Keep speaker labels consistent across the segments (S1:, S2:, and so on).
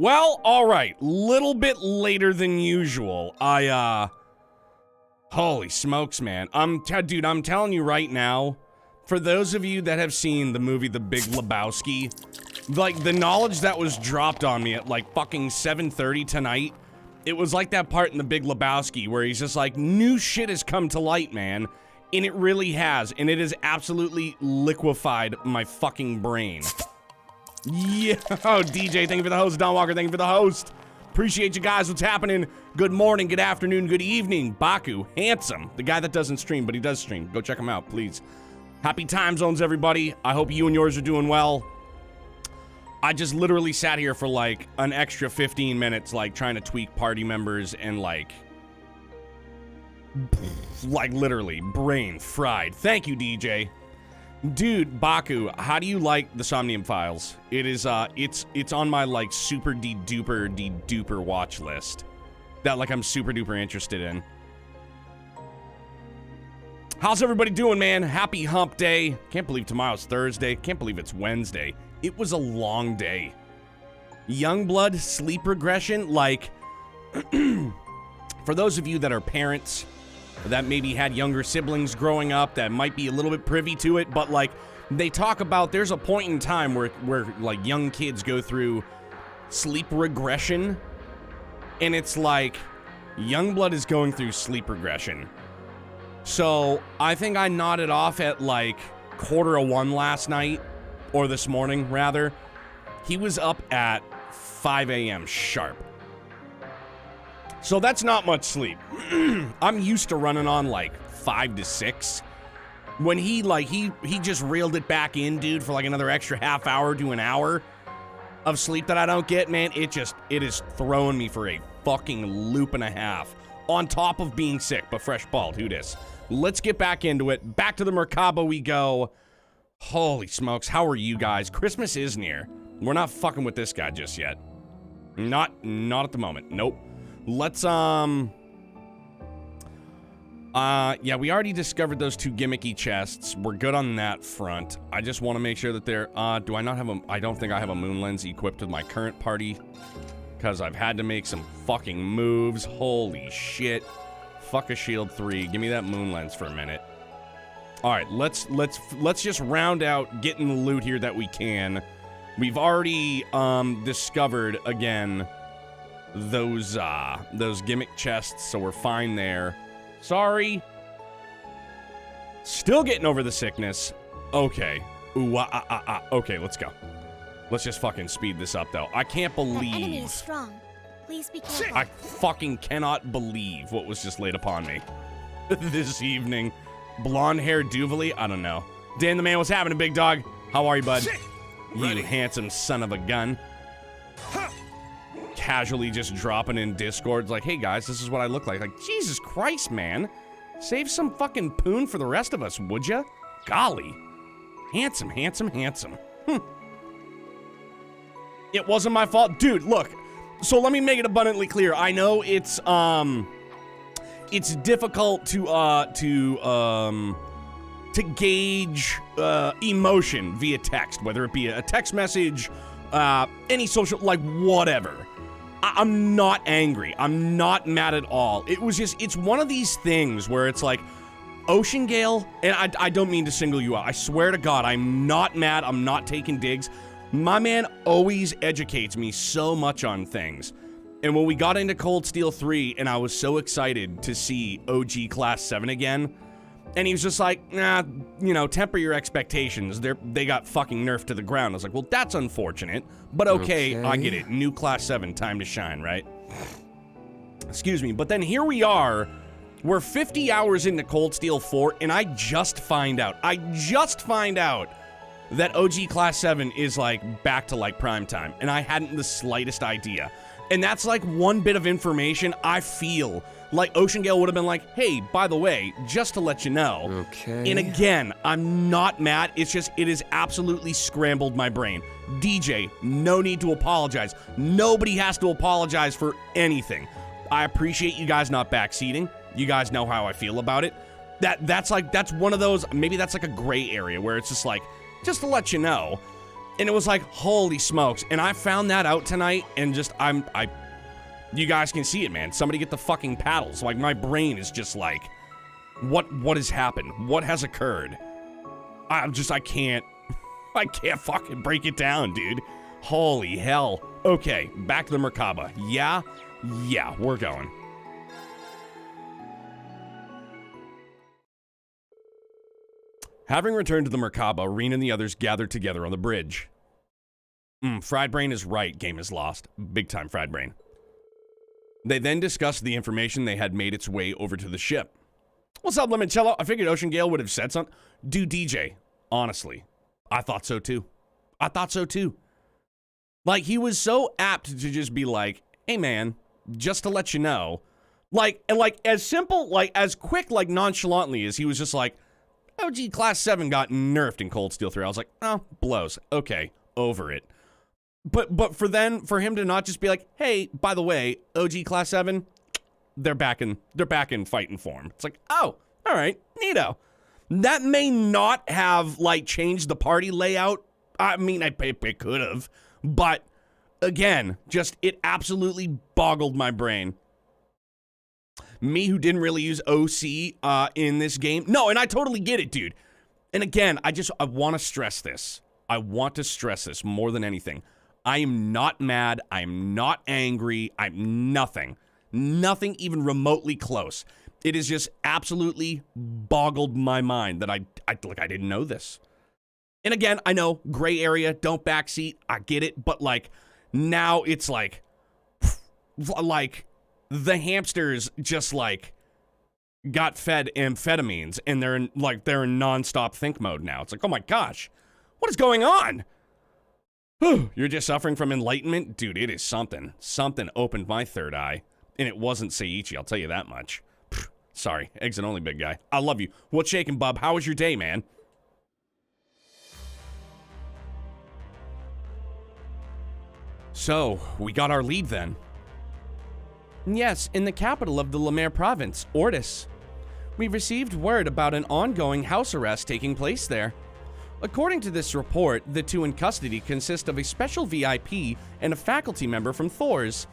S1: Well, alright, little bit later than usual. Holy smokes, man. Dude, I'm telling you right now, for those of you that have seen the movie The Big Lebowski, like, the knowledge that was dropped on me at, like, fucking 7:30 tonight, it was like that part in The Big Lebowski where he's just like, new shit has come to light, man. And it really has, and it has absolutely liquefied my fucking brain. Yeah, oh, DJ, thank you for the host. Don Walker, thank you for the host. Appreciate you guys. What's happening? Good morning, good afternoon, good evening. Baku, handsome. The guy that doesn't stream, but he does stream. Go check him out, please. Happy time zones, everybody. I hope you and yours are doing well. I just literally sat here for like an extra 15 minutes, like trying to tweak party members and like literally brain fried. Thank you, DJ. Dude, Baku, how do you like the Somnium Files? It is, it's on my, like, super de-duper watch list. That, like, I'm super duper interested in. How's everybody doing, man? Happy hump day. Can't believe tomorrow's Thursday. Can't believe it's Wednesday. It was a long day. Youngblood, sleep regression, like, for those of you that are parents, that maybe had younger siblings growing up that might be a little bit privy to it, but like they talk about there's a point in time where like young kids go through sleep regression, and it's like Youngblood is going through sleep regression. So I think I nodded off at like 1:45 last night, or this morning rather. He was up at 5 a.m. sharp. So that's not much sleep. I'm used to running on like 5 to 6. When he just reeled it back in, dude, for like another extra half hour to an hour of sleep that I don't get, man, it is throwing me for a fucking loop and a half. On top of being sick, but fresh bald, who dis? Let's get back into it. Back to the Merkaba we go. Holy smokes, how are you guys? Christmas is near. We're not fucking with this guy just yet. Not at the moment. Nope. Let's, yeah, we already discovered those 2 gimmicky chests. We're good on that front. I just want to make sure that they're, do I not have I don't think I have a moon lens equipped with my current party, because I've had to make some fucking moves. Holy shit. Fuck a shield 3. Give me that moon lens for a minute. All right, let's just round out getting the loot here that we can. We've already, discovered, again, those gimmick chests, so we're fine there. Sorry. Still getting over the sickness. Okay. Ooh, okay, let's go. Let's just fucking speed this up, though. I can't believe...
S2: That enemy is strong. Please be careful.
S1: I fucking cannot believe what was just laid upon me this evening. Blonde-haired Duvally? I don't know. Dan the Man, what's happening, big dog? How are you, bud? You handsome son of a gun. Casually just dropping in Discords like, hey guys, this is what I look like. Like, Jesus Christ, man. Save some fucking poon for the rest of us, would ya? Golly. Handsome, handsome, handsome. It wasn't my fault. Dude, look. So let me make it abundantly clear. I know it's difficult to gauge emotion via text, whether it be a text message, any social, like whatever. I'm not angry. I'm not mad at all. It was just, it's one of these things where it's like, Ocean Gale, and I don't mean to single you out. I swear to God, I'm not mad. I'm not taking digs. My man always educates me so much on things. And when we got into Cold Steel 3, and I was so excited to see OG Class 7 again, and he was just like, nah, you know, temper your expectations. They got fucking nerfed to the ground. I was like, well, that's unfortunate, but okay, I get it. New Class 7, time to shine, right? Excuse me, but then here we are. We're 50 hours into Cold Steel 4, and I just find out that OG Class 7 is, like, back to, like, prime time, and I hadn't the slightest idea. And that's, like, one bit of information I feel like Ocean Gale would have been like, hey, by the way, just to let you know.
S3: Okay.
S1: And again, I'm not mad. It's just, it has absolutely scrambled my brain. DJ, no need to apologize. Nobody has to apologize for anything. I appreciate you guys not backseating. You guys know how I feel about it. That's one of those, maybe that's like a gray area where it's just like, just to let you know. And it was like, holy smokes. And I found that out tonight, and just, you guys can see it, man. Somebody get the fucking paddles. Like, my brain is just like, what has happened? What has occurred? I can't fucking break it down, dude. Holy hell. Okay, back to the Merkaba. Yeah, we're going. Having returned to the Merkaba, Reen and the others gathered together on the bridge. Fried Brain is right, game is lost. Big time Fried Brain. They then discussed the information they had made its way over to the ship. What's up, Limoncello? I figured Ocean Gale would have said something. Dude, DJ, honestly, I thought so too. Like, he was so apt to just be like, hey man, just to let you know. Like as simple, like as quick, like nonchalantly as he was just like, OG Class 7 got nerfed in Cold Steel 3. I was like, oh, blows. Okay, over it. But for him to not just be like, hey, by the way, OG Class 7, they're back in fighting form. It's like, oh, all right, neato. That may not have, like, changed the party layout. I mean, it could have. But, again, just, it absolutely boggled my brain. Me, who didn't really use OC in this game. No, and I totally get it, dude. And again, I want to stress this. I want to stress this more than anything. I am not mad. I'm not angry. I'm nothing. Nothing even remotely close. It is just absolutely boggled my mind that I didn't know this. And again, I know, gray area, don't backseat. I get it. But, like, now it's like the hamsters just, like, got fed amphetamines, and they're in nonstop think mode now. It's like, oh my gosh, what is going on? You're just suffering from enlightenment? Dude, it is something. Something opened my third eye, and it wasn't Seiichi, I'll tell you that much. Sorry, exit only, big guy. I love you. What's shaking, bub? How was your day, man? So, we got our lead then. Yes, in the capital of the Lemaire province, Ordis. We've received word about an ongoing house arrest taking place there. According to this report, the two in custody consist of a special VIP and a faculty member from Thor's.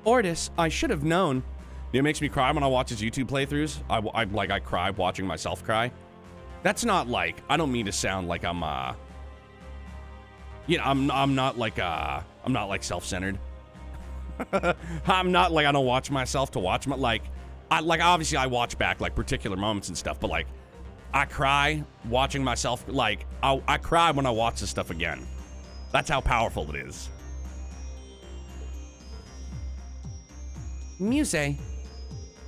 S1: Ordis, I should have known. It makes me cry when I watch his YouTube playthroughs. I cry watching myself cry. That's not like, I don't mean to sound like I'm not like self-centered. I'm not like, I don't watch myself to watch my, obviously I watch back like particular moments and stuff, but like I cry watching myself. Like I cry when I watch this stuff again. That's how powerful it is. Muse,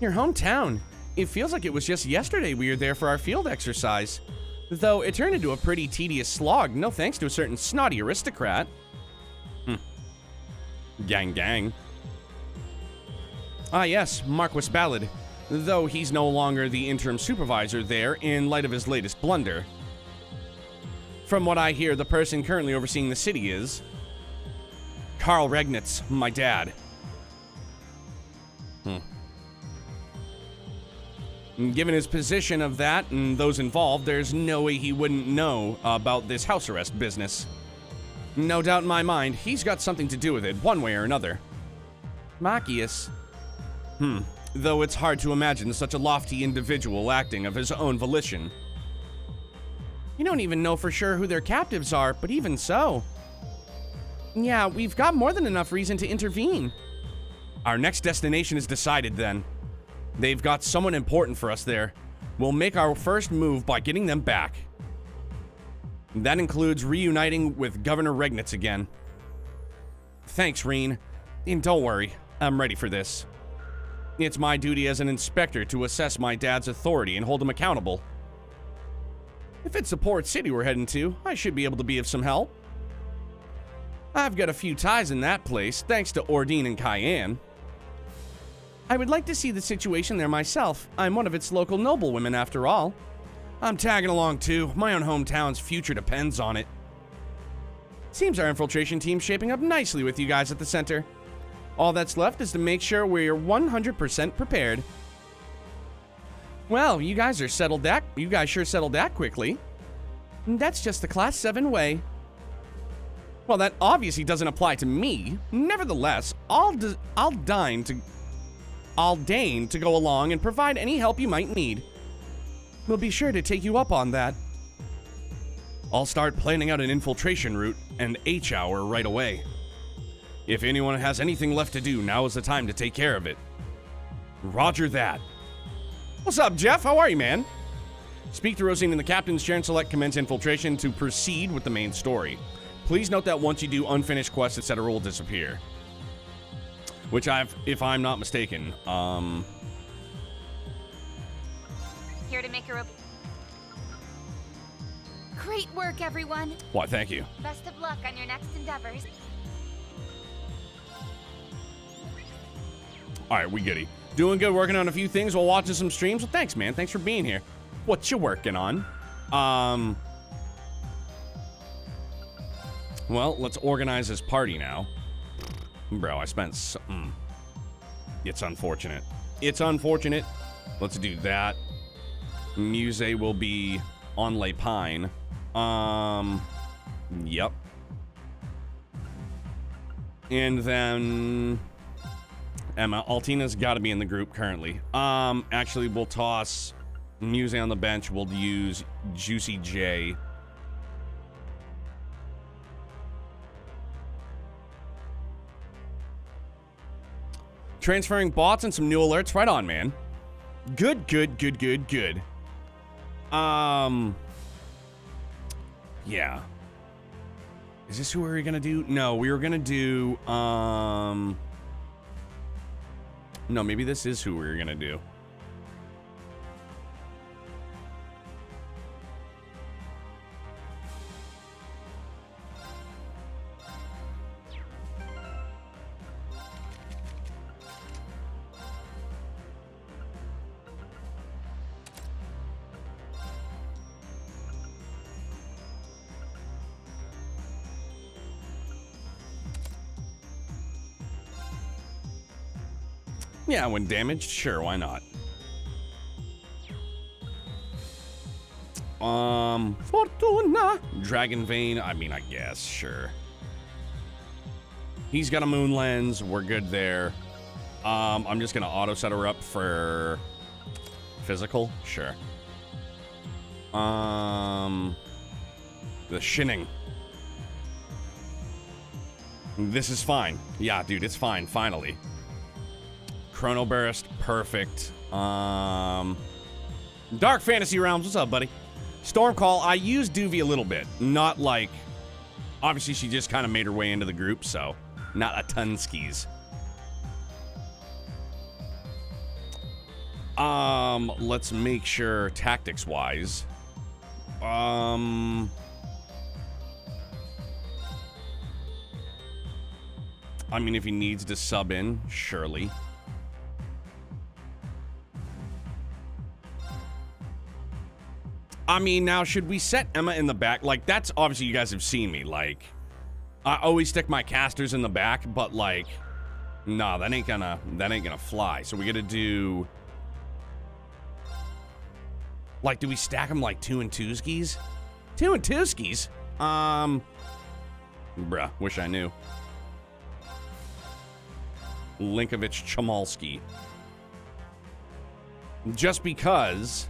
S1: your hometown. It feels like it was just yesterday we were there for our field exercise. Though it turned into a pretty tedious slog, no thanks to a certain snotty aristocrat. Gang gang. Ah yes, Marquis Ballad. though he's no longer the interim supervisor there in light of his latest blunder. From what I hear, the person currently overseeing the city is Karl Regnitz, my dad. Given his position of that and those involved, there's no way he wouldn't know about this house arrest business. No doubt in my mind, he's got something to do with it, one way or another. Machias. Though it's hard to imagine such a lofty individual acting of his own volition. You don't even know for sure who their captives are, but even so. Yeah, we've got more than enough reason to intervene. Our next destination is decided then. They've got someone important for us there. We'll make our first move by getting them back. That includes reuniting with Governor Regnitz again. Thanks, Reen. And don't worry, I'm ready for this. It's my duty as an inspector to assess my dad's authority and hold him accountable. If it's the port city we're heading to, I should be able to be of some help. I've got a few ties in that place, thanks to Ordine and Cayenne. I would like to see the situation there myself. I'm one of its local noblewomen, after all. I'm tagging along too. My own hometown's future depends on it. Seems our infiltration team's shaping up nicely with you guys at the center. All that's left is to make sure we're 100% prepared. Well, you guys sure settled that quickly. That's just the Class 7 way. Well, that obviously doesn't apply to me. Nevertheless, I'll deign to go along and provide any help you might need. We'll be sure to take you up on that. I'll start planning out an infiltration route and H-hour right away. If anyone has anything left to do, now is the time to take care of it. Roger that. What's up, Jeff? How are you, man? Speak to Rosine in the captain's chair and select commence infiltration to proceed with the main story. Please note that once you do unfinished quests, etc. will disappear. Which if I'm not mistaken,
S3: Here to make a Great work, everyone.
S1: Why, thank you.
S3: Best of luck on your next endeavors.
S1: Alright, we giddy. Doing good, working on a few things while watching some streams. Well, thanks, man. Thanks for being here. What you working on? Well, let's organize this party now. Bro, I spent some... It's unfortunate. It's unfortunate. Let's do that. Muse will be on Le Pine. Yep. And then... Emma. Altina's got to be in the group currently. Actually, we'll toss Muse on the bench. We'll use Juicy J. Transferring bots and some new alerts. Right on, man. Good, good, good, good, good. Yeah. Is this who we were gonna do? No, we were gonna do, no, maybe this is who we were gonna do. Yeah, when damaged, sure, why not? Fortuna. Dragon Vein, I mean, I guess, sure. He's got a moon lens, we're good there. I'm just gonna auto set her up for physical, sure. The Shinning. This is fine. Yeah, dude, it's fine, finally. Chrono Burst, perfect. Dark Fantasy Realms, what's up, buddy? Stormcall, I used Doovie a little bit. Not like... Obviously, she just kind of made her way into the group, so... Not a ton skis. Let's make sure tactics-wise. I mean, if he needs to sub in, surely. I mean, now, should we set Emma in the back? Like, that's obviously, you guys have seen me. Like, I always stick my casters in the back, but, like, nah, that ain't gonna fly. So we gotta do... Like, do we stack them like 2 and 2 skis? 2 and 2 skis? Bruh, wish I knew. Linkovich Chomalski. Just because...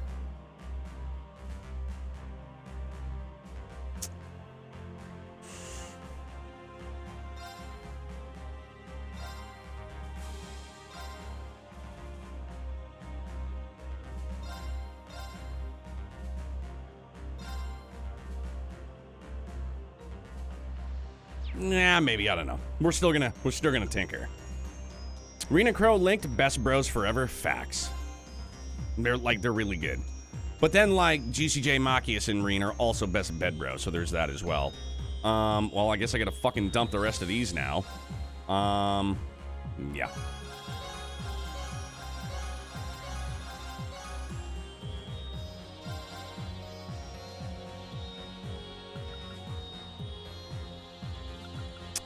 S1: Nah, maybe, I don't know. We're still gonna tinker. Rena Crow linked best bros forever. Facts. They're really good. But then like GCJ Machias and Reen are also best bed bros, so there's that as well. Well, I guess I gotta fucking dump the rest of these now. Yeah.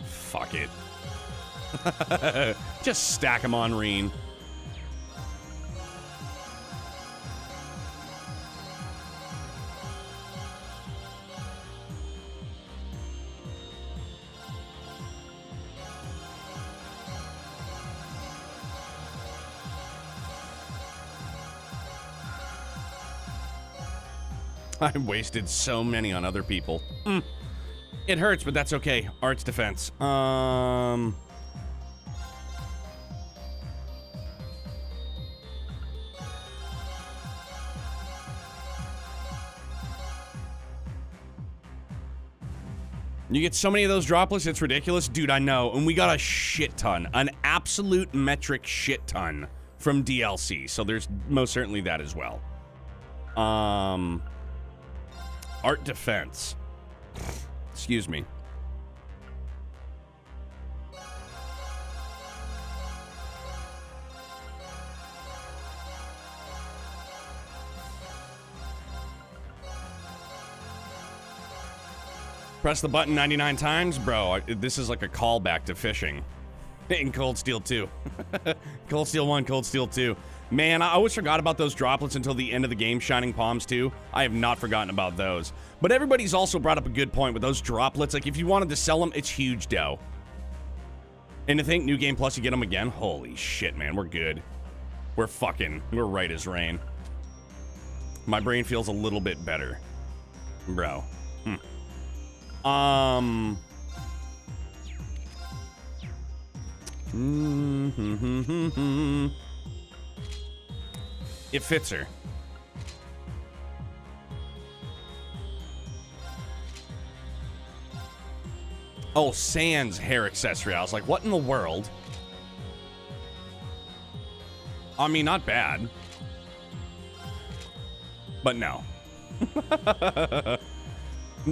S1: Fuck it. Just stack them on Reen. I wasted so many on other people. It hurts, but that's okay. Art's defense. You get so many of those droplets, it's ridiculous. Dude, I know. And we got a shit ton. An absolute metric shit ton from DLC. So there's most certainly that as well. Art defense. Excuse me. Press the button 99 times? Bro, this is like a callback to fishing. In Cold Steel 2. Cold Steel 1, Cold Steel 2. Man, I always forgot about those droplets until the end of the game, Shining Palms 2. I have not forgotten about those. But everybody's also brought up a good point with those droplets. Like, if you wanted to sell them, it's huge dough. And to think New Game Plus, you get them again? Holy shit, man, we're good. We're right as rain. My brain feels a little bit better. Bro. It fits her. Oh, Sans hair accessory. I was like, what in the world? I mean, not bad. But no.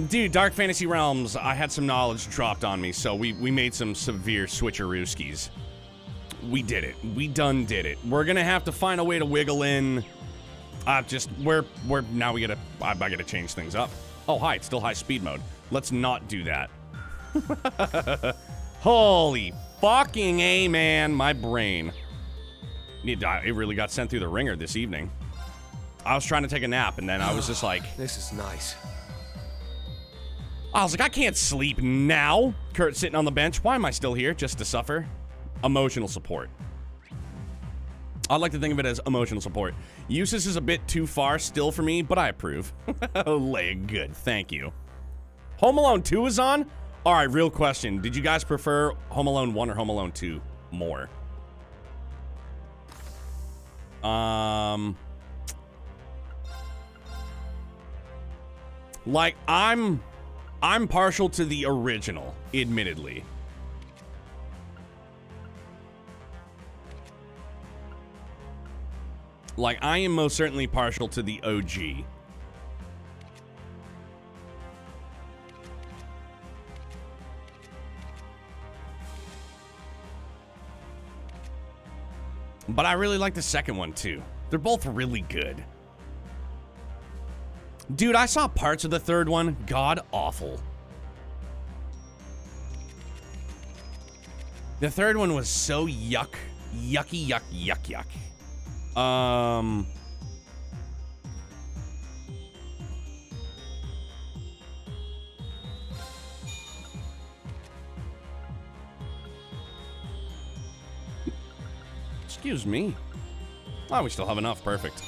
S1: Dude, Dark Fantasy Realms, I had some knowledge dropped on me, so we made some severe switcherooskies. We did it. We done did it. We're gonna have to find a way to wiggle in. Now we gotta, I gotta change things up. Oh, hi, it's still high speed mode. Let's not do that. Holy fucking A, man, my brain. It really got sent through the ringer this evening. I was trying to take a nap, and then I was just like...
S4: This is nice.
S1: I was like, I can't sleep now. Kurt sitting on the bench. Why am I still here? Just to suffer? Emotional support. I like to think of it as emotional support. Uses is a bit too far still for me, but I approve. Leg good, thank you. Home Alone 2 is on? All right, real question. Did you guys prefer Home Alone 1 or Home Alone 2 more? Like, I'm partial to the original, admittedly. Like, I am most certainly partial to the OG. But I really like the second one, too. They're both really good. Dude, I saw parts of the third one. God awful. The third one was so yuck. Yucky, yuck, yuck, yuck. Excuse me. Oh, we still have enough. Perfect.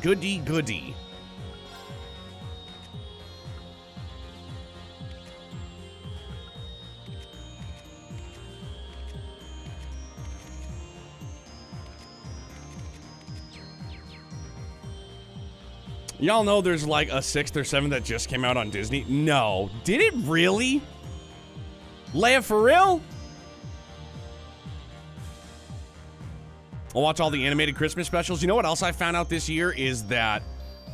S1: Goody, goody. Y'all know there's like a 6th or 7th that just came out on Disney? No. Did it really? Leia, for real? I'll watch all the animated Christmas specials. You know what else I found out this year is that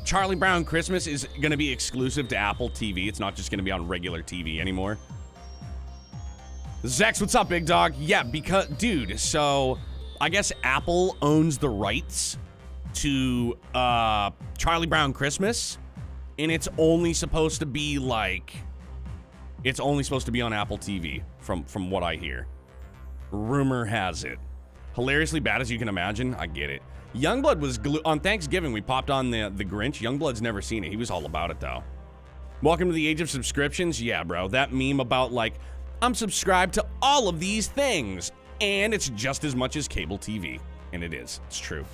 S1: Charlie Brown Christmas is going to be exclusive to Apple TV. It's not just going to be on regular TV anymore. Zex, what's up, big dog? Yeah, because, dude, so I guess Apple owns the rights to Charlie Brown Christmas, and it's only supposed to be like, it's only supposed to be on Apple TV from what I hear. Rumor has it. Hilariously bad as you can imagine. I get it. Youngblood was on Thanksgiving. We popped on the Grinch. Youngblood's never seen it. He was all about it though. Welcome to the age of subscriptions. Yeah, bro. That meme about like, I'm subscribed to all of these things, and it's just as much as cable TV, and it is. It's true.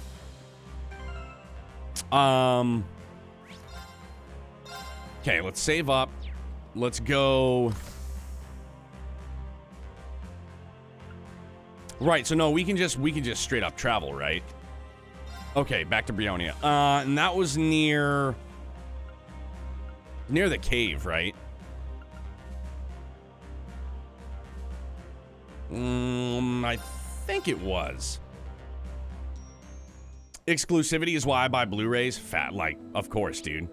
S1: Okay, let's save up. Let's go. Right, so no, we can just straight up travel, right? Okay, back to Brionia. And that was near the cave, right? I think it was. Exclusivity is why I buy Blu-rays. Fat, like, of course, dude.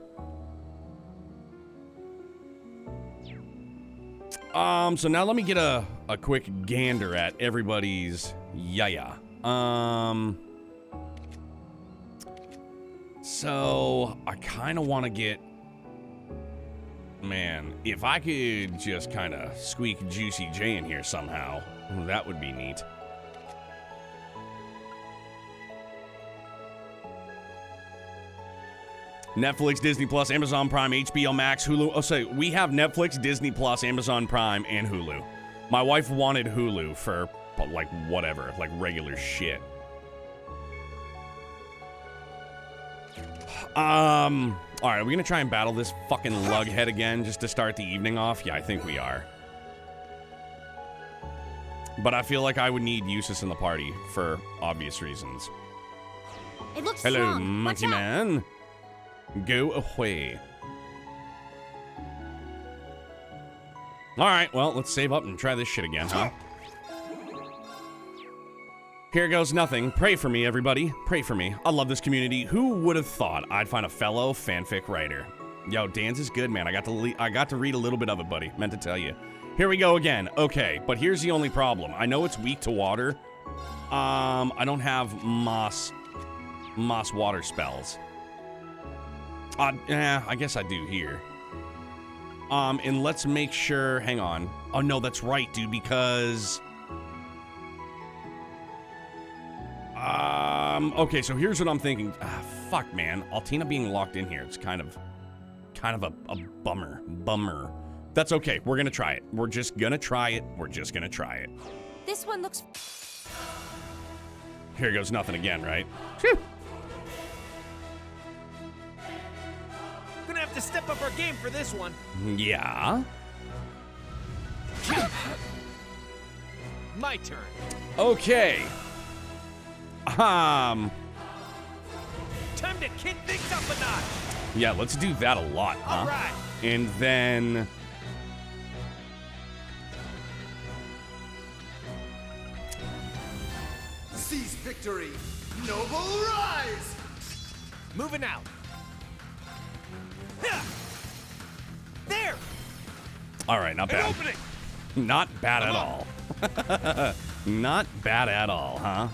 S1: So now let me get a quick gander at everybody's yaya. So I kind of want to get, man, if I could just kind of squeak Juicy J in here somehow, that would be neat. Netflix, Disney Plus, Amazon Prime, HBO Max, Hulu. Oh, say we have Netflix, Disney Plus, Amazon Prime, and Hulu. My wife wanted Hulu for like whatever, like regular shit. All right, are we gonna try and battle this fucking lughead again just to start the evening off? Yeah, I think we are. But I feel like I would need Eustace in the party for obvious reasons.
S2: It looks
S1: Hello,
S2: strong.
S1: monkey
S2: Watch out.
S1: man. Go away. All right, well, let's save up and try this shit again, huh? Here goes nothing. Pray for me, everybody. Pray for me. I love this community. Who would have thought I'd find a fellow fanfic writer? Yo, Dan's is good, man. I got to read a little bit of it, buddy. Meant to tell you. Here we go again. Okay, but here's the only problem. I know it's weak to water. I don't have moss water spells. I guess I do here. And let's make sure, hang on. Oh no, that's right, dude, because okay, so here's what I'm thinking. Fuck, man. Altina being locked in here, it's kind of a bummer. That's okay. We're gonna try it. We're just gonna try it.
S2: This one looks.
S1: Here goes nothing again, right? Phew.
S4: Gonna have to step up our game for this one.
S1: Yeah.
S4: My turn.
S1: Okay.
S4: Time to kick things up a notch.
S1: Yeah, let's do that a lot, huh?
S4: All right.
S1: And then
S5: Seize victory, noble rise!
S4: Moving out. There.
S1: all right, not
S4: An
S1: bad.
S4: opening.
S1: Not bad at
S4: Come
S1: all. Not bad at all, huh?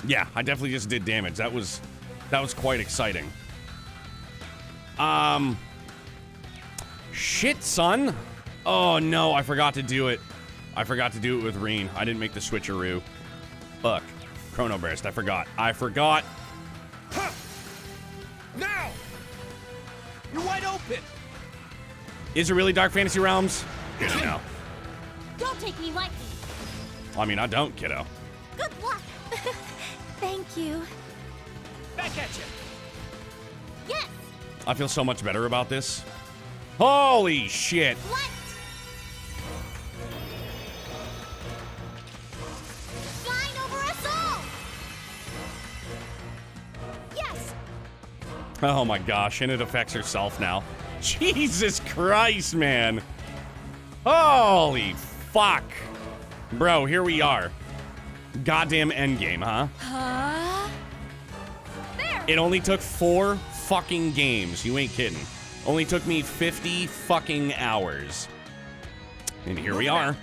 S1: Yeah, I definitely just did damage. That was quite exciting. Shit, son. Oh no, I forgot to do it. I forgot to do it with Reen. I didn't make the switcheroo. Fuck. Chrono Burst, I forgot.
S4: Huh. Now! You're wide open!
S1: Is it really Dark Fantasy Realms? You don't know.
S2: Don't take me lightly.
S1: I mean, I don't, kiddo.
S2: Good luck. Thank you.
S4: Back at you!
S2: Yes.
S1: I feel so much better about this. Holy shit.
S2: What? Shine over us all. Yes.
S1: Oh my gosh, and it affects herself now. Jesus Christ, man. Holy fuck. Bro, here we are. Goddamn endgame, huh?
S2: Huh? There.
S1: It only took 4 fucking games. You ain't kidding. Only took me 50 fucking hours. And here we are.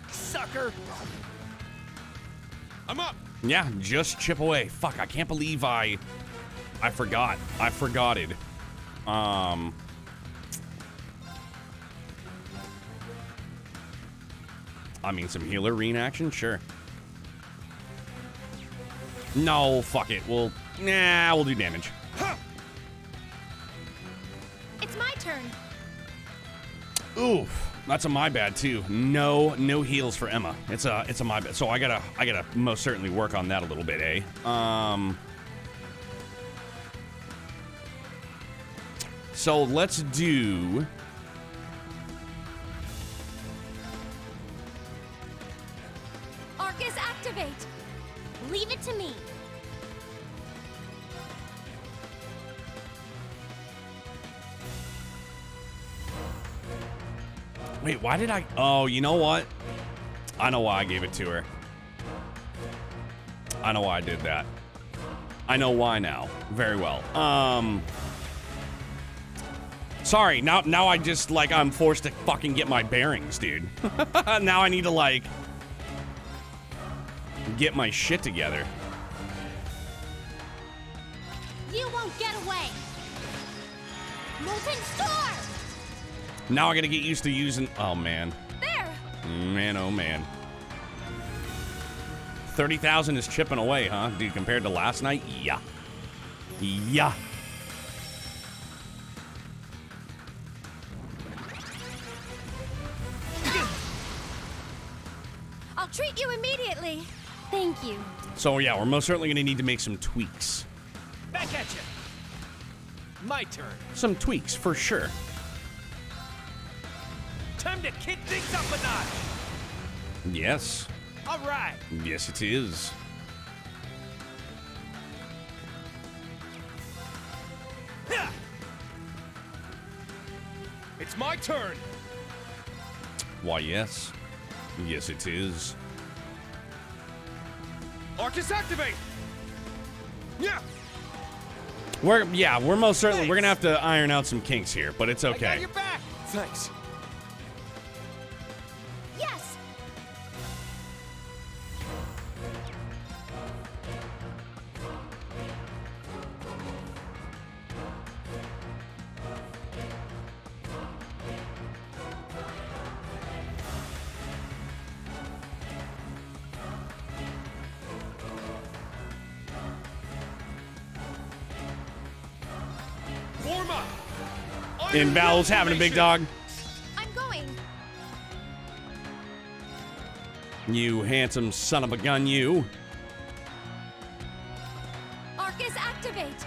S4: Sucker! I'm up!
S1: Yeah, just chip away. Fuck, I can't believe I forgot. I forgot it. I mean, some healer Reen action? Sure. No, fuck it. We'll do damage.
S4: Huh.
S2: It's my turn.
S1: Oof. That's a my bad too. No heals for Emma. It's a my bad. So I gotta most certainly work on that a little bit, eh? So let's do.
S2: Arcus, activate. Leave it to me.
S1: Wait, why did I? Oh, you know what? I know why I gave it to her. I know why I did that. I know why now. Very well. Sorry, now I just, like, I'm forced to fucking get my bearings, dude. Now I need to, like, get my shit together.
S2: You won't get away. Molten Storm.
S1: Now I gotta get used to using, oh man.
S2: There.
S1: Man, oh man. 30,000 is chipping away, huh? Dude, compared to last night? Yeah. Yeah.
S2: I'll treat you immediately. Thank you.
S1: So yeah, we're most certainly gonna need to make some tweaks.
S4: Back at you! My turn.
S1: Some tweaks, for sure.
S4: Time to kick things up a notch!
S1: Yes.
S4: All right!
S1: Yes, it is.
S4: Yeah. It's my turn!
S1: Why, yes. Yes, it is.
S4: Arcus, activate! Yeah!
S1: We're most certainly, we're gonna have to iron out some kinks here, but it's
S4: I got
S1: okay.
S4: your back! Thanks.
S2: Yes.
S4: Warm up!
S1: In Val's having a big dog.
S2: I'm going.
S1: You handsome son of a gun, you.
S2: Arcus, activate.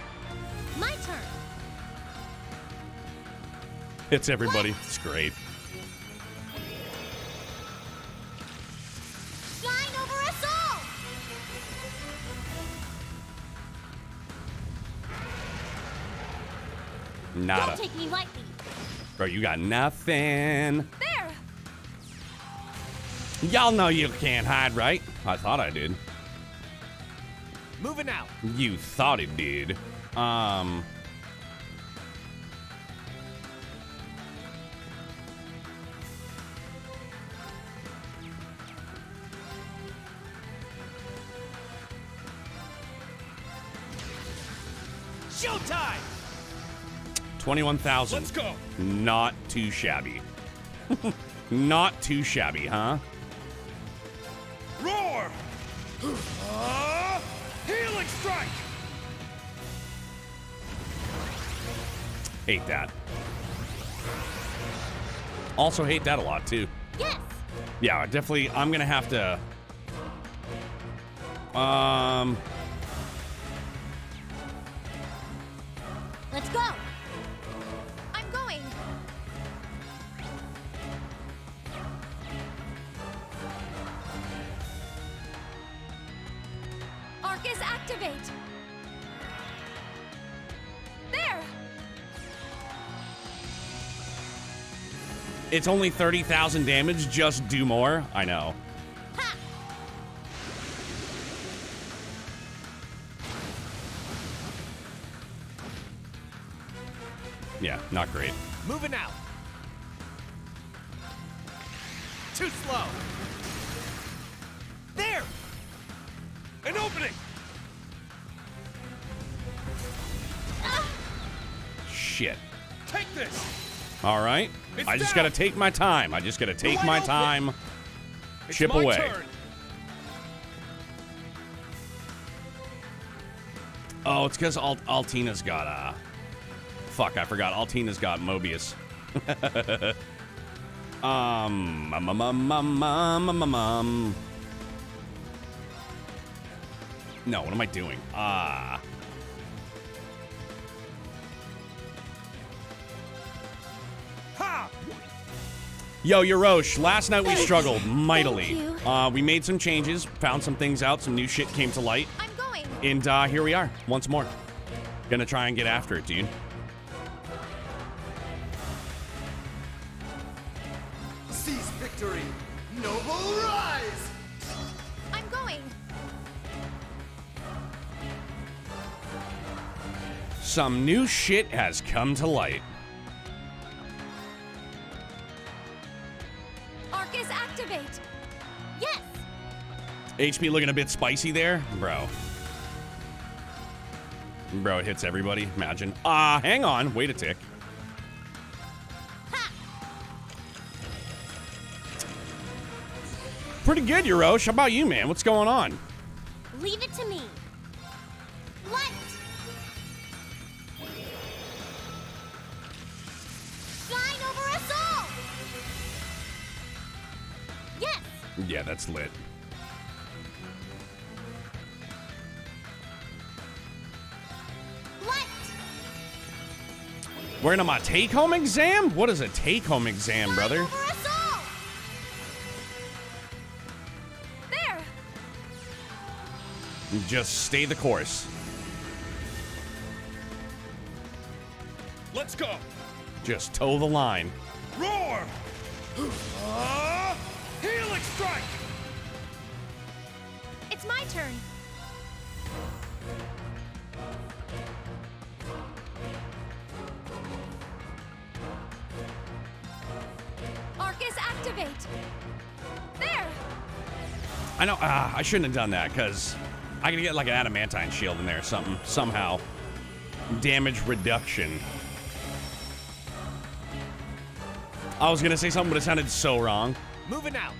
S2: My turn.
S1: It's everybody. It's great.
S2: Shine over us all.
S1: Nada.
S2: Don't take me lightly.
S1: Bro, you got nothing.
S2: There.
S1: Y'all know you can't hide, right? I thought I did.
S4: Moving out.
S1: You thought it did.
S4: time.
S1: 21,000.
S4: Let's go.
S1: Not too shabby. Not too shabby, huh?
S4: Roar. Healing strike.
S1: Hate that. Also hate that a lot, too.
S2: Yes.
S1: Yeah, definitely. I'm gonna have to.
S2: Let's go. I'm going. Arcus activate. There.
S1: It's only 30,000 damage. Just do more. I know.
S2: Ha.
S1: Yeah, not great.
S4: Moving out. Too slow. There. An opening.
S1: Shit.
S4: Take this.
S1: All right.
S4: It's
S1: I just
S4: down.
S1: gotta take my time. I just gotta take
S4: Wide
S1: my
S4: open.
S1: time.
S4: It's
S1: Chip
S4: my
S1: away.
S4: turn.
S1: Oh, it's because Altina's got fuck, I forgot. Altina's got Mobius. No, what am I doing?
S4: Ha.
S1: Yo, Yorosh, last night we
S2: Thank
S1: struggled
S2: you.
S1: mightily.
S2: Thank
S1: We made some changes, found some things out, some new shit came to light,
S2: I'm going.
S1: and here we are, once more. Gonna try and get after it, dude.
S5: Seize victory. Noble rise.
S2: I'm going.
S1: Some new shit has come to light.
S2: Arcus activate. Yes.
S1: HP looking a bit spicy there, bro. Bro, it hits everybody. Imagine. Hang on. Wait a tick.
S2: Ha.
S1: Pretty good, Yorosh. How about you, man? What's going on?
S2: Leave it to me. Light. Shine over us all. Yes.
S1: Yeah, that's lit.
S2: Light.
S1: We're in my take-home exam? What is a take-home exam, brother?
S2: Shine over us all. There.
S1: Just stay the course.
S4: Let's go.
S1: Just toe the line.
S4: Roar. Healing strike.
S2: It's my turn. Arcus activate. There.
S1: I know, I shouldn't have done that, because I could get like an adamantine shield in there or something, somehow. Damage reduction. I was gonna say something, but it sounded so wrong.
S4: Moving out.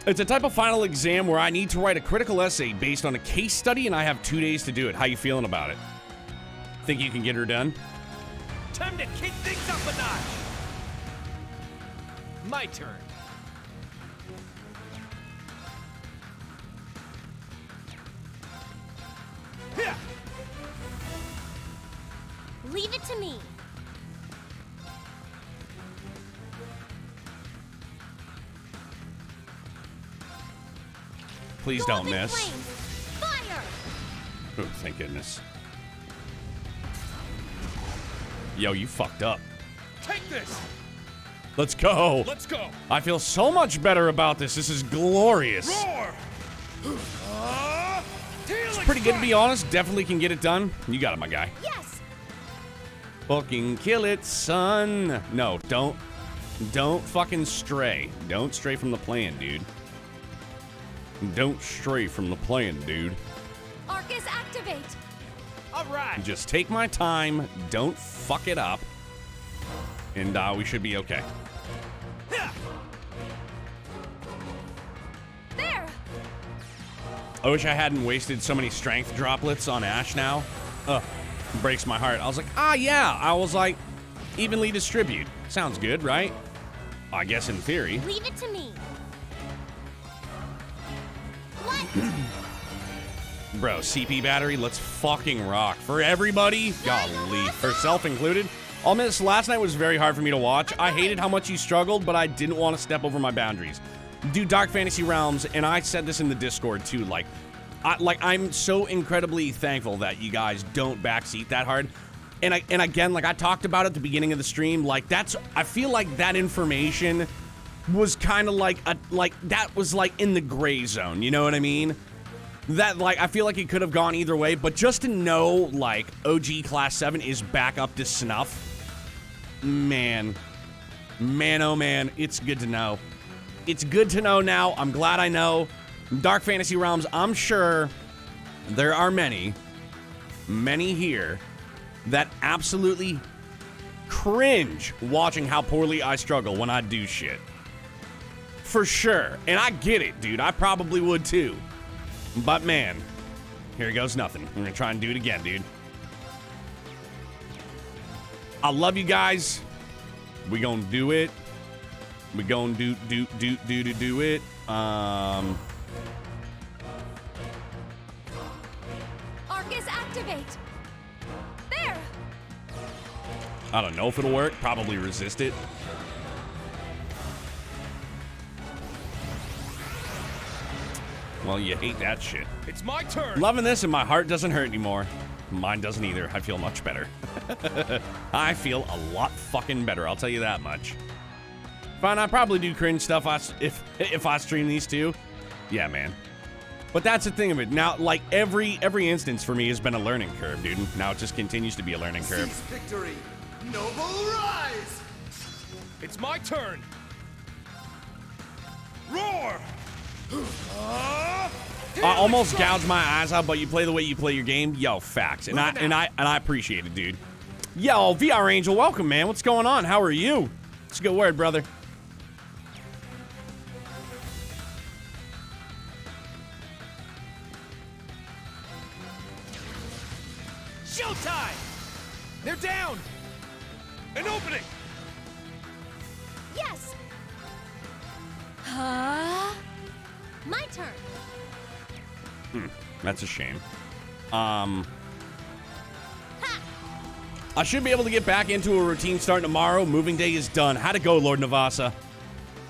S1: It's a type of final exam where I need to write a critical essay based on a case study, and I have 2 days to do it. How you feeling about it? Think you can get her done?
S4: Time to kick things up a notch. My turn. Yeah.
S2: Leave it to me.
S1: Please don't
S2: Golden
S1: miss.
S2: flames. Fire.
S1: Oh, thank goodness. Yo, you fucked up.
S4: Take this.
S1: Let's go.
S4: Let's go.
S1: I feel so much better about this. This is glorious.
S4: Roar.
S1: It's pretty good to be honest. Definitely can get it done. You got it, my guy.
S2: Yes.
S1: Fucking kill it, son. No, don't fucking stray. Don't stray from the plan, dude. Don't stray from the plan, dude.
S2: Arcus activate.
S4: All right.
S1: Just take my time. Don't fuck it up. And we should be okay.
S3: There.
S1: I wish I hadn't wasted so many strength droplets on Ash now. Ugh, breaks my heart. I was like, yeah. I was like, evenly distribute. Sounds good, right? I guess in theory.
S2: Leave it to me. What?
S1: Bro, CP battery, let's fucking rock. For everybody, golly, for self included. I'll admit this, last night was very hard for me to watch. I hated how much you struggled, but I didn't want to step over my boundaries. Dude, Dark Fantasy Realms, and I said this in the Discord too, I'm so incredibly thankful that you guys don't backseat that hard. And again, like I talked about at the beginning of the stream, like I feel like that information was kind of like that was like in the gray zone, you know what I mean? That, like, I feel like it could have gone either way, but just to know, like, OG Class 7 is back up to snuff, man, oh man, it's good to know. It's good to know now. I'm glad I know. Dark Fantasy Realms, I'm sure there are many here that absolutely cringe watching how poorly I struggle when I do shit. For sure. And I get it, dude. I probably would too. But man, here goes nothing. We're gonna try and do it again, dude. I love you guys. We gonna do it. We gonna do it.
S3: Arcus activate. There.
S1: I don't know if it'll work. Probably resist it. Well, you hate that shit.
S4: It's my turn.
S1: Loving this, and my heart doesn't hurt anymore. Mine doesn't either. I feel much better. I feel a lot fucking better, I'll tell you that much. Fine, I probably do cringe stuff if I stream these two. Yeah, man. But that's the thing of it. Now, like, every instance for me has been a learning curve, dude. Now it just continues to be a learning curve.
S5: Seize victory! Noble rise!
S4: It's my turn. Roar!
S1: I almost gouged my eyes out, but you play the way you play your game. Yo, facts. And I appreciate it, dude. Yo, VR Angel, welcome, man. What's going on? How are you? It's a good word, brother.
S4: Showtime! They're down! An opening!
S2: Yes. My turn.
S1: That's a shame. I should be able to get back into a routine starting tomorrow. Moving day is done. How'd it go, Lord Navasa?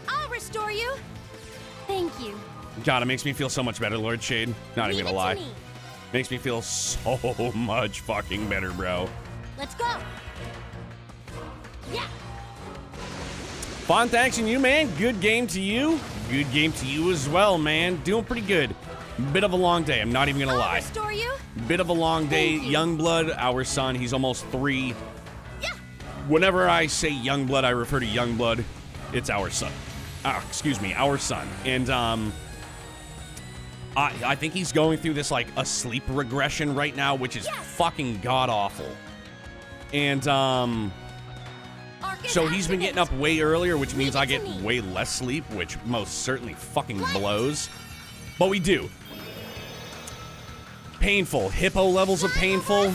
S2: I'll restore you. Thank you.
S1: God, it makes me feel so much better, Lord Shade. Not even gonna lie.
S2: Me.
S1: Makes me feel so much fucking better, bro.
S2: Let's go. Yeah.
S1: Fun, thanks, and you, man. Good game to you. Good game to you as well, man. Doing pretty good. Bit of a long day, I'm not even gonna
S2: I'll
S1: lie.
S2: restore you.
S1: Bit of a long day.
S2: Thank you.
S1: Youngblood, our son, he's almost 3.
S2: Yeah.
S1: Whenever I say Youngblood, I refer to Youngblood. It's our son. Excuse me, our son. And, I think he's going through this, like, a sleep regression right now, which is fucking god-awful. And,
S2: Arcus
S1: so he's been getting up way earlier, which means I get
S2: to me.
S1: way less sleep, which most certainly fucking blows. But we do. Painful. Hippo levels of painful.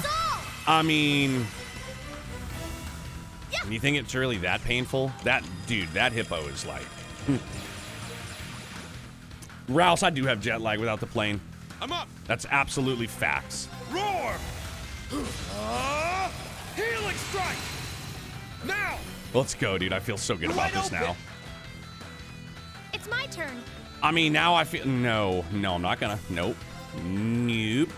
S1: I mean, you think it's really that painful? That, dude, that hippo is like... Rouse, I do have jet lag without the plane.
S4: I'm up.
S1: That's absolutely facts.
S4: Roar! Healing strike! Now!
S1: Let's go, dude. I feel so good about this now.
S2: It's my turn.
S1: I mean, now I feel... No, I'm not gonna. Nope. Nope.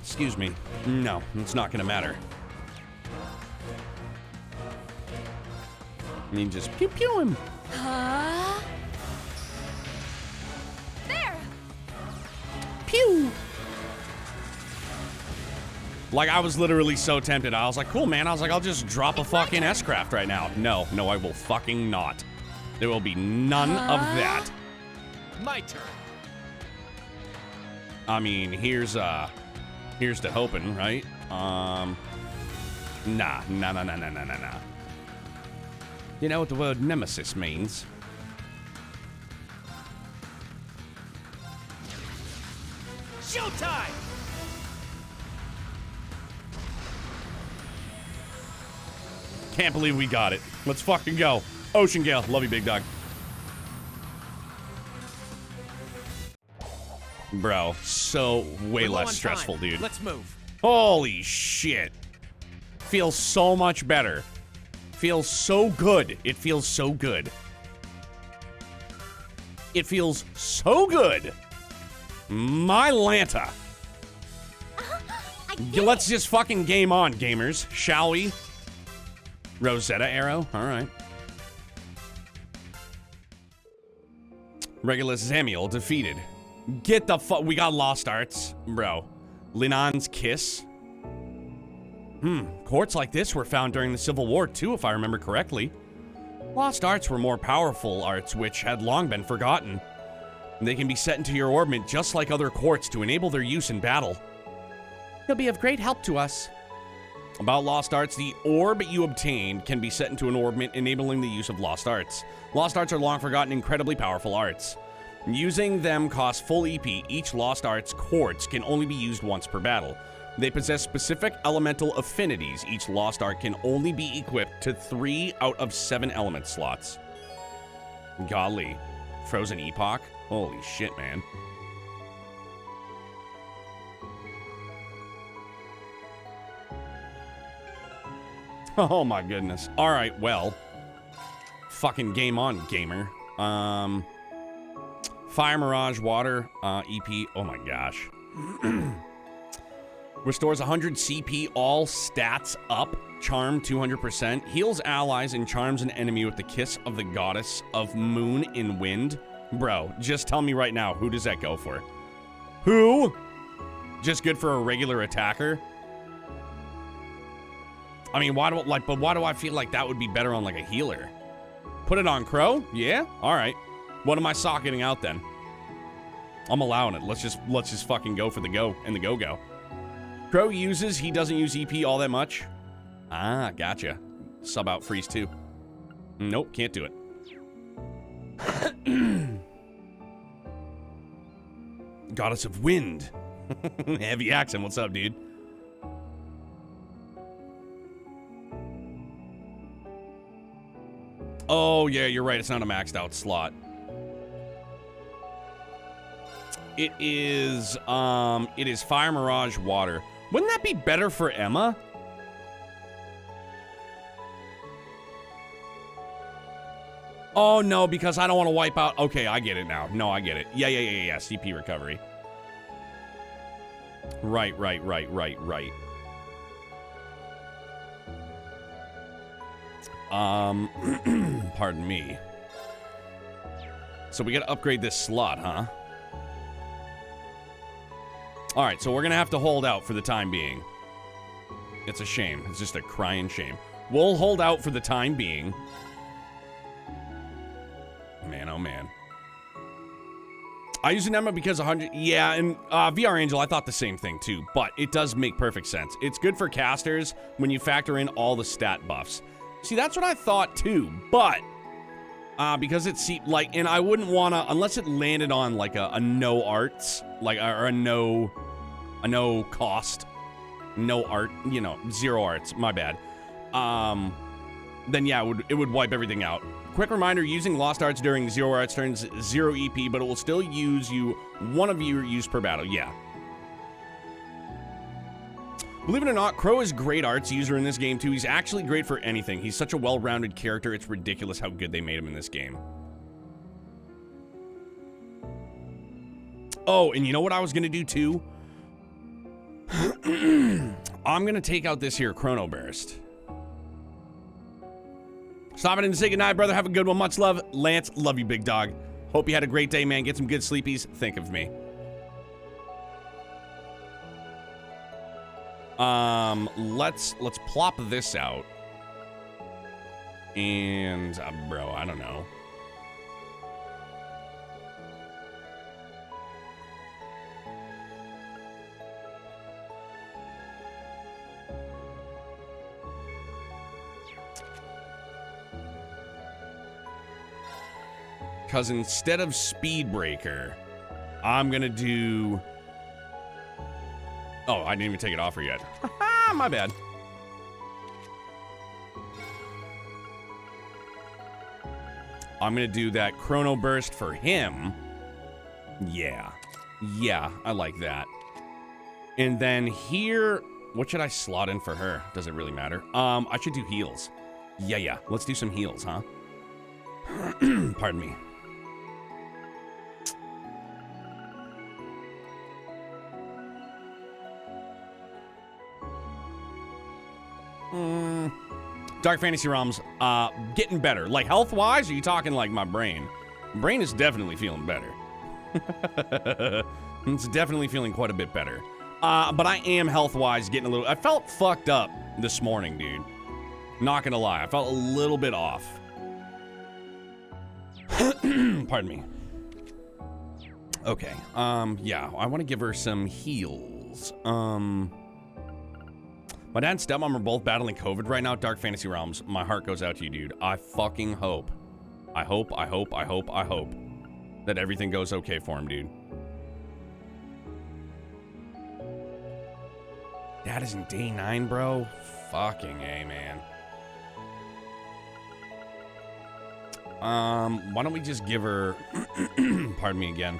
S1: Excuse me. No, it's not gonna matter. I mean, just pew pew him.
S3: There!
S1: Pew! Like, I was literally so tempted. I was like, cool, man. I was like, I'll just drop a fucking S-Craft right now. No, I will fucking not. There will be none of that.
S4: My turn.
S1: I mean, here's to hoping, right? Nah. You know what the word nemesis means?
S4: Showtime!
S1: Can't believe we got it. Let's fucking go. Ocean Gale. Love you, big dog. Bro, so way
S4: We're low
S1: less
S4: on
S1: stressful,
S4: time.
S1: dude.
S4: Let's move.
S1: Holy shit. Feels so much better. Feels so good. It feels so good. It feels so good. My Lanta. Let's just fucking game on, gamers. Shall we? Rosetta arrow? Alright. Regulus Zamiel defeated. Get the fuck. We got Lost Arts. Bro. Linan's Kiss. Quartz like this were found during the Civil War too, if I remember correctly. Lost Arts were more powerful arts which had long been forgotten. They can be set into your orbment just like other quartz to enable their use in battle. They'll be of great help to us. About Lost Arts, the orb you obtained can be set into an orbment, enabling the use of Lost Arts. Lost Arts are long forgotten, incredibly powerful arts. Using them costs full EP. Each Lost Arts quartz can only be used once per battle. They possess specific elemental affinities. Each Lost Art can only be equipped to 3 out of 7 element slots. Golly. Frozen Epoch? Holy shit, man. Oh my goodness. Alright, well. Fucking game on, gamer. Fire Mirage Water, EP. Oh my gosh. Restores 100 CP, all stats up. Charm 200%. Heals allies and charms an enemy with the kiss of the goddess of moon in wind. Bro, just tell me right now, who does that go for? Who? Just good for a regular attacker? I mean, why do I feel like that would be better on like a healer? Put it on Crow? Yeah? All right. What am I socketing out then? I'm allowing it. Let's just fucking go for the go and the go-go. Crow uses, he doesn't use EP all that much. Ah, gotcha. Sub out freeze too. Nope, can't do it. Goddess of Wind. Heavy accent, what's up, dude? Oh, yeah, you're right. It's not a maxed out slot. It is Fire Mirage Water. Wouldn't that be better for Emma? Oh, no, because I don't want to wipe out. Okay, I get it now. No, I get it. Yeah. CP recovery. Right. Pardon me. So we gotta upgrade this slot, huh? Alright, so we're gonna have to hold out for the time being. It's a shame. It's just a crying shame. We'll hold out for the time being. Man, oh man. I use an Emma because 100... Yeah, and VR Angel, I thought the same thing too, but it does make perfect sense. It's good for casters when you factor in all the stat buffs. See, that's what I thought too, but because it's like, and I wouldn't want to, unless it landed on like a no arts, like, or a no cost, no art, you know, 0 arts, my bad. Then yeah, it would wipe everything out. Quick reminder, using Lost Arts during 0 arts turns 0 EP, but it will still use you one of your use per battle, yeah. Believe it or not, Crow is a great arts user in this game too. He's actually great for anything. He's such a well-rounded character. It's ridiculous how good they made him in this game. Oh, and you know what I was gonna do too? I'm gonna take out this here Chrono Burst. Stopping in to say goodnight, brother. Have a good one. Much love. Lance, love you, big dog. Hope you had a great day, man. Get some good sleepies. Think of me. Let's plop this out. And, bro, I don't know. Because instead of Speed Breaker, I'm going to do... Oh, I didn't even take it off her yet. My bad. I'm going to do that Chrono Burst for him. Yeah. Yeah, I like that. And then here... What should I slot in for her? Does it really matter? I should do heals. Yeah. Let's do some heals, huh? Pardon me. Dark Fantasy Realms, getting better. Like, health-wise, are you talking like my brain? Brain is definitely feeling better. It's definitely feeling quite a bit better. But I am health-wise getting a little... I felt fucked up this morning, dude. Not gonna lie. I felt a little bit off. Pardon me. Okay. Yeah. I want to give her some heals. My dad and stepmom are both battling COVID right now. Dark Fantasy Realms. My heart goes out to you, dude. I fucking hope. I hope that everything goes okay for him, dude. Dad is in day 9, bro. Fucking A, man. Why don't we just give her... Pardon me again.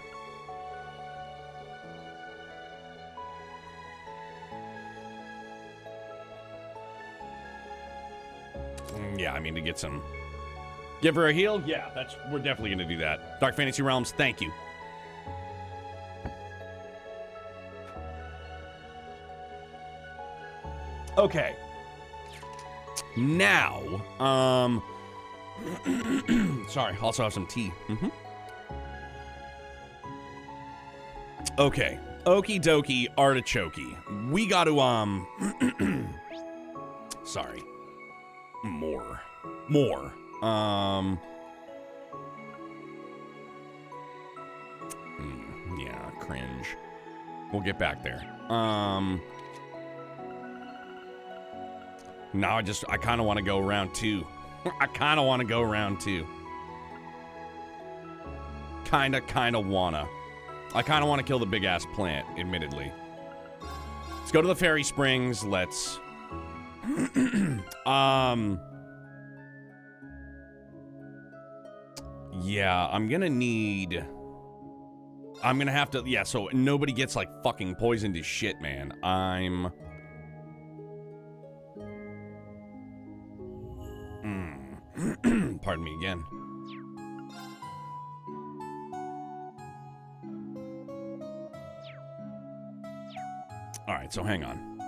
S1: Yeah, I mean, to get some... Give her a heal? Yeah, we're definitely going to do that. Dark Fantasy Realms, thank you. Okay. Now, sorry, also have some tea. Okay. Okie dokie, artichokey. We got to, sorry. More. Yeah, cringe. We'll get back there. Now I kind of want to go round 2. I kind of want to go round 2. Kind of wanna. I kind of want to kill the big ass plant, admittedly. Let's go to the fairy springs. Let's... Yeah, I'm gonna have to... Yeah, so nobody gets, like, fucking poisoned to shit, man. Pardon me again. Alright, so hang on.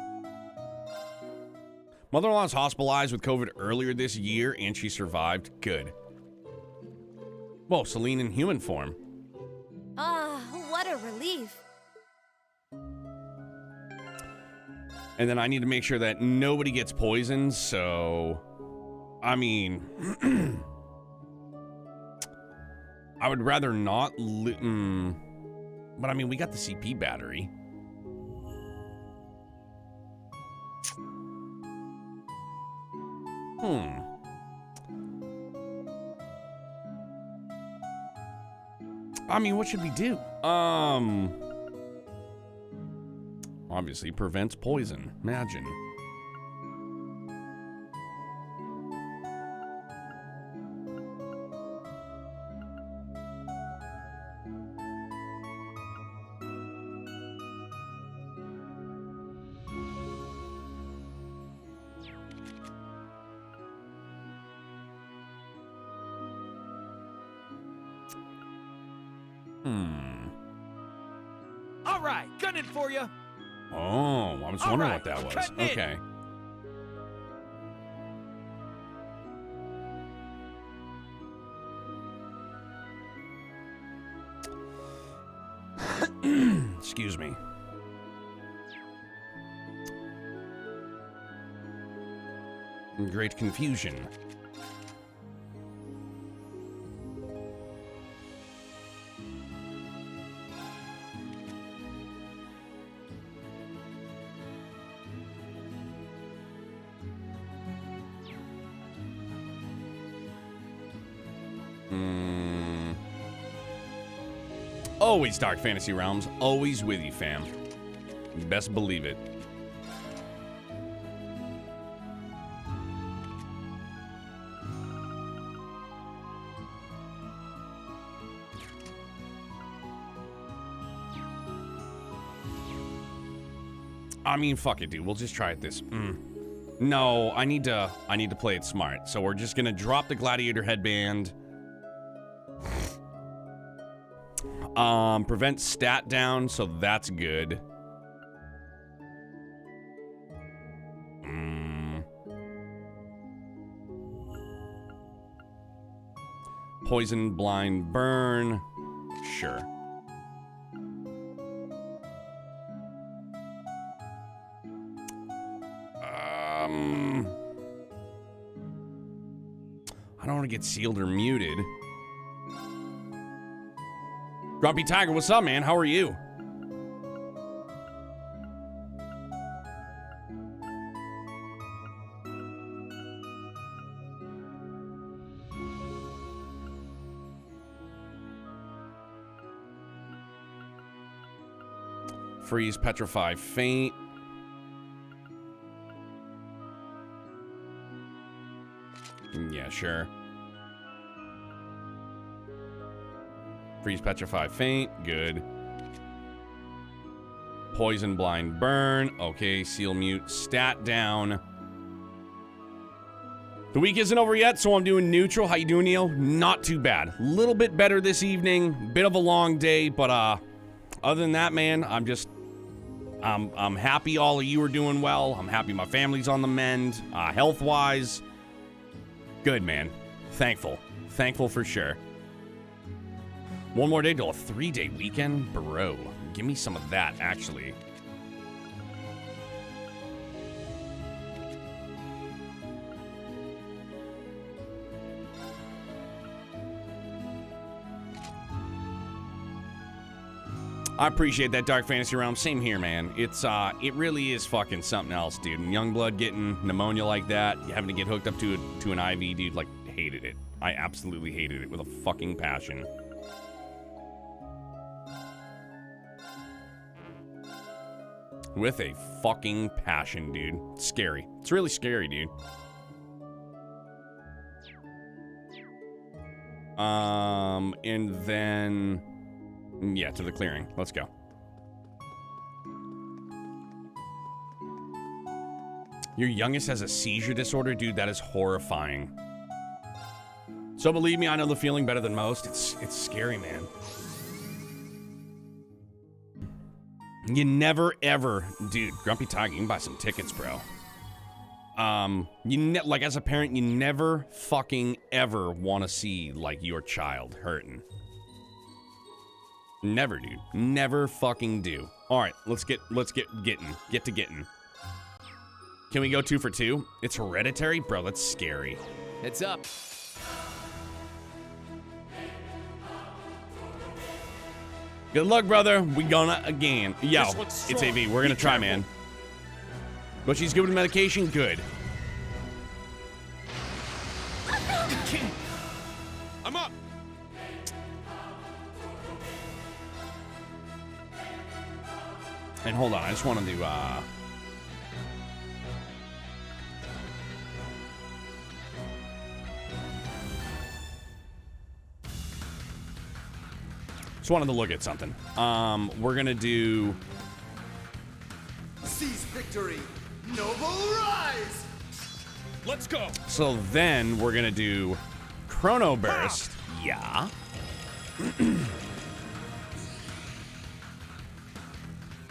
S1: Mother-in-law was hospitalized with COVID earlier this year, and she survived. Good. Whoa, Celine in human form.
S3: What a relief.
S1: And then I need to make sure that nobody gets poisoned, so... I mean... I would rather not... But I mean, we got the CP battery. I mean, what should we do? Obviously prevents poison. Imagine.
S4: All right, gunning for you.
S1: Oh, I was wondering what that was. Okay. Excuse me. Great confusion. Always Dark Fantasy Realms. Always with you, fam. Best believe it. I mean, fuck it, dude. We'll just try it this. No, I need to play it smart. So we're just gonna drop the gladiator headband. Prevent stat down, so that's good. Poison, blind, burn. Sure. I don't want to get sealed or muted. Grumpy Tiger, what's up, man? How are you? Freeze, petrify, faint. Yeah, sure. Freeze, petrify, faint. Good. Poison, blind, burn. Okay, seal, mute, stat down. The week isn't over yet, so I'm doing neutral. How you doing, Neil? Not too bad. A little bit better this evening. Bit of a long day, but other than that, man, I'm happy all of you are doing well. I'm happy my family's on the mend. Health-wise, good, man. Thankful for sure. One more day till a 3-day weekend? Bro, give me some of that, actually. I appreciate that, Dark Fantasy Realm. Same here, man. It really is fucking something else, dude. And Youngblood getting pneumonia like that, having to get hooked up to an IV, dude, like, hated it. I absolutely hated it with a fucking passion. With a fucking passion, dude. It's scary. It's really scary, dude. And then... yeah, to the clearing. Let's go. Your youngest has a seizure disorder? Dude, that is horrifying. So believe me, I know the feeling better than most. It's scary, man. You never, ever... dude, Grumpy Tiger, you can buy some tickets, bro. Like, as a parent, you never fucking ever want to see, like, your child hurting. Never, dude. Never fucking do. All right, let's get getting. Can we go 2 for 2? It's hereditary? Bro, that's scary.
S4: Heads up.
S1: Good luck, brother. We gonna again. Yo, it's AV. We're gonna try, man. But she's good with medication? Good.
S4: I'm up.
S1: And hold on, I just want to do, just wanted to look at something. We're gonna do...
S5: Seize victory! Noble rise!
S4: Let's go.
S1: So then we're gonna do Chrono Burst. Yeah.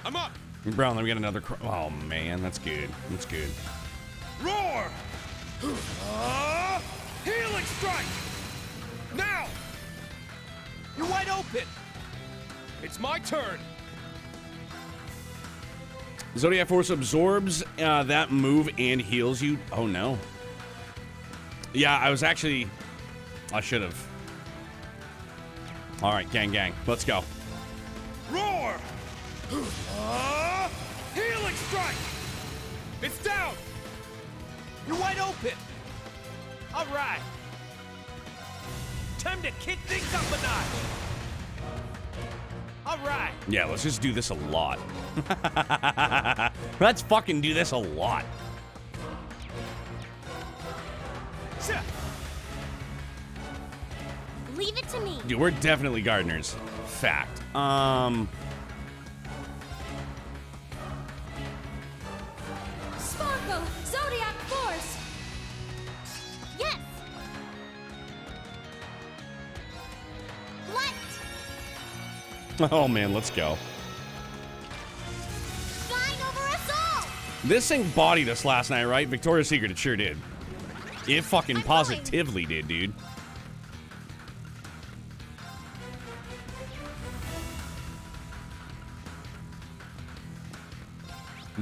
S4: I'm up.
S1: Brown, then we got another... oh, man, that's good. That's good.
S4: Roar! Healing strike! Now! You're wide open! It's my turn!
S1: Zodiac Force absorbs that move and heals you. Oh, no. Yeah, I should have. All right, gang. Let's go.
S4: Roar! Healing strike! It's down! You're wide open! All right! Time to kick things up a notch! All right!
S1: Yeah, let's just do this a lot. Let's fucking do this a lot.
S2: Leave it to me.
S1: Dude, we're definitely gardeners. Fact.
S3: Sparkle! Zodiac Force!
S2: Yes. Light.
S1: Oh, man, let's go.
S2: Shine over us all.
S1: This thing bodied us last night, right? Victoria's Secret, it sure did. It fucking positively did, dude.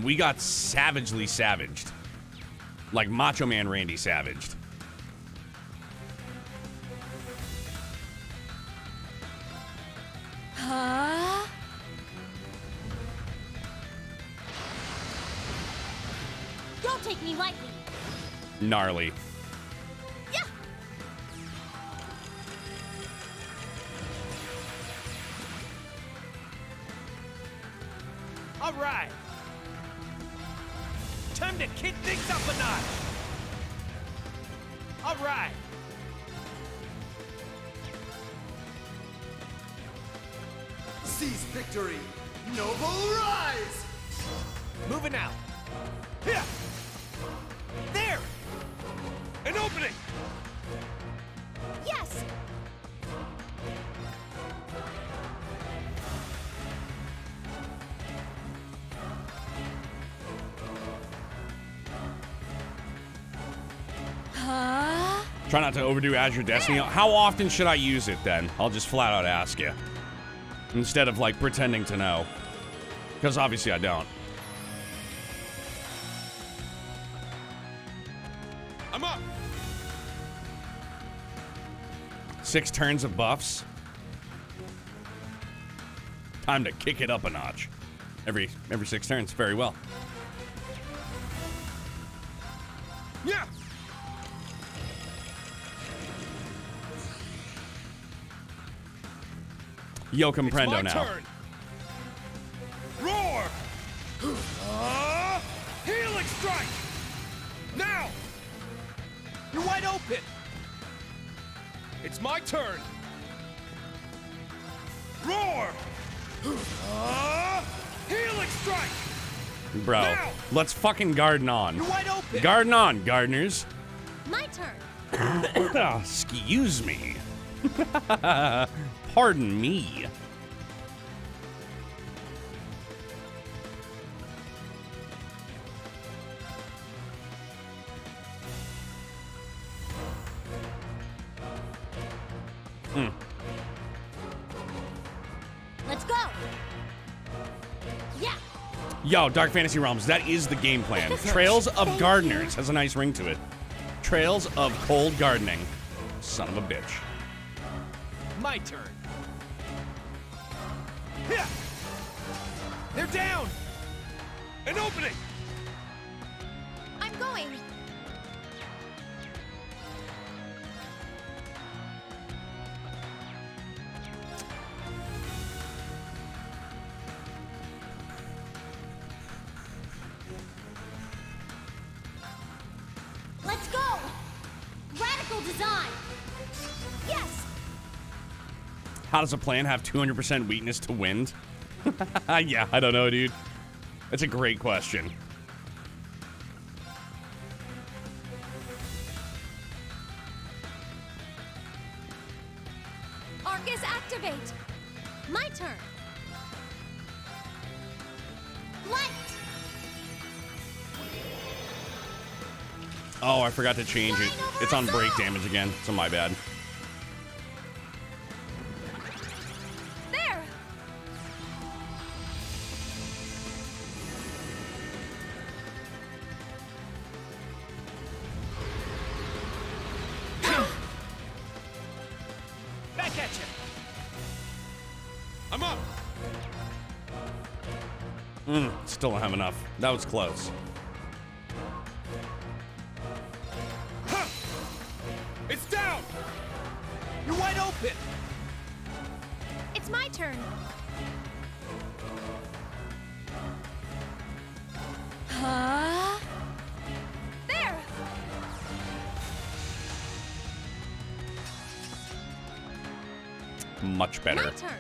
S1: We got savagely savaged. Like Macho Man Randy savaged.
S3: Huh?
S2: Don't take me lightly.
S1: Gnarly.
S2: Yeah.
S4: All right! Time to kick things up a notch! All right!
S5: Seize victory! Noble rise!
S4: Moving out! Here! There! An opening!
S2: Yes.
S3: Huh?
S1: Try not to overdo Azure Destiny. How often should I use it then? I'll just flat out ask you. Instead of like pretending to know. Because obviously I don't.
S4: I'm up!
S1: 6 turns of buffs. Time to kick it up a notch. Every 6 turns. Very well.
S4: Yeah!
S1: Yo
S4: It's
S1: comprendo
S4: my
S1: now.
S4: turn! Roar! Healing strike! Now! You're wide open! It's my turn! Roar! Healing strike!
S1: Bro,
S4: Now!
S1: let's fucking garden on.
S4: You're wide open!
S1: Garden on, gardeners.
S2: My turn.
S1: Excuse me. Pardon me.
S2: Let's go. Yeah.
S1: Yo, Dark Fantasy Realms, that is the game plan. Trails of Gardeners has a nice ring to it. Trails of Cold Gardening. Son of a bitch.
S4: My turn. Here! They're down! An opening!
S2: I'm going. Let's go. Radical design. Yes.
S1: How does a plant have 200% weakness to wind? Yeah, I don't know, dude. That's a great question.
S2: Arcus activate. My turn. Light.
S1: Oh, I forgot to change it. It's on break damage again, so my bad.
S2: There.
S4: catch him. I'm up.
S1: Still don't have enough. That was close.
S4: Huh. It's down. You're wide open.
S2: It's my turn.
S3: Huh?
S2: There!
S1: Much better.
S2: My turn.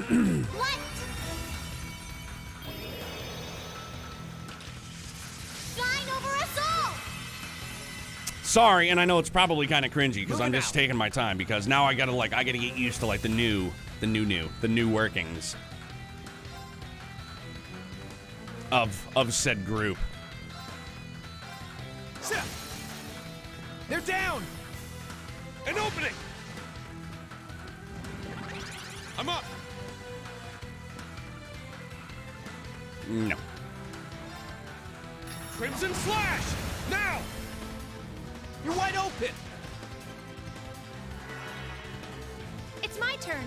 S2: What? Shine over us all!
S1: Sorry, and I know it's probably kind of cringy because I'm
S4: Moving
S1: just
S4: out.
S1: taking my time because now I gotta get used to like the new workings of said group.
S4: They're down. An opening. I'm up.
S1: No.
S4: Crimson Slash! Now! You're wide open!
S2: It's my turn.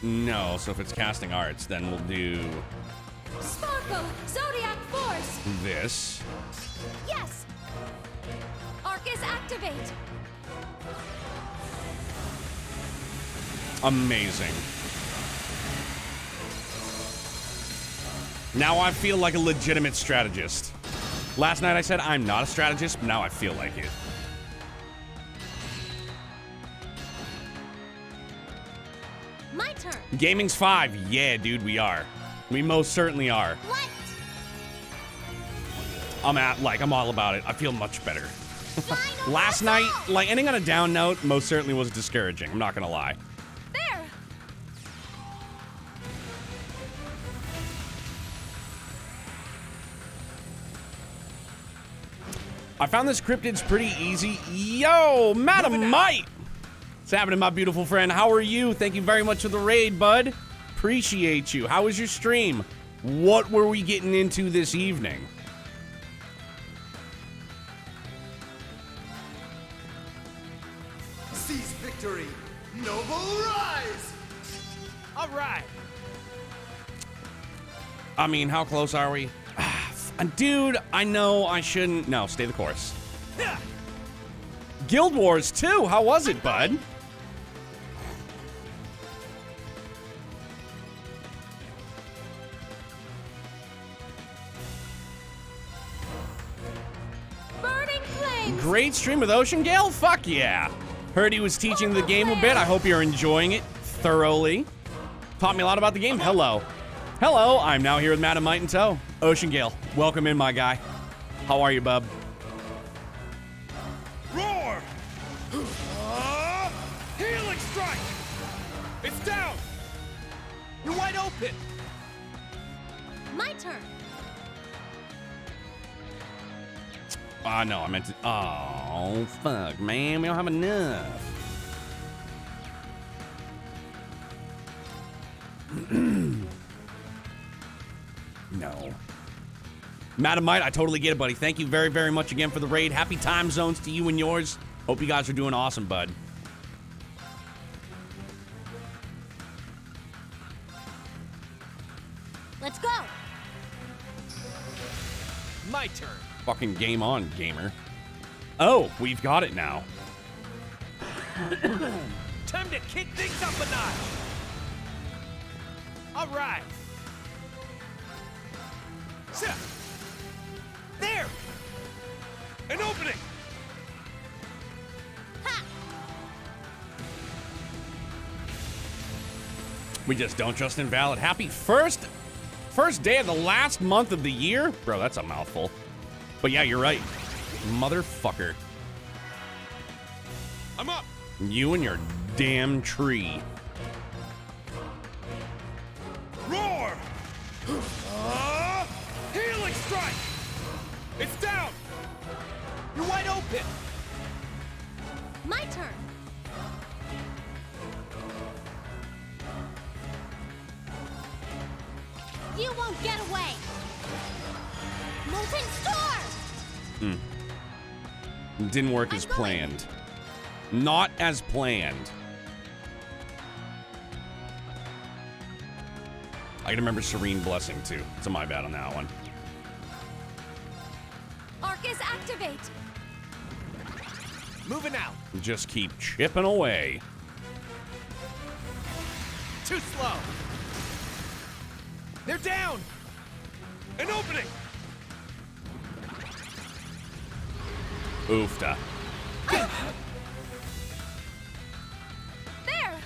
S1: No, so if it's casting arts, then we'll do
S3: Sparkle! Zodiac Force!
S1: this.
S2: Yes!
S3: Arcus activate!
S1: Amazing. Now I feel like a legitimate strategist. Last night I said I'm not a strategist, but now I feel like it.
S2: My turn.
S1: Gaming's 5. Yeah, dude, we are. We most certainly are.
S2: What?
S1: I'm all about it. I feel much better.
S2: Shine over
S1: Last
S2: us
S1: night,
S2: all!
S1: like ending on a down note, most certainly was discouraging. I'm not gonna lie.
S2: There!
S1: I found this cryptids pretty easy. Yo, Madam Mite! What's happening, my beautiful friend? How are you? Thank you very much for the raid, bud. Appreciate you. How was your stream? What were we getting into this evening?
S5: Seize victory! Noble rise!
S4: All right.
S1: I mean, how close are we? Dude, I know I shouldn't. No, stay the course.
S4: Yeah.
S1: Guild Wars 2, how was it, bud?
S3: Burning flames!
S1: Great stream with Ocean Gale? Fuck yeah. Heard he was teaching the game a bit. I hope you're enjoying it thoroughly. Taught me a lot about the game. Hello. Hello, I'm now here with Madam Might in tow. Ocean Gale, welcome in, my guy. How are you, bub?
S4: Roar! Healing strike! It's down! You're wide open!
S2: My turn.
S1: No, I meant to. Oh, fuck, man. We don't have enough. No. Madam Might, I totally get it, buddy. Thank you very, very much again for the raid. Happy time zones to you and yours. Hope you guys are doing awesome, bud.
S2: Let's go.
S4: My turn.
S1: Fucking game on, gamer. Oh, we've got it now.
S4: Time to kick things up a notch. All right. There. An opening.
S2: Ha!
S1: We just don't trust invalid. Happy first day of the last month of the year? Bro, that's a mouthful. But yeah, you're right. Motherfucker.
S4: I'm up.
S1: You and your damn tree.
S4: Roar! Healing strike! It's down! You're wide open!
S2: My turn. You won't get away. Molten Storm!
S1: Didn't work as
S2: I'm going.
S1: planned. Not as planned. I can remember Serene Blessing too. It's my bad on that one.
S3: Arcus activate.
S4: Moving out.
S1: Just keep chipping away.
S4: Too slow. They're down. An opening.
S1: Oofta.
S3: There.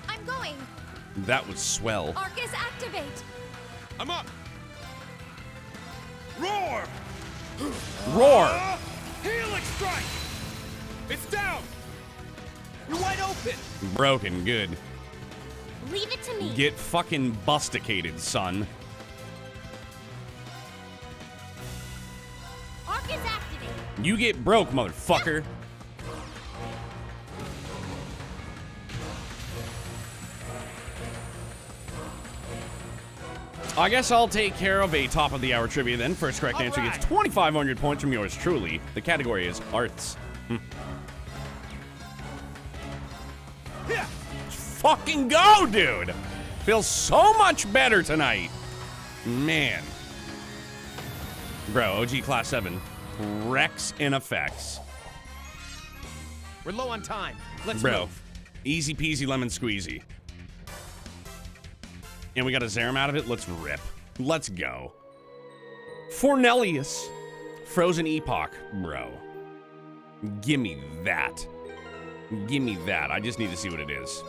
S3: I'm going.
S1: That was swell.
S3: Arcus activate.
S4: I'm up. Roar.
S1: Roar!
S4: Helix strike. It's down. You're wide open.
S1: Broken, good.
S2: Leave it to me.
S1: Get fucking busticated, son.
S2: Arc is activated.
S1: You get broke, motherfucker. I guess I'll take care of a top of the hour trivia then. First correct answer gets 2,500 points from yours truly. The category is arts.
S4: Yeah.
S1: Fucking go, dude! Feels so much better tonight. Man. Bro, OG Class 7. Rex in effects.
S4: We're low on time. Let's
S1: Bro,
S4: move.
S1: easy peasy lemon squeezy. And we got a Zerum out of it. Let's rip. Let's go. Fornelius. Frozen Epoch. Bro. Gimme that. Gimme that. I just need to see what it is.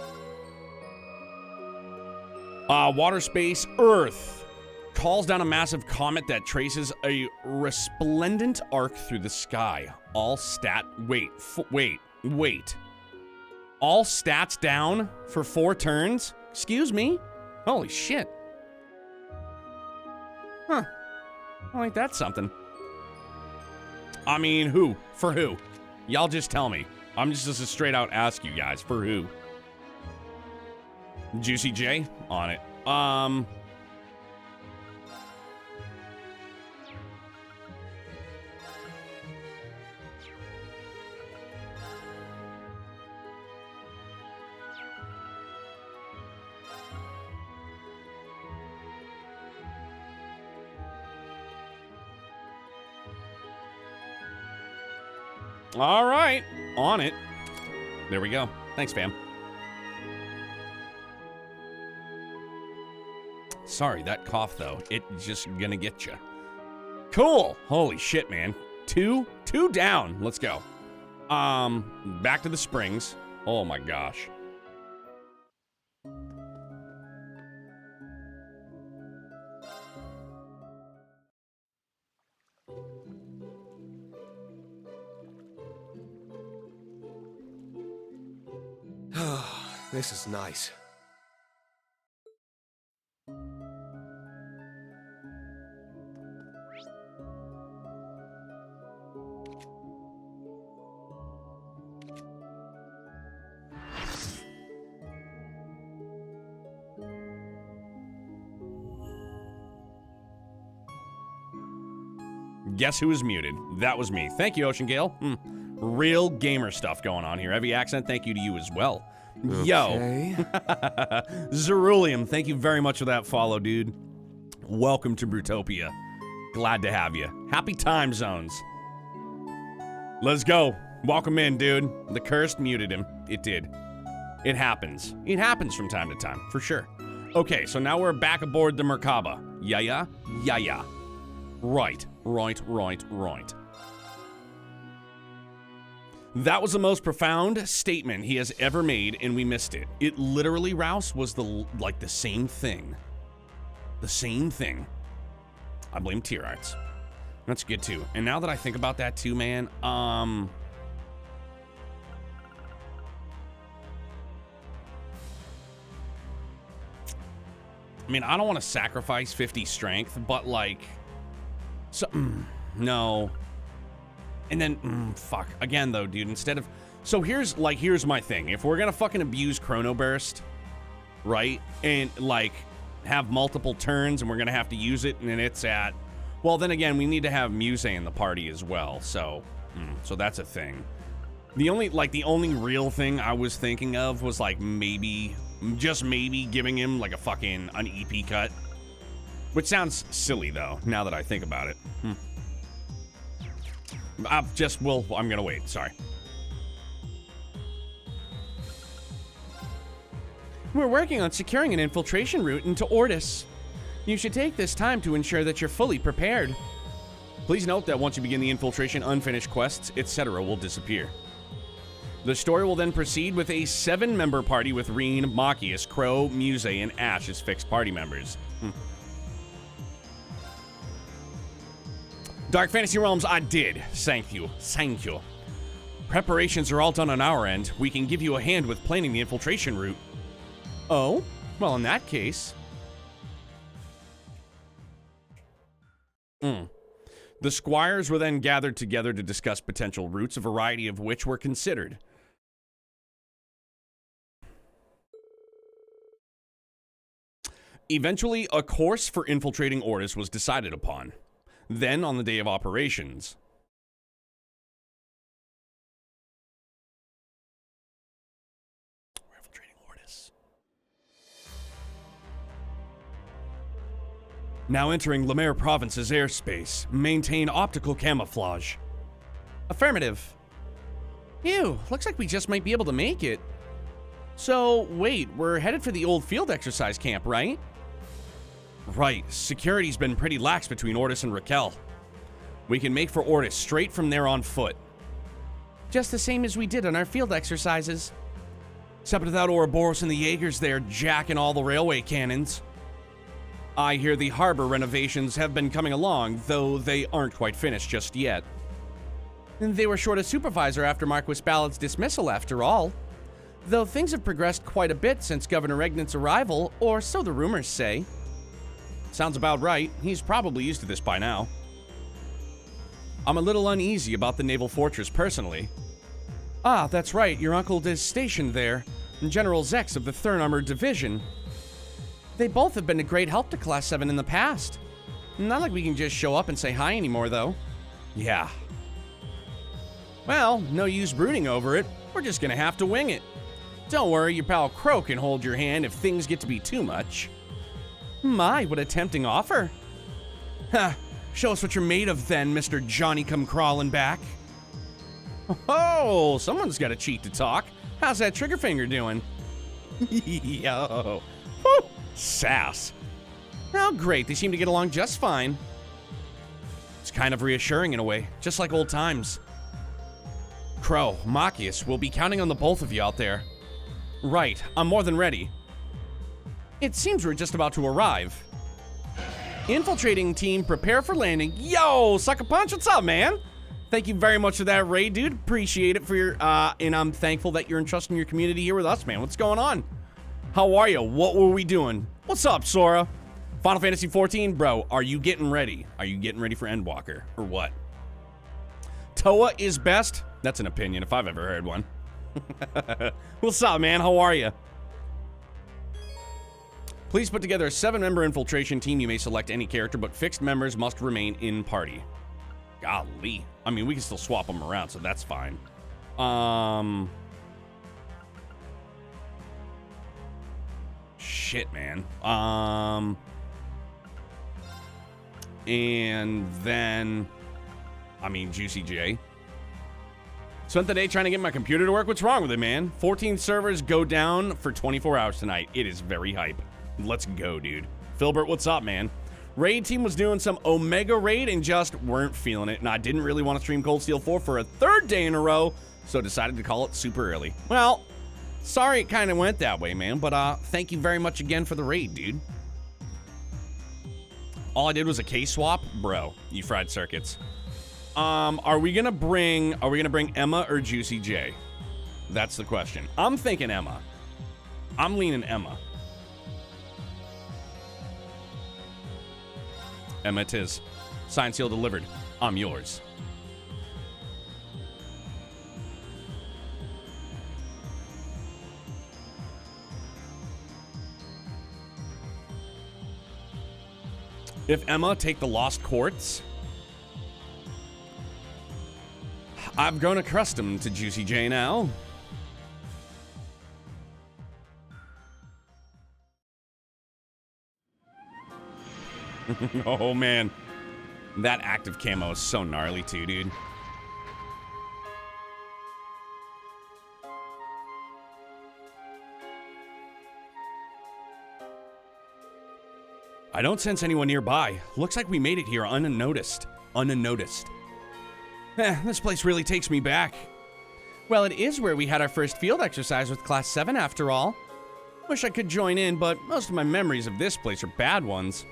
S1: Water space Earth. Calls down a massive comet that traces a resplendent arc through the sky. All stat... Wait. All stats down for 4 turns? Excuse me? Holy shit. Huh. Well, ain't that something? I mean, who? For who? Y'all just tell me. I'm just a straight out ask you guys. For who? Juicy J? On it. All right, on it. There we go. Thanks, fam. Sorry, that cough, though. It's just gonna get you. Cool. Holy shit, man. Two down. Let's go. Back to the springs. Oh my gosh.
S5: This is nice.
S1: Guess who was muted? That was me. Thank you, Ocean Gale. Real gamer stuff going on here. Heavy accent, thank you to you as well.
S5: Okay.
S1: Yo. Zeruleum, thank you very much for that follow, dude. Welcome to Brutopia. Glad to have you. Happy time zones. Let's go. Welcome in, dude. The cursed muted him. It did. It happens. It happens from time to time, for sure. Okay, so now we're back aboard the Merkaba. Yeah. Right. That was the most profound statement he has ever made, and we missed it. It literally, Rouse, was the same thing. The same thing. I blame tier arts. That's good too. And now that I think about that too, man, I mean, I don't want to sacrifice 50 strength, but like, so, no. And then, fuck. Again, though, dude, instead of, so here's my thing. If we're gonna fucking abuse Chrono Burst, right, and like have multiple turns and we're gonna have to use it, and then it's at, well, then again, we need to have Muse in the party as well, so that's a thing. The only real thing I was thinking of was like maybe, just maybe giving him like an EP cut. Which sounds silly though, now that I think about it. I'm gonna wait, sorry. We're working on securing an infiltration route into Ordis. You should take this time to ensure that you're fully prepared. Please note that once you begin the infiltration, unfinished quests, etc. will disappear. The story will then proceed with a 7-member party with Reen, Machias, Crow, Muse, and Ash as fixed party members. Dark Fantasy Realms, I did. Thank you. Thank you. Preparations are all done on our end. We can give you a hand with planning the infiltration route. Oh? Well, in that case... The squires were then gathered together to discuss potential routes, a variety of which were considered. Eventually, a course for infiltrating Ordis was decided upon. Then, on the day of operations... We're infiltrating Ordis. Now entering Lemaire Province's airspace. Maintain optical camouflage. Affirmative. Ew, looks like we just might be able to make it. So, wait, we're headed for the old field exercise camp, right? Right, security's been pretty lax between Ordis and Raquel. We can make for Ordis straight from there on foot. Just the same as we did on our field exercises. Except without Ouroboros and the Jaegers there jacking all the railway cannons. I hear the harbor renovations have been coming along, though they aren't quite finished just yet. They were short a supervisor after Marquis Ballard's dismissal, after all. Though things have progressed quite a bit since Governor Regnant's arrival, or so the rumors say. Sounds about right. He's probably used to this by now. I'm a little uneasy about the naval fortress personally. Ah, that's right. Your uncle is stationed there. General Zex of the 3rd Armored Division. They both have been a great help to Class 7 in the past. Not like we can just show up and say hi anymore, though. Yeah. Well, no use brooding over it. We're just gonna have to wing it. Don't worry, your pal Crow can hold your hand if things get to be too much. My, what a tempting offer. Ha, show us what you're made of then, Mr. Johnny-come-crawling-back. Oh, someone's got a cheek to talk. How's that trigger finger doing? Yo. Woo, sass. Oh, great, they seem to get along just fine. It's kind of reassuring in a way, just like old times. Crow, Machias, we'll be counting on the both of you out there. Right, I'm more than ready. It seems we're just about to arrive. Infiltrating team, prepare for landing. Yo, Sucker Punch, what's up, man? Thank you very much for that raid, dude. Appreciate it for your, and I'm thankful that you're entrusting your community here with us, man. What's going on? How are you? What were we doing? What's up, Sora? Final Fantasy 14, bro, are you getting ready? Are you getting ready for Endwalker, or what? Toa is best? That's an opinion, if I've ever heard one. What's up, man? How are you? Please put together a 7-member infiltration team. You may select any character, but fixed members must remain in party. Golly. I mean, we can still swap them around, so that's fine. Shit, man. And then... I mean, Juicy J. Spent the day trying to get my computer to work. What's wrong with it, man? 14 servers go down for 24 hours tonight. It is very hype. Let's go, dude. Filbert, what's up, man? Raid team was doing some Omega raid and just weren't feeling it. And I didn't really want to stream Cold Steel 4 for a 3rd day in a row, so decided to call it super early. Well, sorry it kind of went that way, man. But thank you very much again for the raid, dude. All I did was a case swap? Bro, you fried circuits. Are we gonna bring Emma or Juicy J? That's the question. I'm thinking Emma. I'm leaning Emma. Emma it is. Signed, seal, delivered. I'm yours. If Emma take the lost quartz, I've grown accustomed to Juicy J now. Oh man, that active camo is so gnarly too, dude. I don't sense anyone nearby. Looks like we made it here unnoticed. Unnoticed. This place really takes me back. Well, it is where we had our first field exercise with Class 7 after all. Wish I could join in, but most of my memories of this place are bad ones.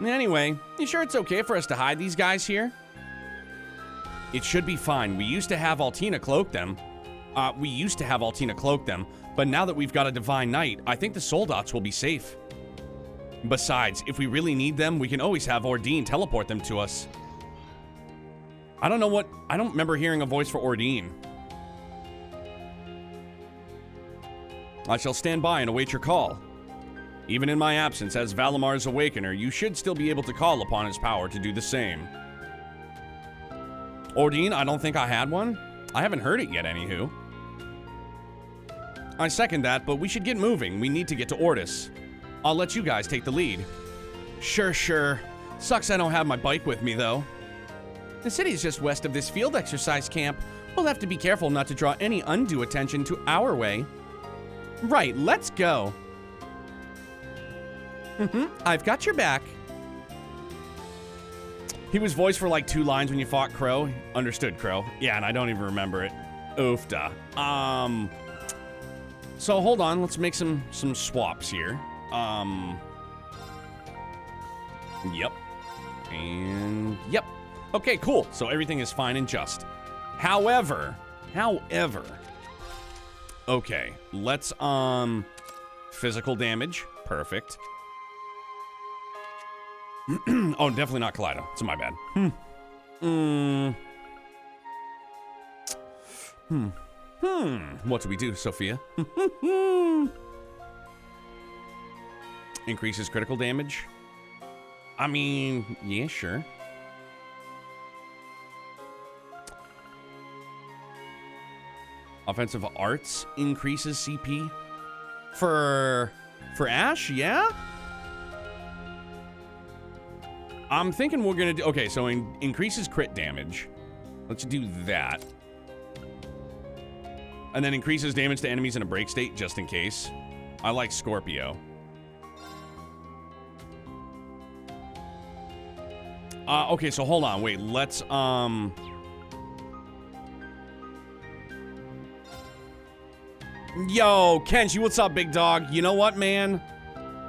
S1: Anyway, you sure it's okay for us to hide these guys here? It should be fine. We used to have Altina cloak them. But now that we've got a Divine Knight, I think the Soldats will be safe. Besides, if we really need them, we can always have Ordine teleport them to us. I don't remember hearing a voice for Ordine. I shall stand by and await your call. Even in my absence as Valamar's Awakener, you should still be able to call upon his power to do the same. Ordine, I don't think I had one. I haven't heard it yet, anywho. I second that, but we should get moving. We need to get to Ordis. I'll let you guys take the lead. Sure. Sucks I don't have my bike with me, though. The city's just west of this field exercise camp. We'll have to be careful not to draw any undue attention to our way. Right, let's go. I've got your back. He was voiced for like 2 lines when you fought Crow. Understood, Crow. Yeah, and I don't even remember it. Oofda. So hold on, let's make some swaps here. Yep. And yep. Okay, cool. So everything is fine and just. However. Okay, let's physical damage. Perfect. Oh, definitely not Kaleido. It's my bad. What do we do, Sophia? Increases critical damage. I mean, yeah, sure. Offensive arts increases CP. For Ash, yeah? I'm thinking we're gonna do, okay, so increases crit damage. Let's do that. And then increases damage to enemies in a break state, just in case. I like Scorpio. Okay, so hold on, wait, let's, Yo, Kenshi, what's up, big dog? You know what, man?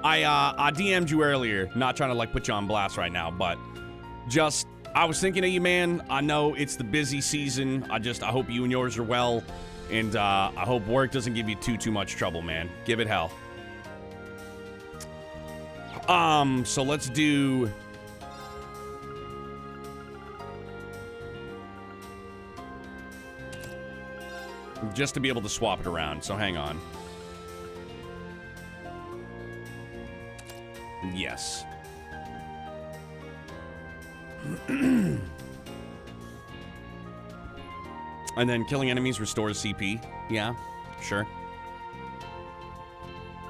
S1: I DM'd you earlier, not trying to, like, put you on blast right now, but just, I was thinking of you, man. I know it's the busy season. I hope you and yours are well, and, I hope work doesn't give you too much trouble, man. Give it hell. So let's do... just to be able to swap it around, so hang on. Yes. And then killing enemies restores CP. Yeah, sure.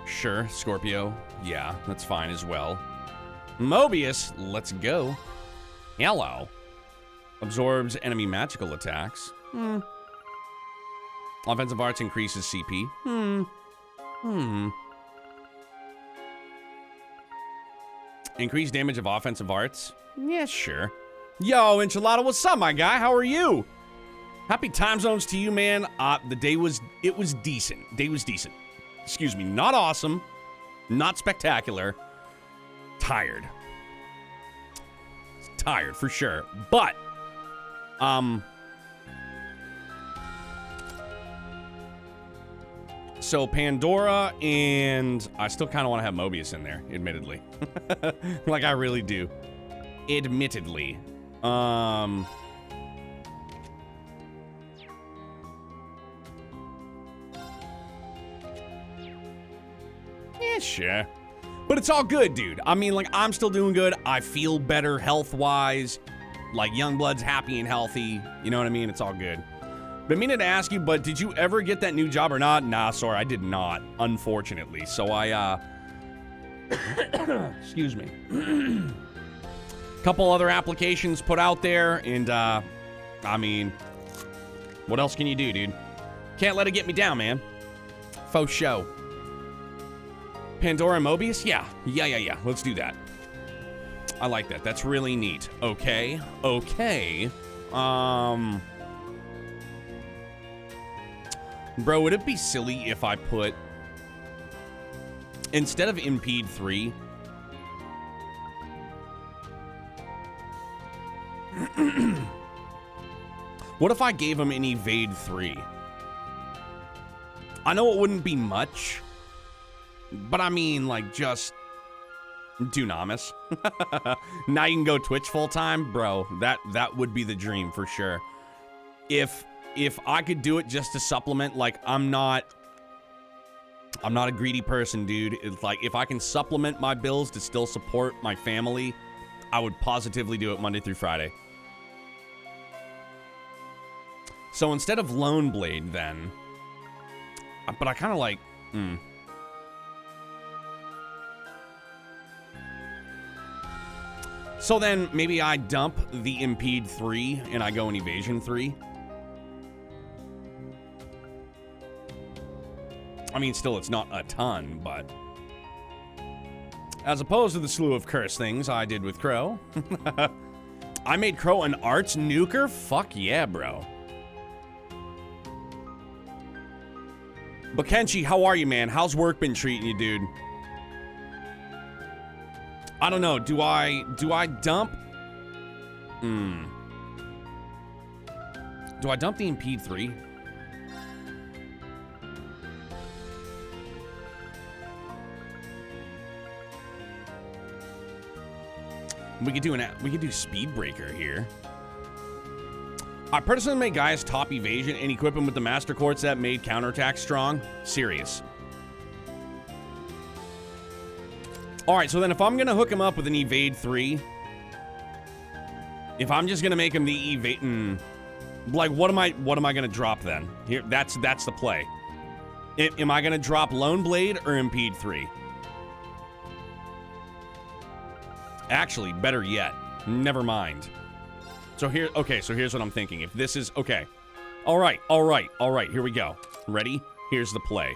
S1: Sure, Scorpio. Yeah, that's fine as well. Mobius, let's go. Hello. Absorbs enemy magical attacks. Offensive arts increases CP. Increased damage of offensive arts. Yeah, sure. Yo, Enchilada, what's up, my guy? How are you? Happy time zones to you, man. It was decent. Day was decent. Excuse me, not awesome. Not spectacular. Tired. Tired, for sure. But, so Pandora, and I still kind of want to have Mobius in there, admittedly. Like, I really do. Admittedly. Yeah, sure. But it's all good, dude. I mean, like, I'm still doing good. I feel better health-wise. Like, Youngblood's happy and healthy. You know what I mean? It's all good. But I mean to ask you, but did you ever get that new job or not? Nah, sorry, I did not, unfortunately. So I, excuse me. Couple other applications put out there, and, I mean, what else can you do, dude? Can't let it get me down, man. Faux show. Pandora and Mobius? Yeah. Let's do that. I like that. That's really neat. Okay. Bro, would it be silly if I put, instead of Impede 3, what if I gave him an Evade 3? I know it wouldn't be much, but I mean, like, just Dunamis. Now you can go Twitch full time, bro. That would be the dream for sure. If I could do it just to supplement, like, I'm not a greedy person, dude. It's like, if I can supplement my bills to still support my family, I would positively do it Monday through Friday. So instead of Lone Blade, then, but I kind of like, So then maybe I dump the Impede 3 and I go in Evasion 3. I mean, still, it's not a ton, but as opposed to the slew of curse things I did with Crow. I made Crow an arts nuker? Fuck yeah, bro. But Kenshi, how are you, man? How's work been treating you, dude? I don't know. Do I dump? Do I dump the Impede 3? We could do Speed Breaker here. I personally made Gaius top evasion and equip him with the Master Quartz that made counterattack strong. Serious. Alright, so then if I'm gonna hook him up with an Evade 3, if I'm just gonna make him the Evade, like, what am I gonna drop then? Here, that's the play. Am I gonna drop Lone Blade or Impede 3? Actually, better yet, never mind. So here, okay, so here's what I'm thinking. If this is, okay. All right, here we go. Ready? Here's the play.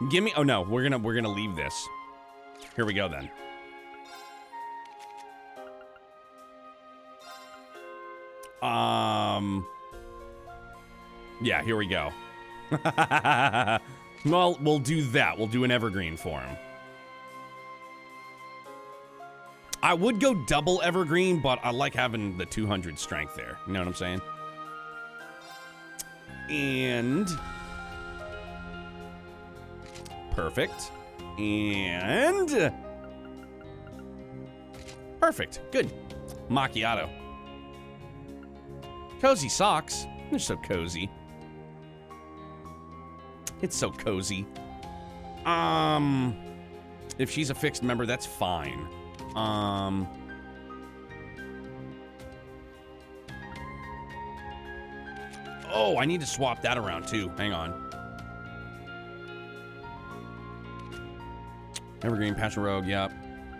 S1: Give me, oh no, we're gonna leave this. Here we go then. Yeah, here we go. Well, we'll do that. We'll do an evergreen for him. I would go double evergreen, but I like having the 200 strength there. You know what I'm saying? And perfect. And perfect. Good. Macchiato. Cozy socks. They're so cozy. It's so cozy. If she's a fixed member, that's fine. Oh, I need to swap that around too. Hang on. Evergreen, Passion Rogue, yep.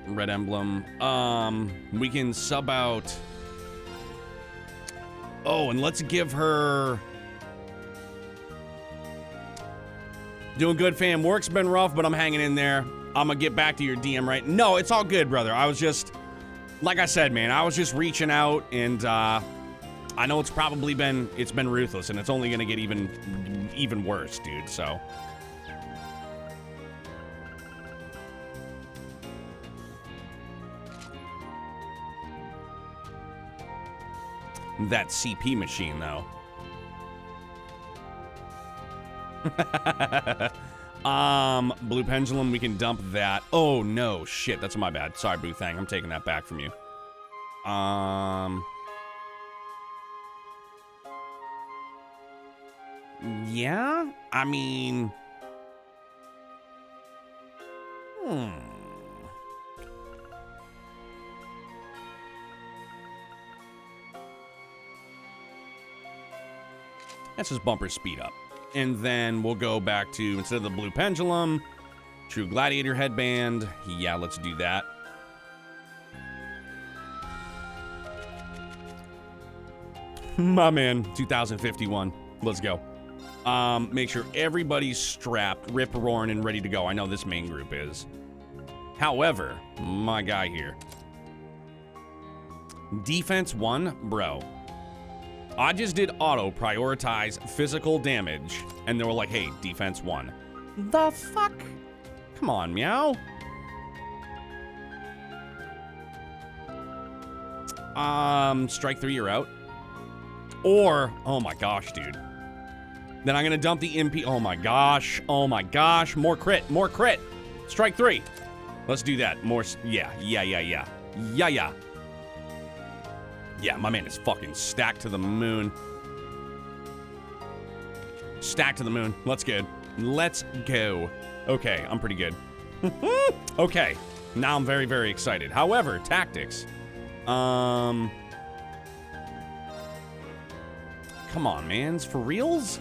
S1: Red Emblem. We can sub out. Oh, and let's give her. Doing good, fam. Work's been rough, but I'm hanging in there. I'm gonna get back to your DM right. No, it's all good, brother. I was just, like I said, man, I was just reaching out, and I know it's probably been ruthless, and it's only gonna get even worse, dude. So. That CP machine, though. Blue pendulum, we can dump that. Oh, no, shit, that's my bad. Sorry, Blue Thang, I'm taking that back from you. Yeah, I mean... Let's just bumper speed up. And then we'll go back to, instead of the blue pendulum, true gladiator headband. Yeah, let's do that. My man, 2051. Let's go. Make sure everybody's strapped, rip roaring, and ready to go. I know this main group is. However, my guy here. Defense 1, bro. I just did auto prioritize physical damage, and they were like, hey, defense 1. The fuck? Come on, meow. Strike 3, you're out. Or, oh my gosh, dude. Then I'm gonna dump the MP. Oh my gosh. Oh my gosh. More crit. More crit. Strike 3. Let's do that. More. Yeah. Yeah, my man is fucking stacked to the moon. Stacked to the moon. Let's go. Let's go. Okay, I'm pretty good. Okay. Now I'm very, very excited. However, tactics. Come on, mans. For reals?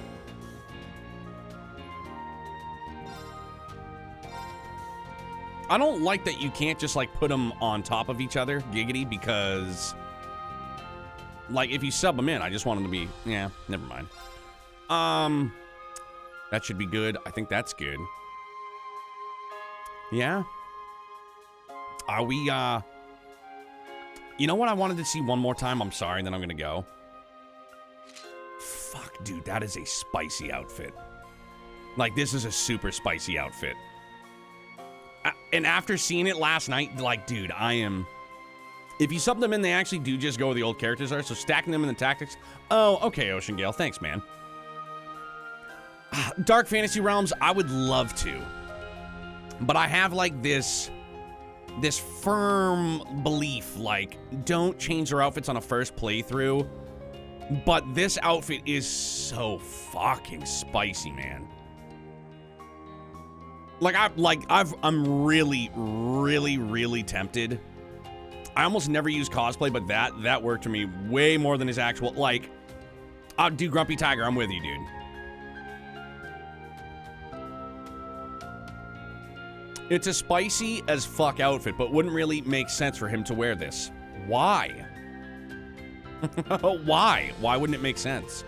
S1: I don't like that you can't just, like, put them on top of each other, giggity, because, like, if you sub them in, I just want them to be, yeah, never mind. That should be good. I think that's good. Yeah? Are we, you know what I wanted to see one more time? I'm sorry, then I'm gonna go. Fuck, dude, that is a spicy outfit. Like, this is a super spicy outfit. And after seeing it last night, like, dude, I am... If you sub them in, they actually do just go where the old characters are, so stacking them in the tactics... Oh, okay, Ocean Gale, thanks, man. Dark Fantasy Realms, I would love to. But I have, like, this firm belief, like, don't change their outfits on a first playthrough. But this outfit is so fucking spicy, man. I'm really, really, really tempted. I almost never use cosplay, but that worked for me way more than his actual, like, I'll do Grumpy Tiger, I'm with you, dude. It's a spicy as fuck outfit, but wouldn't really make sense for him to wear this. Why? Why? Why wouldn't it make sense?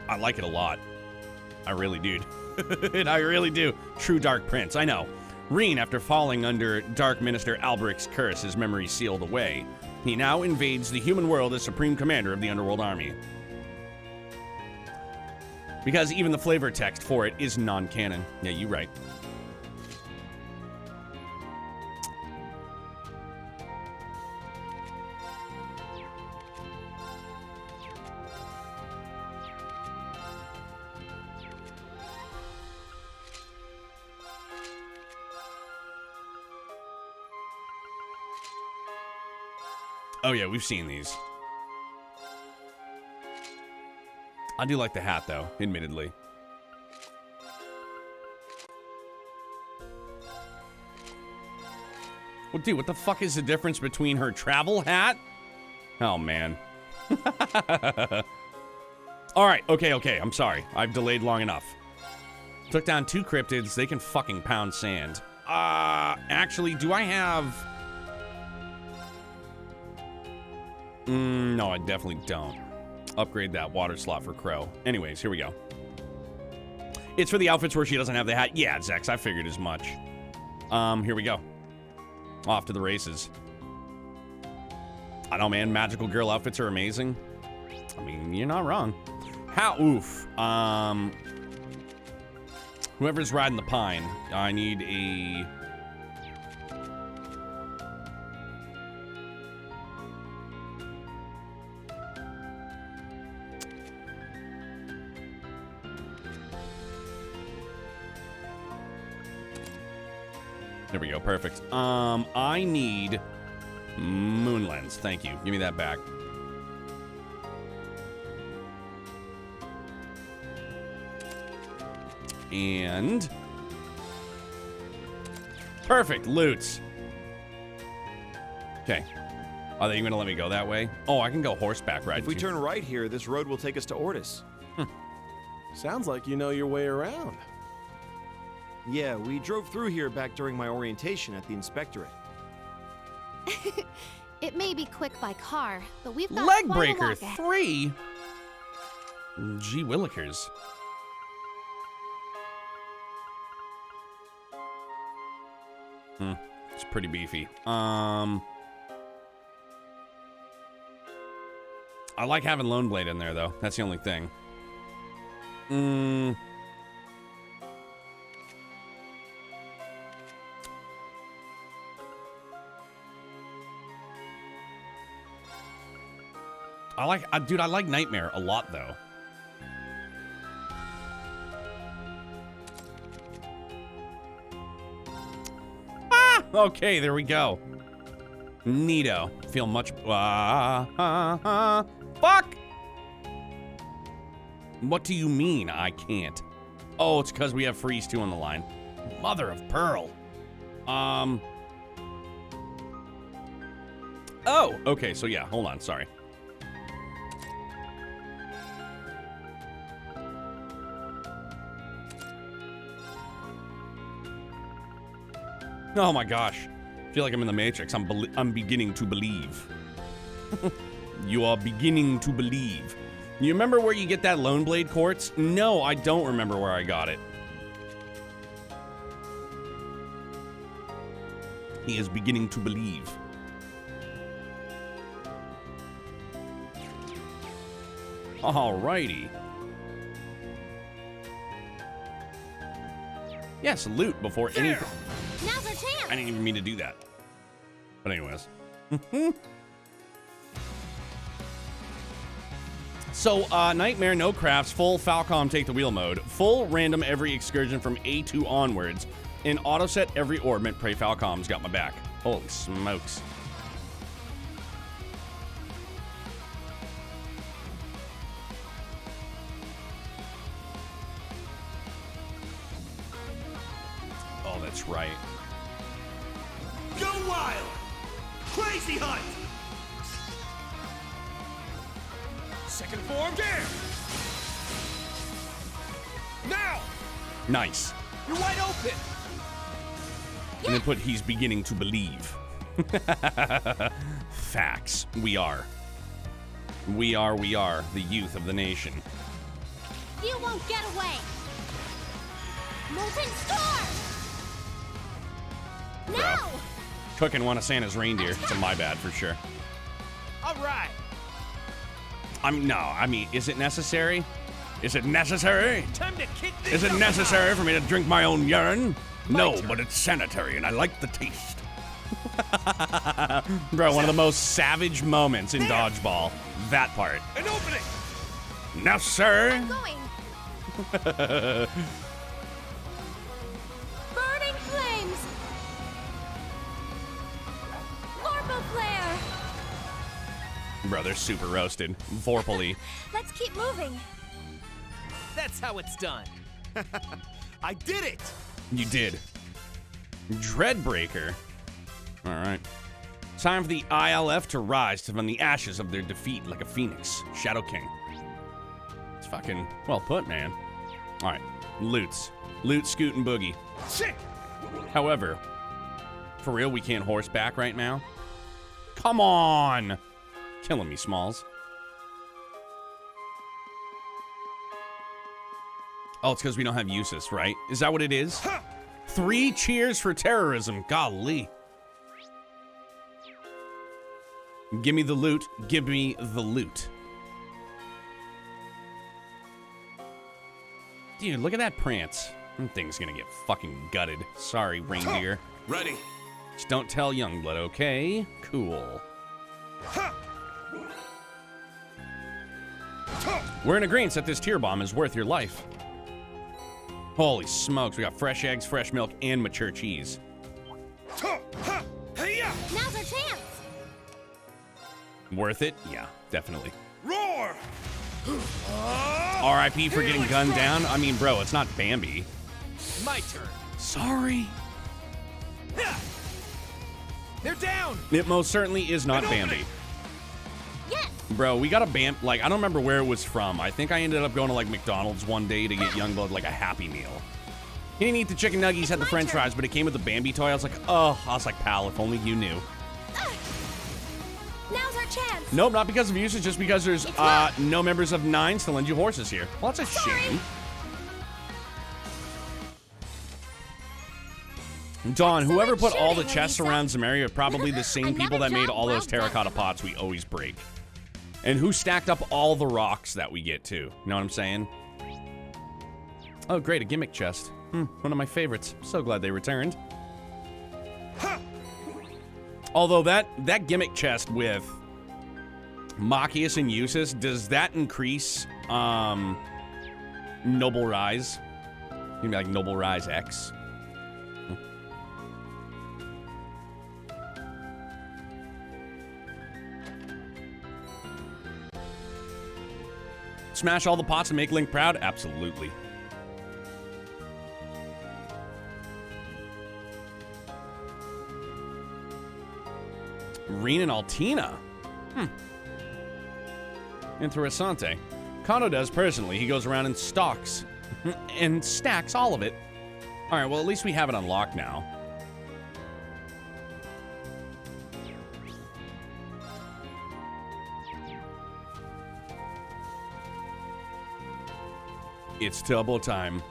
S1: I like it a lot. I really do. And I really do. True Dark Prince, I know. Reen, after falling under Dark Minister Alberic's curse, his memory sealed away. He now invades the human world as Supreme Commander of the Underworld Army. Because even the flavor text for it is non-canon. Yeah, you're right. Oh yeah, we've seen these. I do like the hat though, admittedly. Well, dude, what the fuck is the difference between her travel hat? Oh, man. All right, okay, I'm sorry. I've delayed long enough. Took down 2 cryptids. They can fucking pound sand. Actually, do I have... No, I definitely don't. Upgrade that water slot for Crow. Anyways, here we go. It's for the outfits where she doesn't have the hat. Yeah, Zex, I figured as much. Here we go. Off to the races. I know, man. Magical girl outfits are amazing. I mean, you're not wrong. How? Oof. Whoever's riding the pine, I need a... There we go. Perfect. I need moon lens. Thank you. Give me that back. And perfect. Loots. Okay. Are they going to let me go that way? Oh, I can go horseback riding.
S5: If we turn right here, this road will take us to Ordis.
S6: Sounds like you know your way around.
S5: Yeah, we drove through here back during my orientation at the inspectorate.
S3: It may be quick by car, but we've got
S1: Leg
S3: quite a
S1: breaker
S3: walk ahead.
S1: 3. Gee willikers. It's pretty beefy. I like having Lone Blade in there, though. That's the only thing. Dude, I like Nightmare a lot, though. Ah! Okay, there we go. Neato. Feel much... Fuck! What do you mean I can't? Oh, it's because we have Freeze 2 on the line. Mother of Pearl. Oh, okay, so yeah, hold on, sorry. Oh my gosh. I feel like I'm in the Matrix. I'm beginning to believe. You are beginning to believe. You remember where you get that Lone Blade quartz? No, I don't remember where I got it. He is beginning to believe. Alrighty. Yes, loot before anything.
S2: Now's our chance.
S1: I didn't even mean to do that. But anyways. So, Nightmare, no crafts, full Falcom take the wheel mode, full random every excursion from A2 onwards, and auto set every orbment, pray Falcom's got my back. Holy smokes. Oh, that's right.
S4: Go wild! Crazy hunt! Second form, there! Now!
S1: Nice.
S4: You're wide open!
S1: And then put he's beginning to believe. Facts. We are. We are the youth of the nation.
S2: You won't get away. Molten Star! Now!
S1: Cooking one of Santa's reindeer. It's a my bad for sure.
S4: All right!
S1: I mean, is it necessary? Is it necessary?
S4: Time to kick this
S1: Is it
S4: up
S1: necessary for me to drink my own urine? No,
S4: turn.
S1: but it's sanitary and I like the taste. Bro, one of the most savage moments in Dodgeball. That part.
S4: high. An opening!
S1: Now, sir.
S3: I'm going. Burning flames. Lorpa flare.
S1: Bro, they're super roasted. Vorpally.
S3: Let's keep moving.
S4: That's how it's done. I did it!
S1: You did. Dreadbreaker. All right. Time for the ILF to rise from the ashes of their defeat like a phoenix. Shadow King. It's fucking well put, man. All right. Loots. Loot, Scoot, and Boogie.
S4: Shit!
S1: However, for real, we can't horseback right now? Come on! Killing me, Smalls. Oh, it's because we don't have uses, right? Is that what it is? 3 cheers for terrorism. Golly. Give me the loot. Give me the loot. Dude, look at that prance. That thing's gonna get fucking gutted. Sorry, reindeer.
S4: Ready.
S1: Just don't tell Youngblood, okay? Cool. We're in agreement that this tear bomb is worth your life. Holy smokes, we got fresh eggs, fresh milk, and mature cheese.
S2: Now's our chance.
S1: Worth it? Yeah, definitely.
S4: Roar!
S1: R.I.P. for getting gunned down. I mean, bro, it's not Bambi.
S4: My turn.
S1: Sorry.
S4: They're down.
S1: It most certainly is not Bambi.
S2: Yes.
S1: Bro, we got a Bam. Like, I don't remember where it was from. I think I ended up going to like McDonald's one day to get Youngblood like a Happy Meal. He didn't eat the chicken nuggets, had the French fries, but it came with the Bambi toy. I was like, oh, pal, if only you knew.
S2: Now's our chance.
S1: Nope, not because of usage, just because there's no members of Nines to lend you horses here. Well, that's a shame. Dawn, whoever put all the chests around Zamaria are probably the same people that made all those terracotta pots we always break. And who stacked up all the rocks that we get too. You know what I'm saying? Oh, great, a gimmick chest. One of my favorites. So glad they returned. Although that gimmick chest with Machias and Usus, does that increase Noble Rise? Maybe like Noble Rise X. Smash all the pots and make Link proud? Absolutely. Reen and Altina. Interessante. Kano does personally. He goes around and stalks and stacks all of it. All right, well, at least we have it unlocked now. It's double time.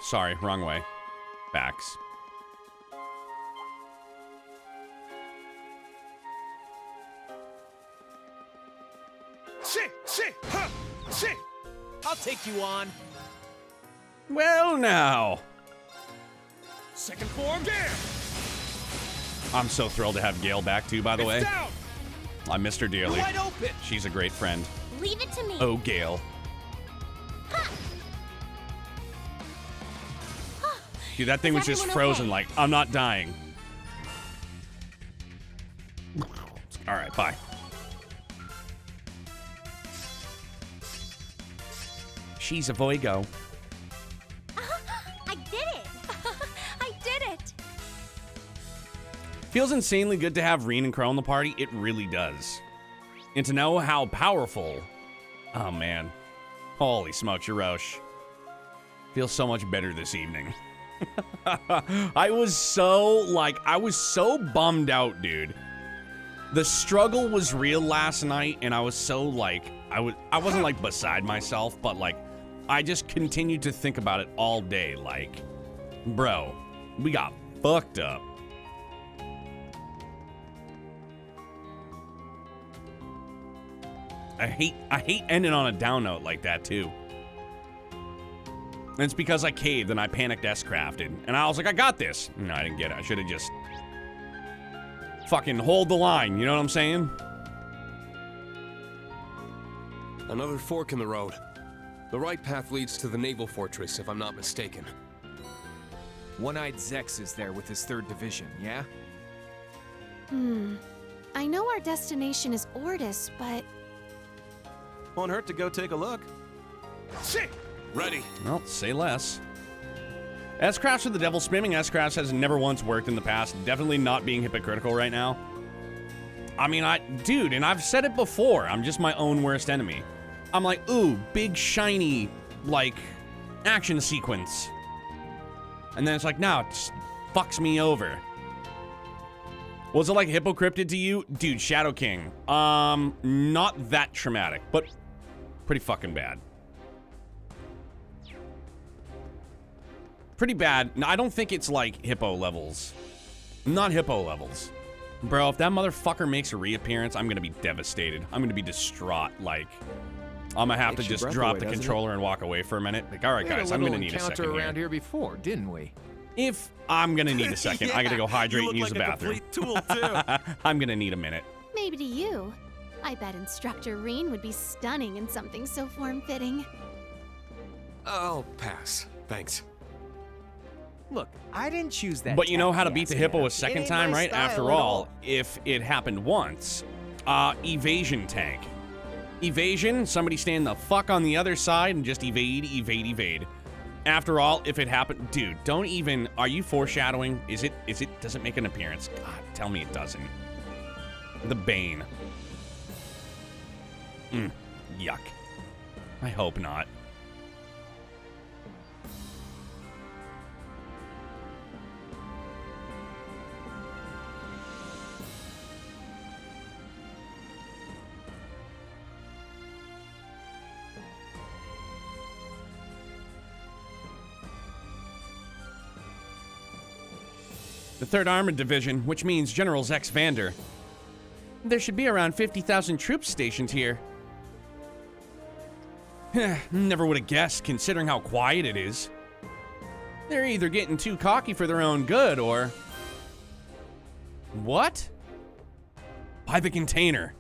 S1: Sorry, wrong way. Backs.
S4: I'll take you on.
S1: Well, now.
S4: Second form, there.
S1: I'm so thrilled to have Gale back, too, by the way.
S4: Down.
S1: I missed her dearly.
S4: You're wide open.
S1: She's a great friend.
S2: Leave it to me.
S1: Oh, Gale. Dude, that thing was just frozen like, I'm not dying. All right, bye. She's a Voigo.
S2: I did it.
S3: I did it!
S1: Feels insanely good to have Reen and Crow in the party. It really does. And to know how powerful. Oh, man. Holy smokes, Hirosh. Feels so much better this evening. I was so bummed out, dude. The struggle was real last night, and I was so like, I wasn't like beside myself, but like, I just continued to think about it all day. Like, bro, we got fucked up. I hate ending on a down note like that too. And it's because I caved and I panicked S-crafted. And I was like, I got this. No, I didn't get it. I should have just fucking hold the line. You know what I'm saying?
S7: Another fork in the road. The right path leads to the naval fortress, if I'm not mistaken.
S4: One-eyed Zex is there with his 3rd division, yeah?
S3: I know our destination is Ordis, but
S6: Won't hurt to go take a look.
S7: Ready.
S1: Well, say less. S-Crafts with the devil spamming S-Crafts has never once worked in the past. Definitely not being hypocritical right now. I mean, dude, and I've said it before, I'm just my own worst enemy. I'm like, ooh, big, shiny, like, action sequence. And then it's like, no, it just fucks me over. Was it like Hippocryptid to you? Dude, Shadow King. Not that traumatic, but pretty fucking bad. Pretty bad. No, I don't think it's like Hippo levels. Not Hippo levels. Bro, if that motherfucker makes a reappearance, I'm gonna be devastated. I'm gonna be distraught. Like, I'm gonna have to just drop the controller and walk away for a minute. Like, all right, guys, I'm gonna need a second
S4: around
S1: here.
S4: here before, didn't we?
S1: If I'm gonna need a second, I gotta go hydrate and use the bathroom.
S6: Tool too.
S1: I'm gonna need a minute.
S3: maybe to you. I bet Instructor Reen would be stunning in something so form-fitting.
S7: I'll pass. Thanks.
S8: Look, I didn't choose that.
S1: But you know how to beat the hippo a
S8: task, man.
S1: second
S8: It ain't
S1: time,
S8: my
S1: right?
S8: style
S1: After
S8: at
S1: all, if it happened once. Evasion tank. Evasion, somebody stand the fuck on the other side and just evade, evade, evade. After all, if it happened, dude, don't even, are you foreshadowing? Does it make an appearance? God, tell me it doesn't. The Bane. Yuck. I hope not. The 3rd Armored Division, which means General Zex Vander. There should be around 50,000 troops stationed here. Never would have guessed, considering how quiet it is. They're either getting too cocky for their own good, or... What? Buy the container.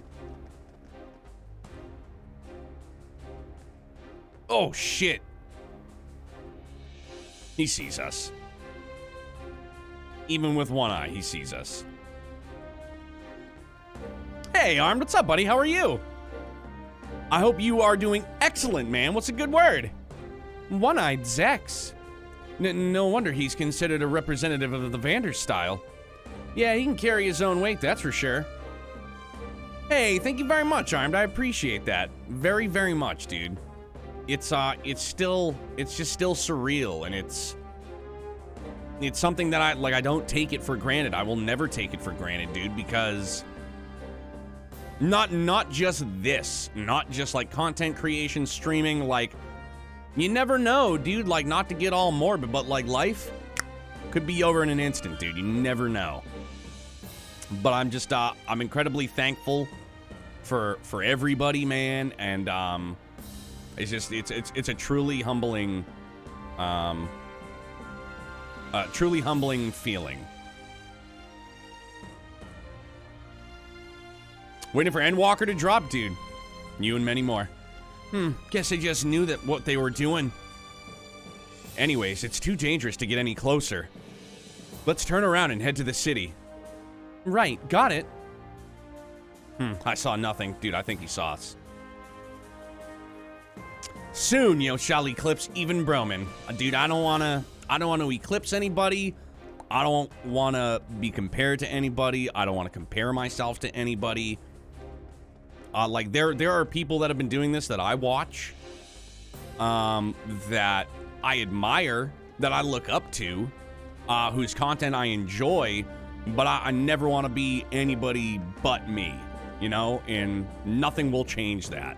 S1: Oh, shit. He sees us. Even with one eye, he sees us. Hey, Armed, what's up, buddy? How are you? I hope you are doing excellent, man. What's a good word? One-eyed Zex. No wonder he's considered a representative of the Vander style. Yeah, he can carry his own weight, that's for sure. Hey, thank you very much, Armed. I appreciate that. Very, very much, dude. It's just still surreal, and it's something that I don't take it for granted. I will never take it for granted, dude, because not just this, not just like content creation, streaming, like you never know, dude, like not to get all morbid, but like life could be over in an instant, dude. You never know. But I'm just I'm incredibly thankful for everybody, man, and it's just it's a truly humbling feeling. Waiting for Endwalker to drop, dude. You and many more. Guess they just knew that what they were doing. Anyways, it's too dangerous to get any closer. Let's turn around and head to the city. Right, got it. I saw nothing. Dude, I think he saw us. Soon, shall eclipse even Broman. Dude, I don't want to eclipse anybody. I don't want to be compared to anybody. I don't want to compare myself to anybody. Like there are people that have been doing this that I watch, that I admire, that I look up to, whose content I enjoy, but I never want to be anybody but me, and nothing will change that.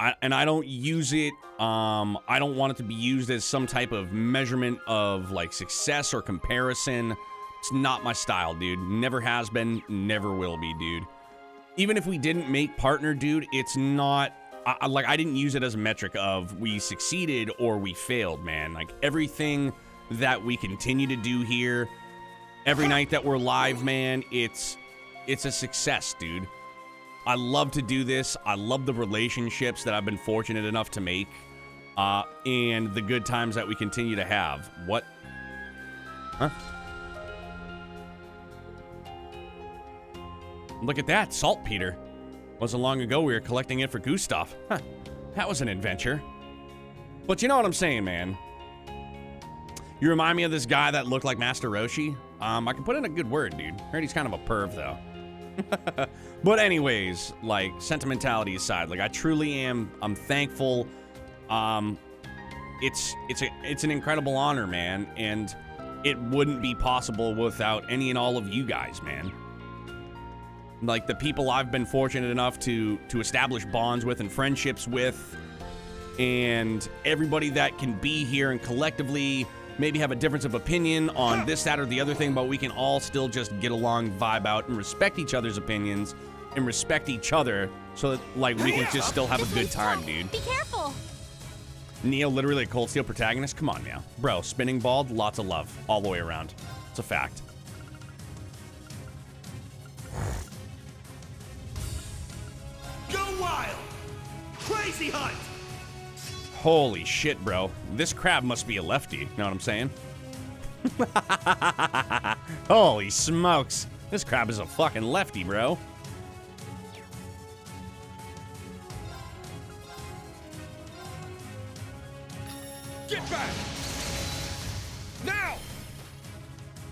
S1: I don't use it, I don't want it to be used as some type of measurement of like success or comparison. It's not my style, dude. Never has been, never will be, dude. Even if we didn't make partner, dude, it's not, I didn't use it as a metric of we succeeded or we failed, man. Like everything that we continue to do here, every night that we're live, man, it's a success, dude. I love to do this. I love the relationships that I've been fortunate enough to make, and the good times that we continue to have. What? Huh? Look at that, saltpeter. Wasn't long ago we were collecting it for Gustav. Huh, that was an adventure. But you know what I'm saying, man. You remind me of this guy that looked like Master Roshi. I can put in a good word, dude. Heard he's kind of a perv, though. But anyways, like, sentimentality aside, like, I truly am, I'm thankful. It's an incredible honor, man, and it wouldn't be possible without any and all of you guys, man. Like, the people I've been fortunate enough to establish bonds with and friendships with, and everybody that can be here and collectively maybe have a difference of opinion on this, that, or the other thing, but we can all still just get along, vibe out, and respect each other's opinions, and respect each other, so that, like, we can just still have a good time, dude.
S2: Be careful.
S1: Neo, literally a Cold Steel protagonist? Come on now. Bro, spinning bald, lots of love, all the way around. It's a fact.
S4: Easy hunt.
S1: Holy shit, bro. This crab must be a lefty. Know what I'm saying? Holy smokes. This crab is a fucking lefty, bro.
S4: Get back. Now.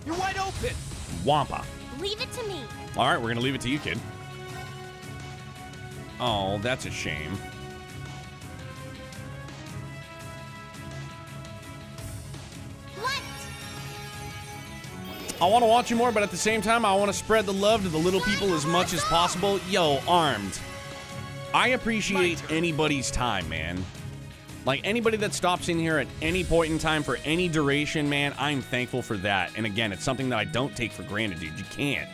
S4: You're wide open.
S1: Wampa.
S2: Leave it to me.
S1: All right, we're gonna leave it to you, kid. Oh, that's a shame.
S2: What?
S1: I want to watch you more, but at the same time, I want to spread the love to the little people as much as possible. Yo, Armed. I appreciate anybody's time, man. Like, anybody that stops in here at any point in time for any duration, man, I'm thankful for that. And again, it's something that I don't take for granted, dude. You can't.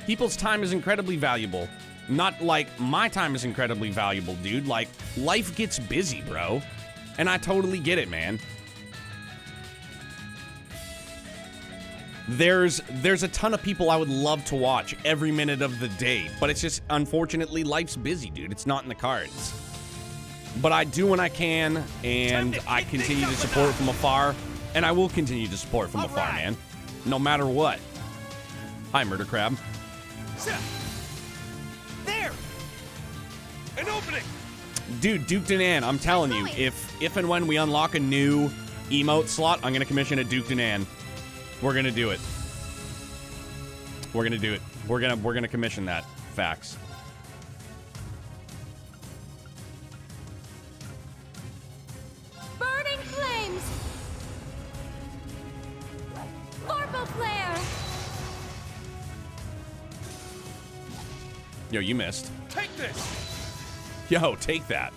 S1: People's time is incredibly valuable. Not like my time is incredibly valuable, dude. Like, life gets busy, bro. And I totally get it, man. There's a ton of people I would love to watch every minute of the day, but it's just, unfortunately, life's busy, dude. It's not in the cards. But I do when I can, and I continue to support from afar, and I will continue to support from afar, man. No matter what. Hi, Murder Crab.
S4: There. An opening.
S1: Dude, Duke Danan, I'm telling you, if and when we unlock a new emote slot, I'm gonna commission a Duke Danan. We're gonna do it. We're gonna do it. We're gonna commission that. Facts.
S2: Burning flames. Orbital flare.
S1: Yo, you missed.
S4: Take this.
S1: Yo, take that.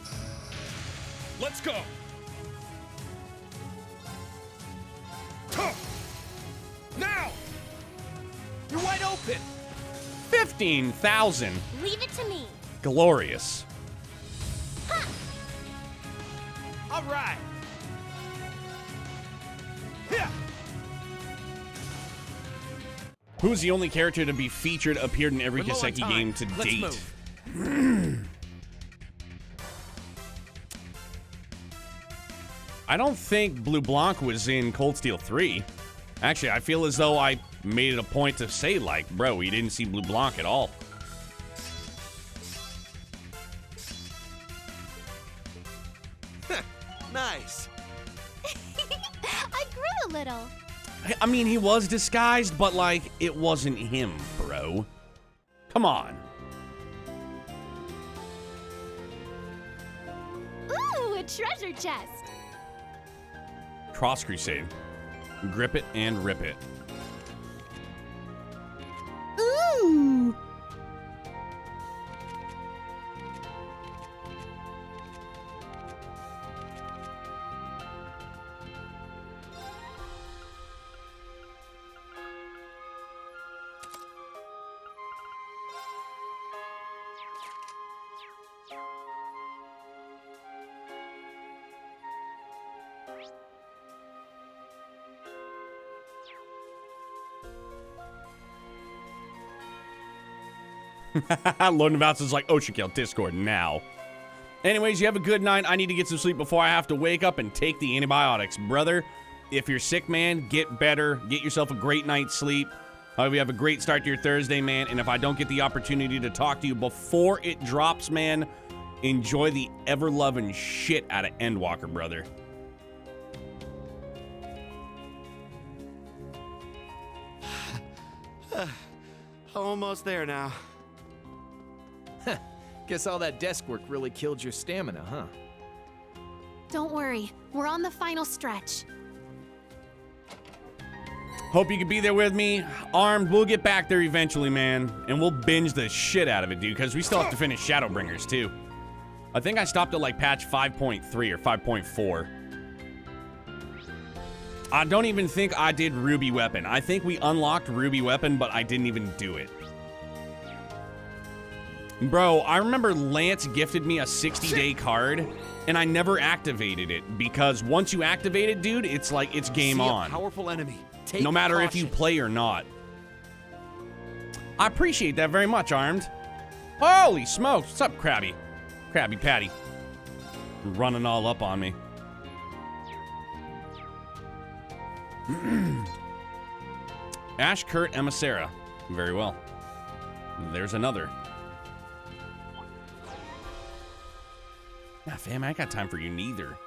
S4: Let's go. Huh. Now. You're wide open.
S1: 15,000.
S2: Leave it to me.
S1: Glorious.
S4: All right. Here.
S1: Who's the only character to be featured, appeared in every
S8: We're low on
S1: Kiseki
S8: time.
S1: game to
S8: Let's
S1: date?
S8: move.
S1: I don't think Blue Blanc was in Cold Steel 3. Actually, I feel as though I made it a point to say, like, bro, we didn't see Blue Blanc at all.
S5: Nice.
S3: I grew a little.
S1: I mean, he was disguised, but, like, it wasn't him, bro. Come on.
S3: Ooh, a treasure chest.
S1: Cross Crusade. Grip it and rip it.
S3: Ooh.
S1: Loading Bounce is like, Ocean Kill, Discord now. Anyways, you have a good night. I need to get some sleep before I have to wake up and take the antibiotics. Brother, if you're sick, man, get better. Get yourself a great night's sleep. I hope you have a great start to your Thursday, man. And if I don't get the opportunity to talk to you before it drops, man, enjoy the ever-loving shit out of Endwalker, brother.
S5: Almost there now.
S8: Guess all that desk work really killed your stamina, huh?
S3: Don't worry, we're on the final stretch.
S1: Hope you can be there with me. Armed, we'll get back there eventually, man. And we'll binge the shit out of it, dude, because we still have to finish Shadowbringers, too. I think I stopped at, like, patch 5.3 or 5.4. I don't even think I did Ruby Weapon. I think we unlocked Ruby Weapon, but I didn't even do it. Bro, I remember Lance gifted me a 60-day card, and I never activated it, because once you activate it, dude, it's like, it's game
S5: See a
S1: on.
S5: powerful enemy. Take
S1: No matter if you
S5: caution.
S1: play or not. I appreciate that very much, Armed. Holy smokes, what's up, Krabby? Krabby Patty. running all up on me. Ash, Kurt, Emma, Sarah. Very well. There's another. Nah, fam, I ain't got time for you neither.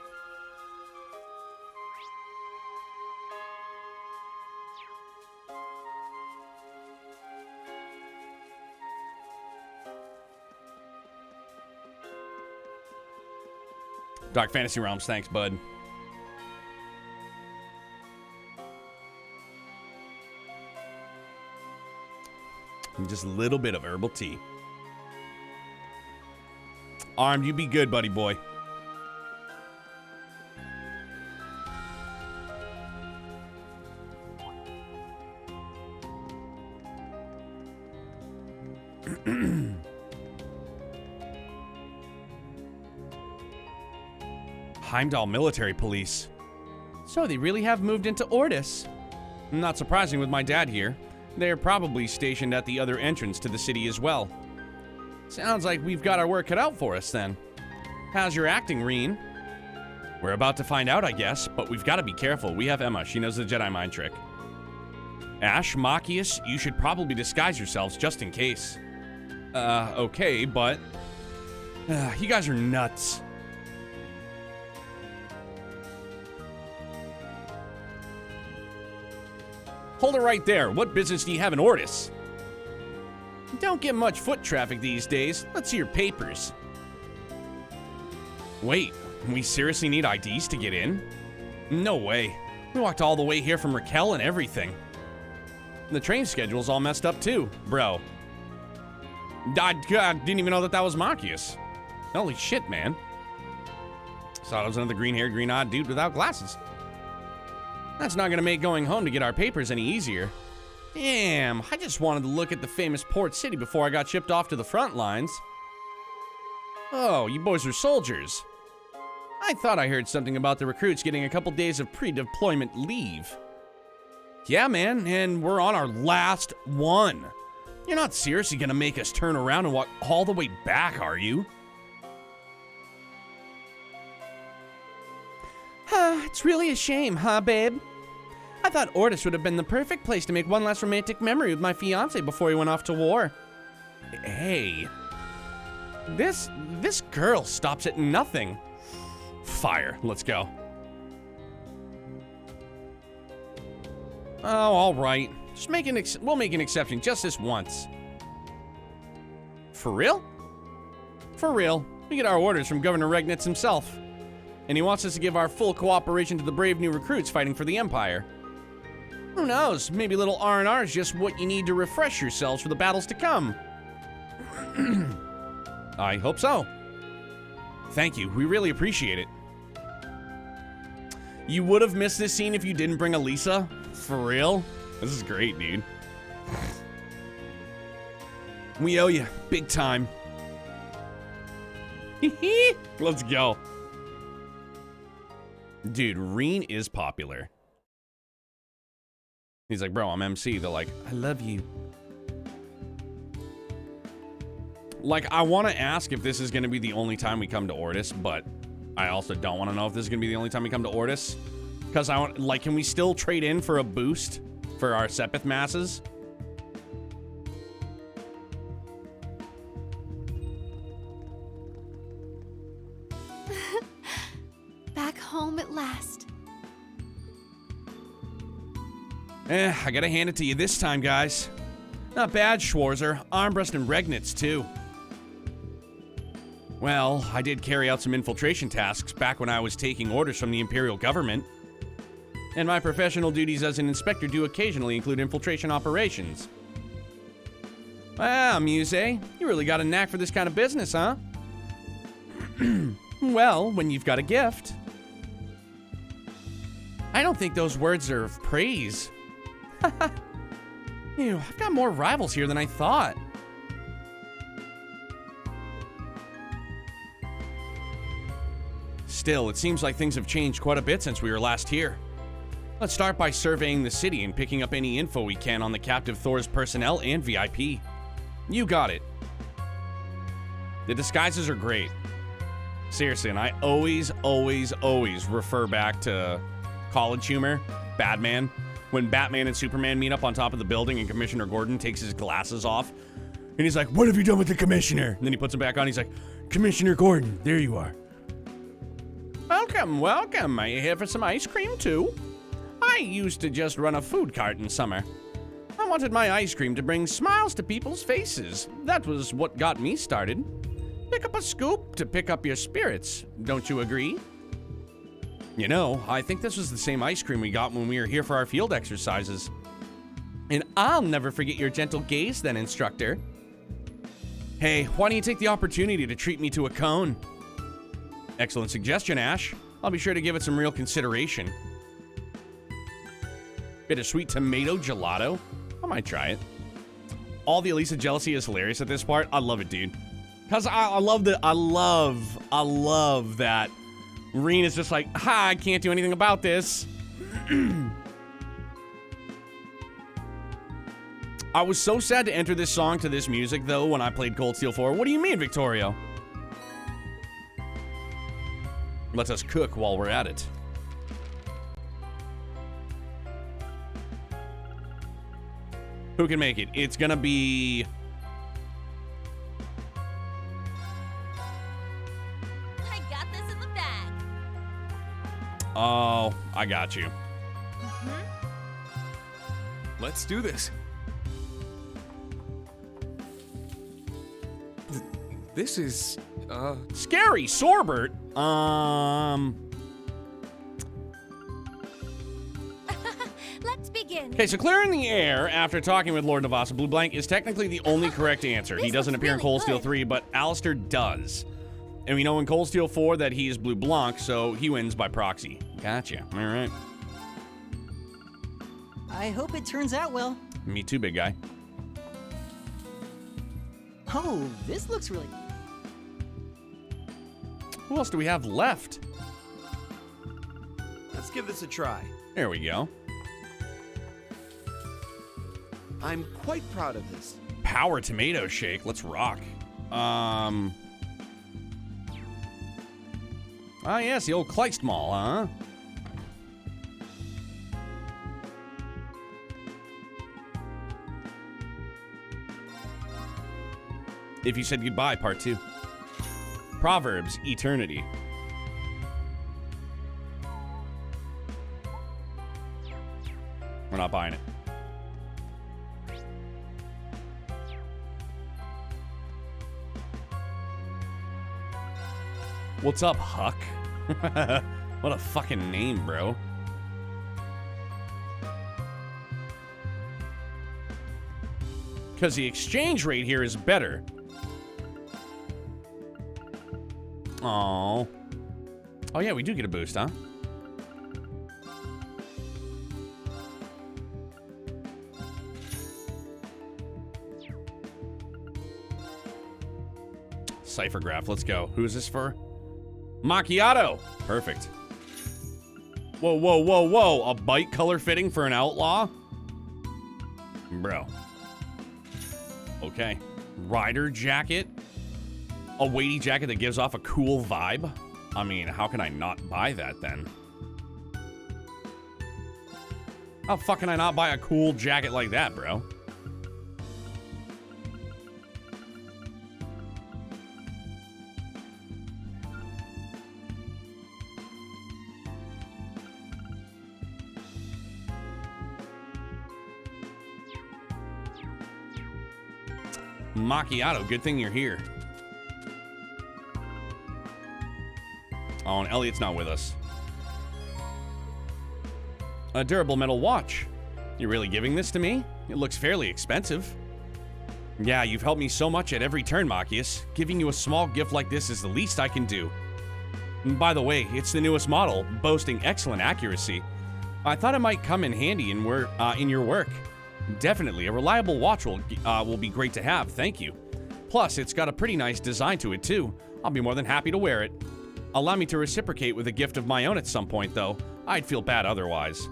S1: Dark Fantasy Realms, thanks, bud. And just a little bit of herbal tea. Armed, you be good, buddy boy. Heimdall Military Police. So they really have moved into Ordis. Not surprising with my dad here. They're probably stationed at the other entrance to the city as well. Sounds like we've got our work cut out for us then. How's your acting, Reen? We're about to find out, I guess, but we've got to be careful. We have Emma. She knows the Jedi mind trick. Ash, Machias, you should probably disguise yourselves just in case. Okay, but... you guys are nuts. Hold it right there. What business do you have in Ordis? Don't get much foot traffic these days. Let's see your papers. Wait, we seriously need IDs to get in? No way. We walked all the way here from Raquel and everything. The train schedule's all messed up too, bro. I didn't even know that was Machias. Holy shit, man. Thought it was another green-haired, green-eyed dude without glasses. That's not gonna make going home to get our papers any easier. Damn, I just wanted to look at the famous port city before I got shipped off to the front lines. Oh, you boys are soldiers. I thought I heard something about the recruits getting a couple days of pre-deployment leave. Yeah, man, and we're on our last one. You're not seriously gonna make us turn around and walk all the way back, are you? It's really a shame, huh, babe? I thought Ordis would have been the perfect place to make one last romantic memory with my fiancé before he went off to war. Hey. This girl stops at nothing. Fire. Let's go. Oh, all right. Just we'll make an exception just this once. For real? For real. We get our orders from Governor Regnitz himself. And he wants us to give our full cooperation to the brave new recruits fighting for the Empire. Who knows? Maybe a little R&R is just what you need to refresh yourselves for the battles to come. I hope so. Thank you. We really appreciate it. You would have missed this scene if you didn't bring Elisa? For real? This is great, dude. We owe you. Big time. Let's go. Dude, Reen is popular. He's like, bro, I'm MC. They're like, I love you. Like, I want to ask if this is going to be the only time we come to Ordis, but I also don't want to know if this is going to be the only time we come to Ordis. Because I want, like, can we still trade in for a boost for our Sepith masses?
S3: Back home at last.
S1: I gotta hand it to you this time, guys. Not bad, Schwarzer. Armbrust and Regnitz, too. Well, I did carry out some infiltration tasks back when I was taking orders from the Imperial government. And my professional duties as an inspector do occasionally include infiltration operations. Wow, Muse, you really got a knack for this kind of business, huh? Well, when you've got a gift. I don't think those words are of praise. Ew, I've got more rivals here than I thought. Still, it seems like things have changed quite a bit since we were last here. Let's start by surveying the city and picking up any info we can on the captive Thor's personnel and VIP. You got it. The disguises are great. Seriously, and I always refer back to college humor, Batman. When Batman and Superman meet up on top of the building and Commissioner Gordon takes his glasses off. And he's like, what have you done with the Commissioner? And then he puts them back on. He's like, Commissioner Gordon, there you are. Welcome, welcome. Are you here for some ice cream too? I used to just run a food cart in summer. I wanted my ice cream to bring smiles to people's faces. That was what got me started. Pick up a scoop to pick up your spirits. Don't you agree? You know, I think this was the same ice cream we got when we were here for our field exercises. And I'll never forget your gentle gaze then, instructor. Hey, why don't you take the opportunity to treat me to a cone? Excellent suggestion, Ash. I'll be sure to give it some real consideration. Bit of sweet tomato gelato? I might try it. All the Elisa jealousy is hilarious at this part. I love it, dude. Cause I love that Reen is just like, ha, I can't do anything about this. I was so sad to enter this song to this music, though, when I played Cold Steel 4. What do you mean, Victorio? Let us cook while we're at it. Who can make it? It's gonna be...
S2: I got this in the bag.
S1: Oh, I got you.
S7: Let's do this. This is,
S1: Scary, Sorbert.
S2: Let's begin.
S1: Okay, so clearing the air after talking with Lord Navasa Blue Blank is technically the only correct answer. He
S2: This
S1: doesn't
S2: looks
S1: appear in
S2: really
S1: Cold Steel
S2: good.
S1: 3, but Alistair does. And we know in Cold Steel 4 that he is Blue Blanc, so he wins by proxy. Gotcha. All right.
S9: I hope it turns out well.
S1: Me too, big guy.
S9: Oh, this looks really...
S1: Who else do we have left?
S5: Let's give this a try.
S1: There we go.
S5: I'm quite proud of this.
S1: Power tomato shake. Let's rock. Ah, yes, the old Kleist Mall, huh? If You Said Goodbye, Part 2. Proverbs, Eternity. We're not buying it. What's up, Huck? What a fucking name, bro. Because the exchange rate here is better. Oh. Oh yeah, we do get a boost, huh? Cipher graph, let's go. Who's this for? Macchiato! Perfect. Whoa, whoa, whoa, whoa. A bite color fitting for an outlaw? Bro. Okay. Rider jacket. A weighty jacket that gives off a cool vibe. I mean, how can I not buy that then? How fuck can I not buy a cool jacket like that, bro? Macchiato, good thing you're here. Oh, and Elliot's not with us. A durable metal watch. You really giving this to me? It looks fairly expensive. Yeah, you've helped me so much at every turn, Machias. Giving you a small gift like this is the least I can do. And by the way, it's the newest model, boasting excellent accuracy. I thought it might come in handy in your work. Definitely, a reliable watch will be great to have, thank you. Plus, it's got a pretty nice design to it too. I'll be more than happy to wear it. Allow me to reciprocate with a gift of my own at some point, though. I'd feel bad otherwise.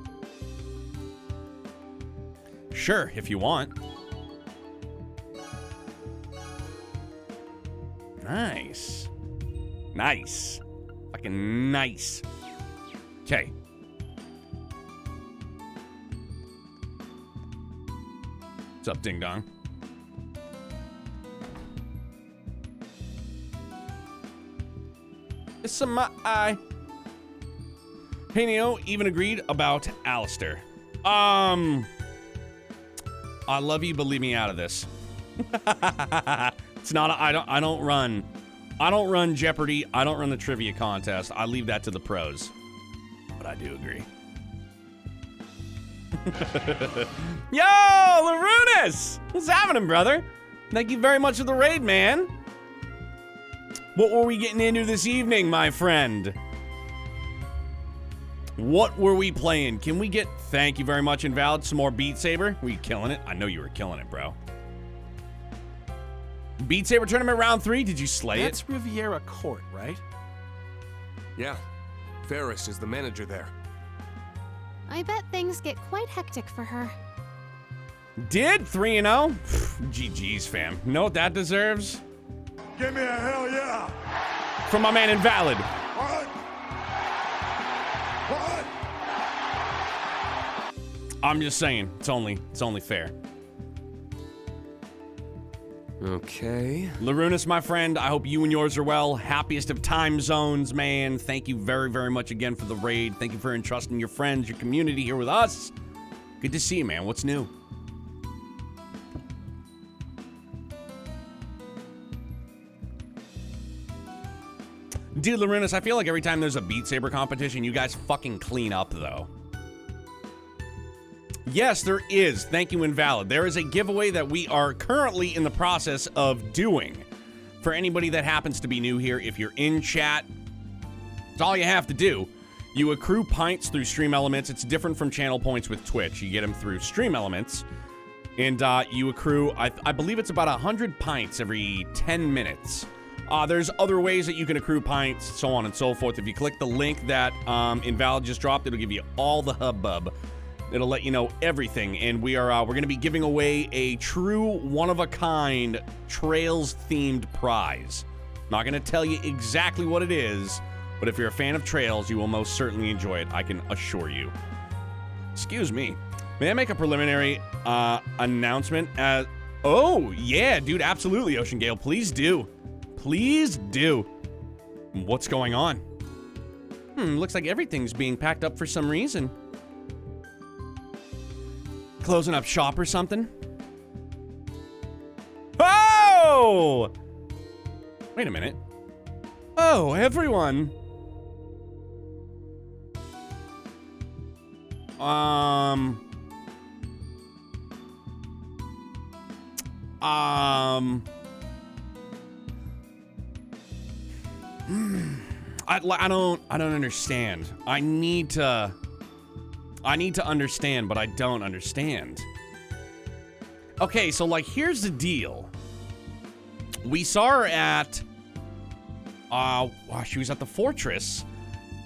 S1: Sure, if you want. Nice. Nice. Fucking nice. Okay. What's up, Ding Dong? It's my eye. Hey, Neo, even agreed about Alistair. I love you, but leave me out of this. It's not, I don't run Jeopardy. I don't run the trivia contest. I leave that to the pros. But I do agree. Yo, Larunas! What's happening, brother? Thank you very much for the raid, man. What were we getting into this evening, my friend? What were we playing? Can we get, thank you very much, Invalid, some more Beat Saber? Were you killing it? I know you were killing it, bro. Beat Saber tournament round 3, did you slay it?
S6: That's Riviera Court, right?
S7: Yeah. Ferris is the manager there.
S3: I bet things get quite hectic for her.
S1: Did 3-0? GG's, fam. You know what that deserves?
S10: Give me a hell yeah!
S1: From my man Invalid.
S10: What? What?
S1: I'm just saying, it's only fair.
S7: Okay.
S1: Larunas, my friend, I hope you and yours are well. Happiest of time zones, man. Thank you very, very much again for the raid. Thank you for entrusting your friends, your community here with us. Good to see you, man. What's new? Dude, Larunas, I feel like every time there's a Beat Saber competition, you guys fucking clean up, though. Yes, there is. Thank you, Invalid. There is a giveaway that we are currently in the process of doing. For anybody that happens to be new here, if you're in chat, it's all you have to do. You accrue pints through Stream Elements. It's different from channel points with Twitch. You get them through Stream Elements. And you accrue, I believe it's about 100 pints every 10 minutes. There's other ways that you can accrue pints, so on and so forth. If you click the link that Invalid just dropped, it'll give you all the hubbub. It'll let you know everything, and we're going to be giving away a true one-of-a-kind Trails-themed prize. Not going to tell you exactly what it is, but if you're a fan of Trails, you will most certainly enjoy it, I can assure you. Excuse me. May I make a preliminary announcement? Oh, yeah, dude, absolutely, Ocean Gale. Please do. Please do. What's going on? Looks like everything's being packed up for some reason. Closing up shop or something? Oh! Wait a minute. Oh, everyone. I don't understand. I need to understand, but I don't understand. Okay, so like here's the deal. We saw her at she was at the fortress,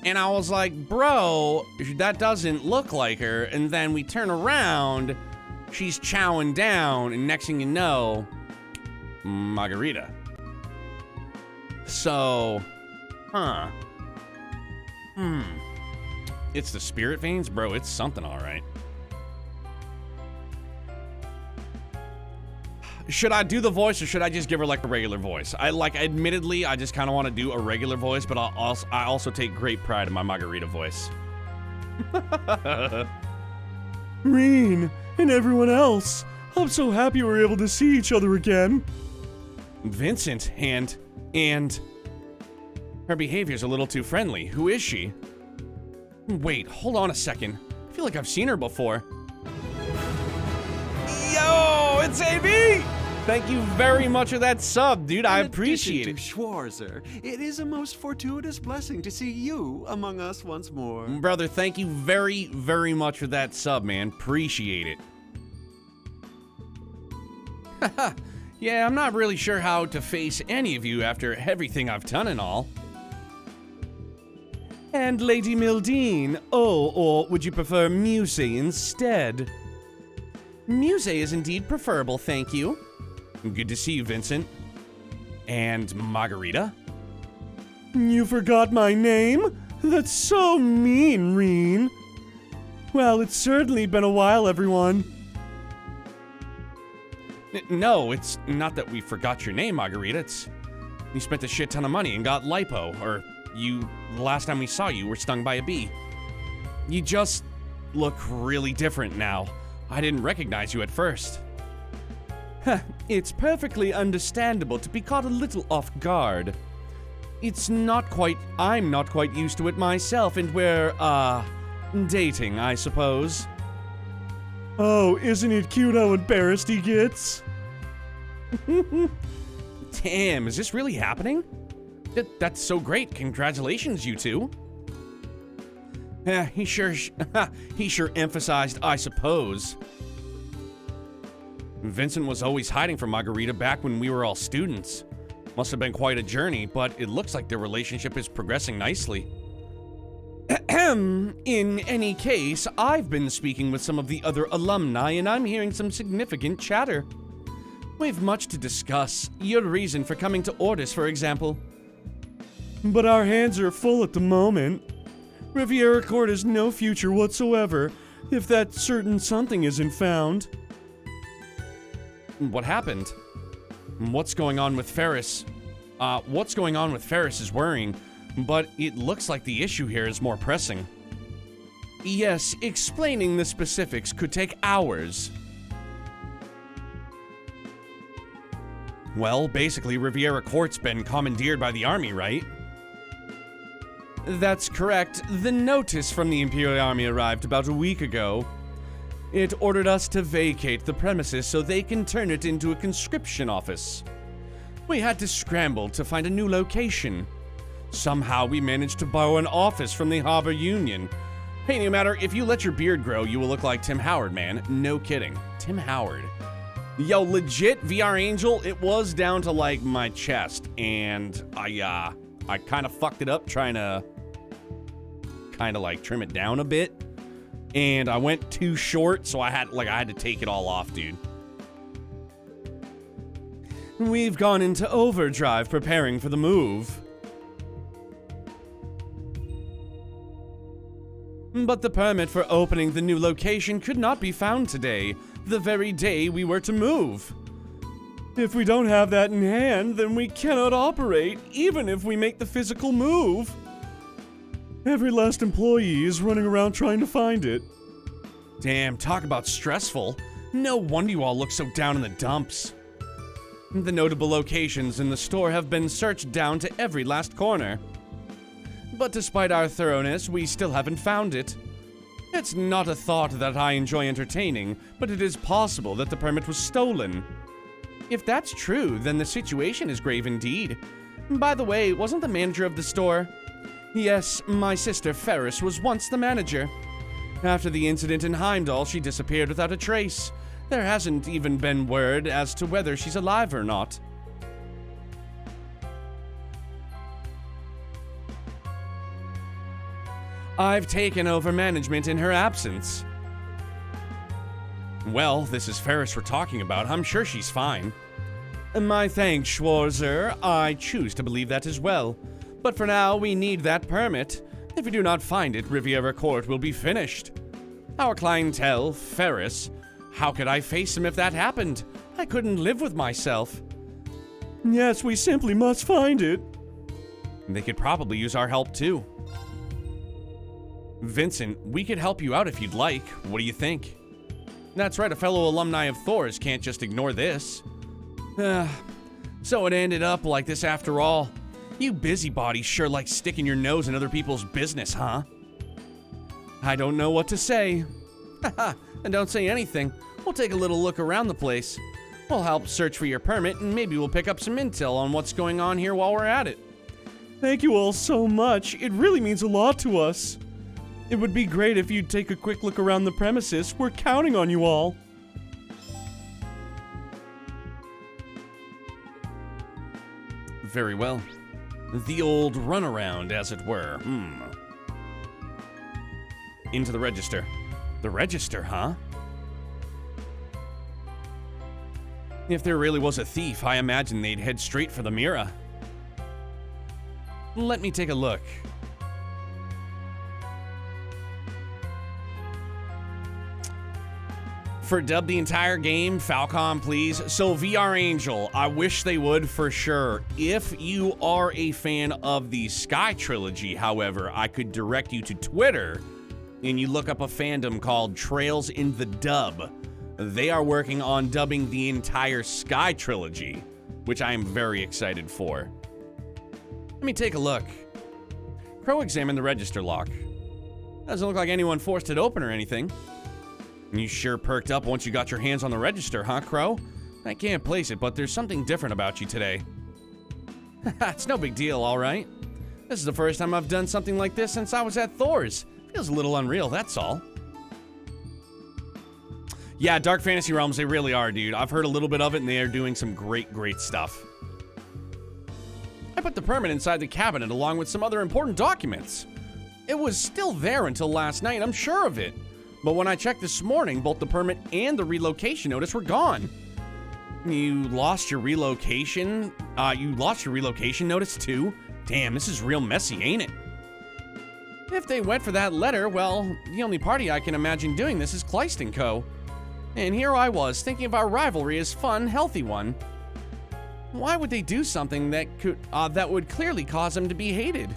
S1: and I was like, bro, that doesn't look like her. And then we turn around, she's chowing down, and next thing you know, Margarita. So, It's the spirit veins? Bro, it's something all right. Should I do the voice or should I just give her like a regular voice? Admittedly, I just kind of want to do a regular voice, but I also take great pride in my Margarita voice. Reen and everyone else, I'm so happy we're able to see each other again. Vincent, and her behavior's a little too friendly. Who is she? Wait, hold on a second. I feel like I've seen her before. Yo, it's AB! Thank you very much for that sub, dude. I appreciate it.
S5: Schwarzer, it is a most fortuitous blessing to see you among us once more.
S1: Brother, thank you very, very much for that sub, man. Appreciate it. Yeah, I'm not really sure how to face any of you after everything I've done and all. And Lady Mildine, or would you prefer Muse instead? Muse is indeed preferable, thank you. Good to see you, Vincent. And Margarita? You forgot my name? That's so mean, Reen. Well, it's certainly been a while, everyone. No, it's not that we forgot your name, Margarita. It's you spent a shit ton of money and got lipo, or the last time we saw you were stung by a bee. You just look really different now. I didn't recognize you at first. It's perfectly understandable to be caught a little off guard. I'm not quite used to it myself, and we're, dating, I suppose. Oh, isn't it cute how embarrassed he gets? Damn, is this really happening? That's so great. Congratulations, you two. He sure emphasized, I suppose. Vincent was always hiding from Margarita back when we were all students. Must have been quite a journey, but it looks like their relationship is progressing nicely. In any case, I've been speaking with some of the other alumni, and I'm hearing some significant chatter. We've much to discuss. Your reason for coming to Ordis, for example. But our hands are full at the moment. Riviera Court has no future whatsoever if that certain something isn't found. What happened? What's going on with Ferris? What's going on with Ferris is worrying, but it looks like the issue here is more pressing. Yes, explaining the specifics could take hours. Well, basically, Riviera Court's been commandeered by the army, right? That's correct. The notice from the Imperial Army arrived about a week ago. It ordered us to vacate the premises so they can turn it into a conscription office. We had to scramble to find a new location. Somehow we managed to borrow an office from the Harbor Union. Hey, no matter, if you let your beard grow, you will look like Tim Howard, man. No kidding. Tim Howard. Yo, legit, VR Angel, it was down to, like, my chest. And I kind of fucked it up trying to trim it down a bit. And I went too short, so I had to take it all off, dude. We've gone into overdrive preparing for the move. But the permit for opening the new location could not be found today, the very day we were to move. If we don't have that in hand, then we cannot operate, even if we make the physical move. Every last employee is running around trying to find it. Damn, talk about stressful. No wonder you all look so down in the dumps. The notable locations in the store have been searched down to every last corner. But despite our thoroughness, we still haven't found it. It's not a thought that I enjoy entertaining, but it is possible that the permit was stolen. If that's true, then the situation is grave indeed. By the way, wasn't the manager of the store? Yes, my sister Ferris was once the manager. After the incident in Heimdall, she disappeared without a trace. There hasn't even been word as to whether she's alive or not. I've taken over management in her absence. Well, this is Ferris we're talking about. I'm sure she's fine. My thanks, Schwarzer. I choose to believe that as well. But for now, we need that permit. If we do not find it, Riviera Court will be finished. Our clientele, Ferris. How could I face him if that happened? I couldn't live with myself. Yes, we simply must find it. They could probably use our help too. Vincent, we could help you out if you'd like. What do you think? That's right, a fellow alumni of Thor's can't just ignore this. So it ended up like this after all. You busybodies sure like sticking your nose in other people's business, huh? I don't know what to say. Haha, and don't say anything. We'll take a little look around the place. We'll help search for your permit, and maybe we'll pick up some intel on what's going on here while we're at it. Thank you all so much. It really means a lot to us. It would be great if you'd take a quick look around the premises. We're counting on you all. Very well. The old runaround, as it were. Into the register. The register, huh? If there really was a thief, I imagine they'd head straight for the Mira. Let me take a look. For dub the entire game, Falcon, please. So VR Angel, I wish they would for sure. If you are a fan of the Sky Trilogy, however, I could direct you to Twitter and you look up a fandom called Trails in the Dub. They are working on dubbing the entire Sky Trilogy, which I am very excited for. Let me take a look. Crow examined the register lock. Doesn't look like anyone forced it open or anything. You sure perked up once you got your hands on the register, huh, Crow? I can't place it, but there's something different about you today. It's no big deal, all right? This is the first time I've done something like this since I was at Thor's. Feels a little unreal, that's all. Yeah, Dark Fantasy Realms, they really are, dude. I've heard a little bit of it, and they are doing some great, great stuff. I put the permit inside the cabinet along with some other important documents. It was still there until last night, I'm sure of it. But when I checked this morning, both the permit and the relocation notice were gone. You lost your relocation? You lost your relocation notice too? Damn, this is real messy, ain't it? If they went for that letter, well, the only party I can imagine doing this is Kleist & Co. And here I was, thinking of our rivalry as fun, healthy one. Why would they do something that would clearly cause them to be hated?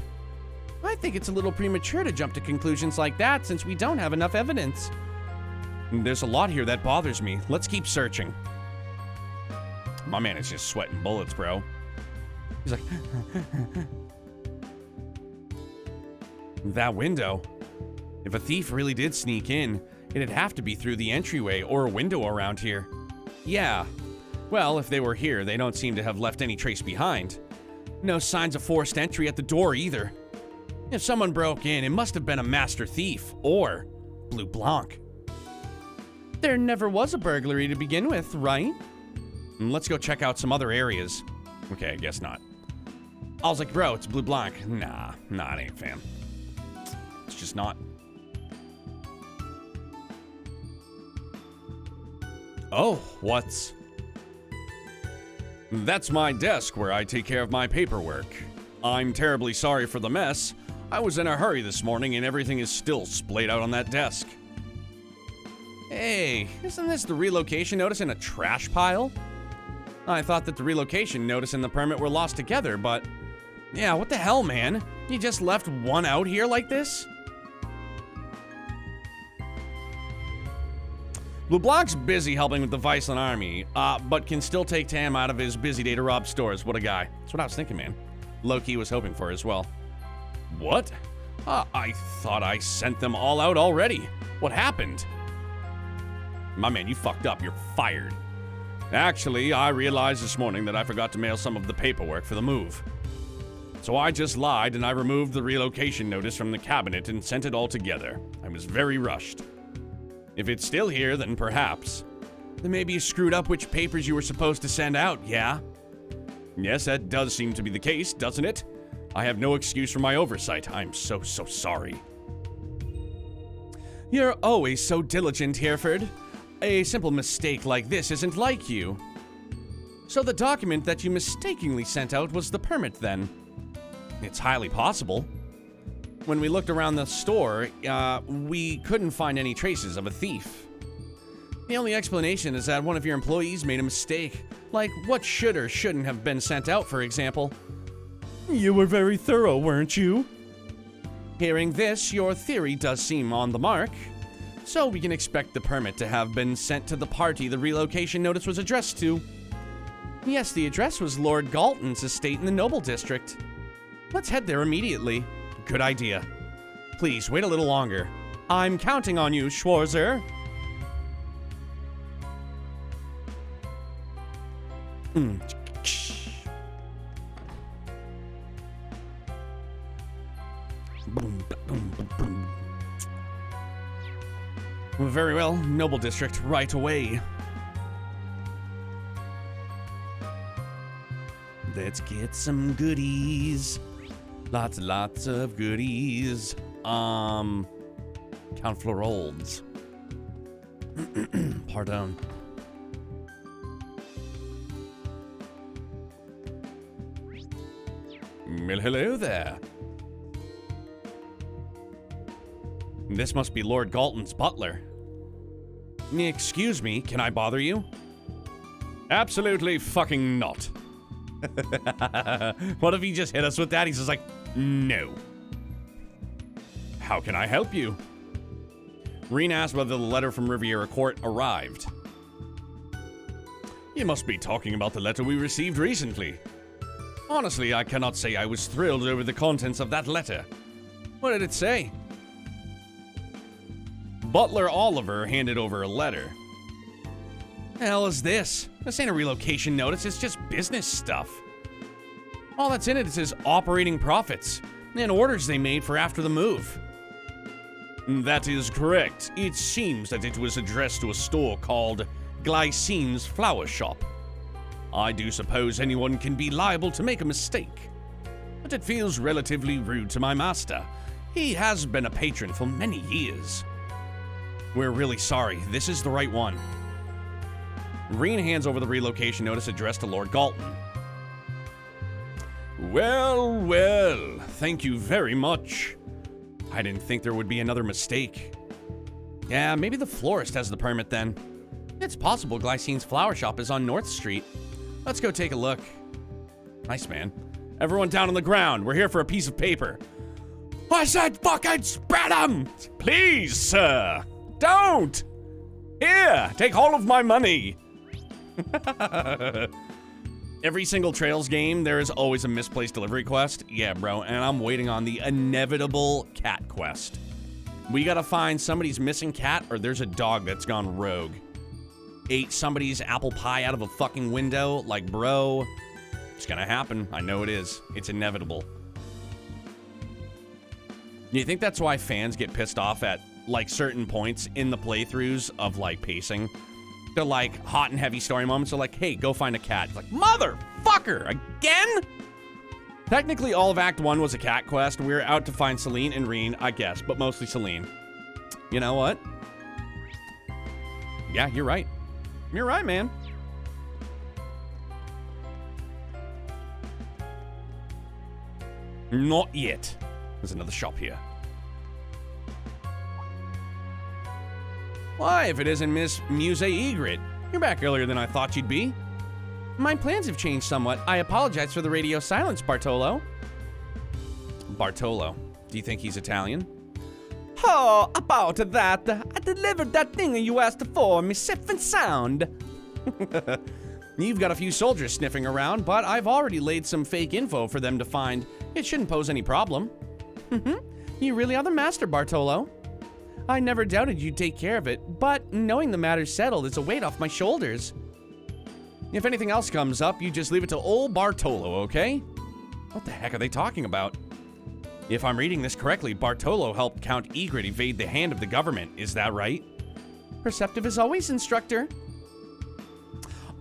S1: I think it's a little premature to jump to conclusions like that since we don't have enough evidence. There's a lot here that bothers me. Let's keep searching. My man is just sweating bullets, bro. He's like... That window. If a thief really did sneak in, it'd have to be through the entryway or a window around here. Yeah. Well, if they were here, they don't seem to have left any trace behind. No signs of forced entry at the door either. If someone broke in, it must have been a master thief or Blue Blanc. There never was a burglary to begin with, right? Let's go check out some other areas. Okay, I guess not. I was like, bro, it's Blue Blanc. Nah, it ain't, fam. It's just not. Oh, what's... That's my desk where I take care of my paperwork. I'm terribly sorry for the mess. I was in a hurry this morning and everything is still splayed out on that desk. Hey, isn't this the relocation notice in a trash pile? I thought that the relocation notice and the permit were lost together, but... Yeah, what the hell, man? You just left one out here like this? LeBlanc's busy helping with the Viceland army, but can still take time out of his busy day to rob stores. What a guy. That's what I was thinking, man. Low-key was hoping for as well. What? I thought I sent them all out already. What happened? My man, you fucked up. You're fired. Actually, I realized this morning that I forgot to mail some of the paperwork for the move. So I just lied and I removed the relocation notice from the cabinet and sent it all together. I was very rushed. If it's still here, then perhaps. Then maybe you screwed up which papers you were supposed to send out, yeah? Yes, that does seem to be the case, doesn't it? I have no excuse for my oversight. I'm so sorry. You're always so diligent, Hereford. A simple mistake like this isn't like you. So the document that you mistakenly sent out was the permit, then? It's highly possible. When we looked around the store, we couldn't find any traces of a thief. The only explanation is that one of your employees made a mistake, like what should or shouldn't have been sent out, for example. You were very thorough, weren't you? Hearing this, your theory does seem on the mark. So we can expect the permit to have been sent to the party the relocation notice was addressed to. Yes, the address was Lord Galton's estate in the Noble District. Let's head there immediately. Good idea. Please, wait a little longer. I'm counting on you, Schwarzer. Very well, Noble District, right away. Let's get some goodies. Lots of goodies. Count Florolds. Pardon. Well, hello there. This must be Lord Galton's butler. Excuse me, can I bother you? Absolutely fucking not. What if he just hit us with that? He's just like, no. How can I help you? Reen asked whether the letter from Riviera Court arrived. You must be talking about the letter we received recently. Honestly, I cannot say I was thrilled over the contents of that letter. What did it say? Butler Oliver handed over a letter. The hell is this? This ain't a relocation notice, it's just business stuff. All that's in it is operating profits and orders they made for after the move. That is correct. It seems that it was addressed to a store called Glycine's Flower Shop. I do suppose anyone can be liable to make a mistake, but it feels relatively rude to my master. He has been a patron for many years. We're really sorry. This is the right one. Reen hands over the relocation notice addressed to Lord Galton. Well, well, thank you very much. I didn't think there would be another mistake. Yeah, maybe the florist has the permit then. It's possible Glycine's Flower Shop is on North Street. Let's go take a look. Nice, man. Everyone down on the ground. We're here for a piece of paper. I said fucking spread 'em! Please, sir. Don't! Here, take all of my money. Every single Trails game, there is always a misplaced delivery quest. Yeah, bro, and I'm waiting on the inevitable cat quest. We gotta find somebody's missing cat or there's a dog that's gone rogue. Ate somebody's apple pie out of a fucking window. Like, bro, it's gonna happen. I know it is. It's inevitable. You think that's why fans get pissed off at, like, certain points in the playthroughs of, like, pacing? They're like, hot and heavy story moments are like, hey, go find a cat. It's like, motherfucker, again? Technically, all of Act 1 was a cat quest. We were out to find Celine and Reen, I guess, but mostly Celine. You know what? Yeah, you're right. You're right, man. Not yet. There's another shop here. Why, if it isn't Miss Muse Egret, you're back earlier than I thought you'd be. My plans have changed somewhat. I apologize for the radio silence, Bartolo. Bartolo. Do you think he's Italian? Oh, about that. I delivered that thing you asked for, me safe and sound. You've got a few soldiers sniffing around, but I've already laid some fake info for them to find. It shouldn't pose any problem. You really are the master, Bartolo. I never doubted you'd take care of it, but knowing the matter's settled is a weight off my shoulders. If anything else comes up, you just leave it to old Bartolo, okay? What the heck are they talking about? If I'm reading this correctly, Bartolo helped Count Egret evade the hand of the government, is that right? Perceptive as always, instructor.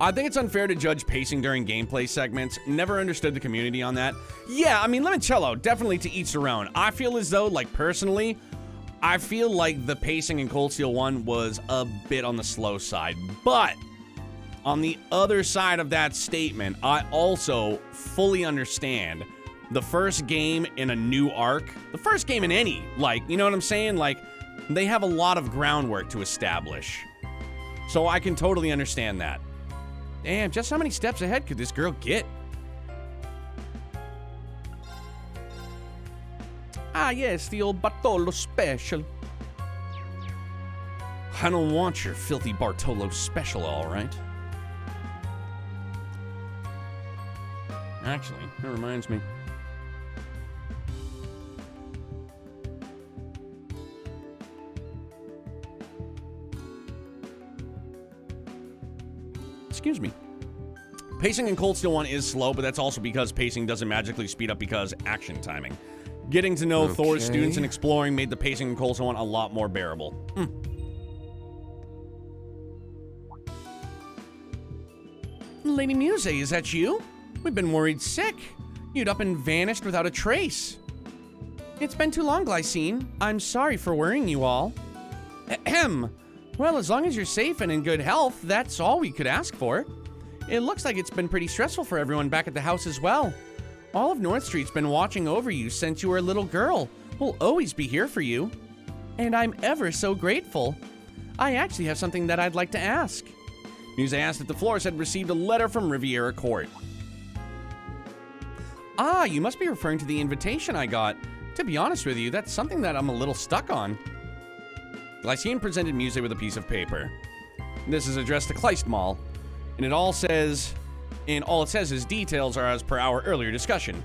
S1: I think it's unfair to judge pacing during gameplay segments. Never understood the community on that. Yeah, I mean, limoncello, definitely to each their own. I feel as though, like, personally, I feel like the pacing in Cold Steel 1 was a bit on the slow side. But on the other side of that statement, I also fully understand the first game in a new arc, the first game in any, like, you know what I'm saying? Like, they have a lot of groundwork to establish. So I can totally understand that. Damn, just how many steps ahead could this girl get? Ah, yes, the old Bartolo special. I don't want your filthy Bartolo special, all right? Actually, that reminds me. Excuse me. Pacing in Cold Steel 1 is slow, but that's also because pacing doesn't magically speed up because action timing. Getting to know Thor's students and exploring made the pacing in Cold Steel 1 a lot more bearable. Lady Muse, is that you? We've been worried sick. You'd up and vanished without a trace. It's been too long, Glycine. I'm sorry for worrying you all. Ahem. Well, as long as you're safe and in good health, that's all we could ask for. It looks like it's been pretty stressful for everyone back at the house as well. All of North Street's been watching over you since you were a little girl. We'll always be here for you. And I'm ever so grateful. I actually have something that I'd like to ask. Muse asked if the Floors had received a letter from Riviera Court. Ah, you must be referring to the invitation I got. To be honest with you, that's something that I'm a little stuck on. Glycine presented Muse with a piece of paper. This is addressed to Kleistmal, and all it says is details are as per our earlier discussion.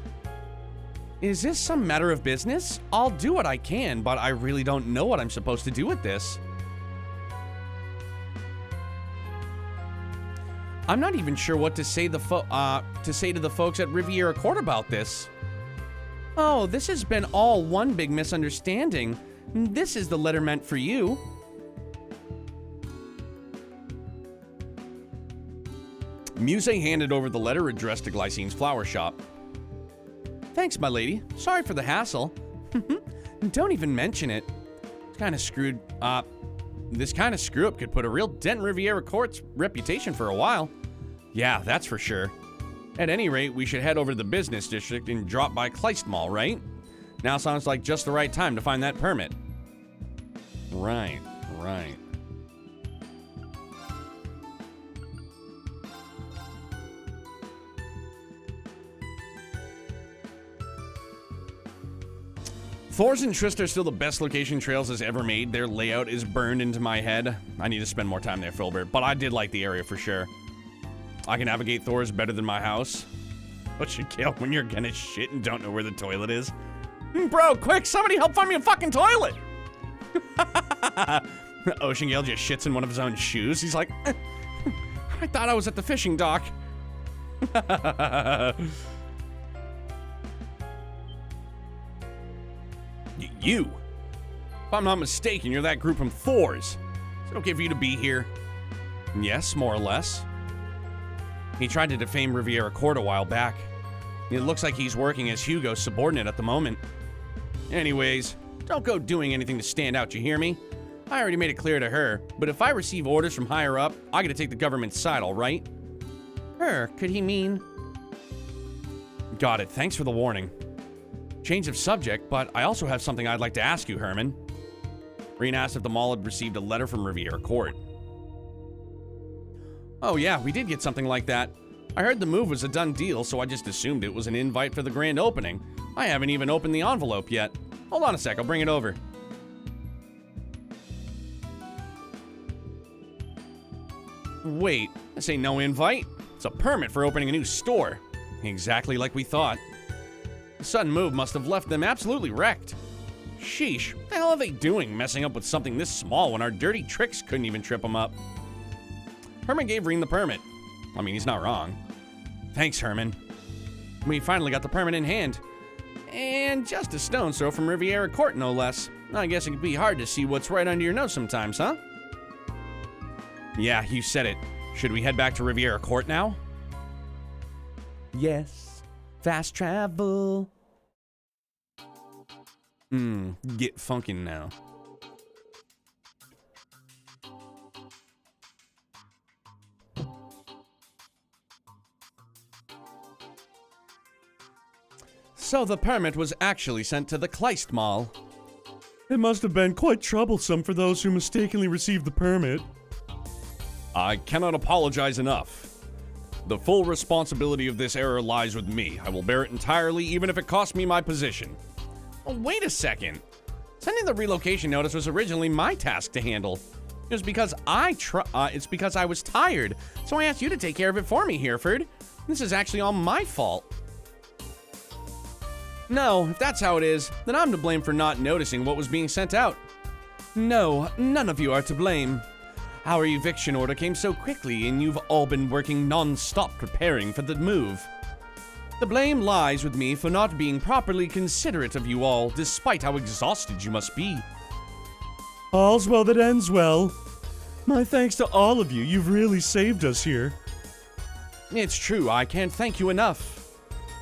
S1: Is this some matter of business? I'll do what I can, but I really don't know what I'm supposed to do with this. I'm not even sure what to say to the folks at Riviera Court about this. Oh, this has been all one big misunderstanding. This is the letter meant for you. Muse handed over the letter addressed to Glycine's flower shop. Thanks, my lady. Sorry for the hassle. Don't even mention it. This kind of screw-up could put a real dent in Riviera Court's reputation for a while. Yeah, that's for sure. At any rate, we should head over to the business district and drop by Kleistmal, right? Now sounds like just the right time to find that permit. Right. Thor's and Trist are still the best location Trails has ever made. Their layout is burned into my head. I need to spend more time there, Filbert, but I did like the area for sure. I can navigate Thor's better than my house. What you kill when you're gonna shit and don't know where the toilet is? Bro, quick, somebody help find me a fucking toilet! Ocean Gale just shits in one of his own shoes. He's like, I thought I was at the fishing dock. You. If I'm not mistaken, you're that group from Thor's. Is it okay for you to be here? Yes, more or less. He tried to defame Riviera Court a while back. It looks like he's working as Hugo's subordinate at the moment. Anyways, don't go doing anything to stand out, you hear me? I already made it clear to her, but if I receive orders from higher up, I gotta take the government's side, alright? Her, could he mean? Got it, thanks for the warning. Change of subject, but I also have something I'd like to ask you, Herman. Reen asked if the mall had received a letter from Riviera Court. Oh yeah, we did get something like that. I heard the move was a done deal, so I just assumed it was an invite for the grand opening. I haven't even opened the envelope yet. Hold on a sec, I'll bring it over. Wait, this ain't no invite. It's a permit for opening a new store. Exactly like we thought. The sudden move must have left them absolutely wrecked. Sheesh, what the hell are they doing messing up with something this small when our dirty tricks couldn't even trip them up? Herman gave Reen the permit. I mean, he's not wrong. Thanks, Herman. We finally got the permit in hand. And just a stone's throw from Riviera Court, no less. I guess it can be hard to see what's right under your nose sometimes, huh? Yeah, you said it. Should we head back to Riviera Court now? Yes. Fast travel. Get funkin' now. So the permit was actually sent to the Kleistmal. It must have been quite troublesome for those who mistakenly received the permit. I cannot apologize enough. The full responsibility of this error lies with me. I will bear it entirely, even if it costs me my position. Oh, wait a second. Sending the relocation notice was originally my task to handle. It was because it's because I was tired, so I asked you to take care of it for me, Hereford. This is actually all my fault. No, if that's how it is, then I'm to blame for not noticing what was being sent out. No, none of you are to blame. Our eviction order came so quickly, and you've all been working non-stop preparing for the move. The blame lies with me for not being properly considerate of you all, despite how exhausted you must be.
S10: All's well that ends well. My thanks to all of you. You've really saved us here.
S1: It's true, I can't thank you enough.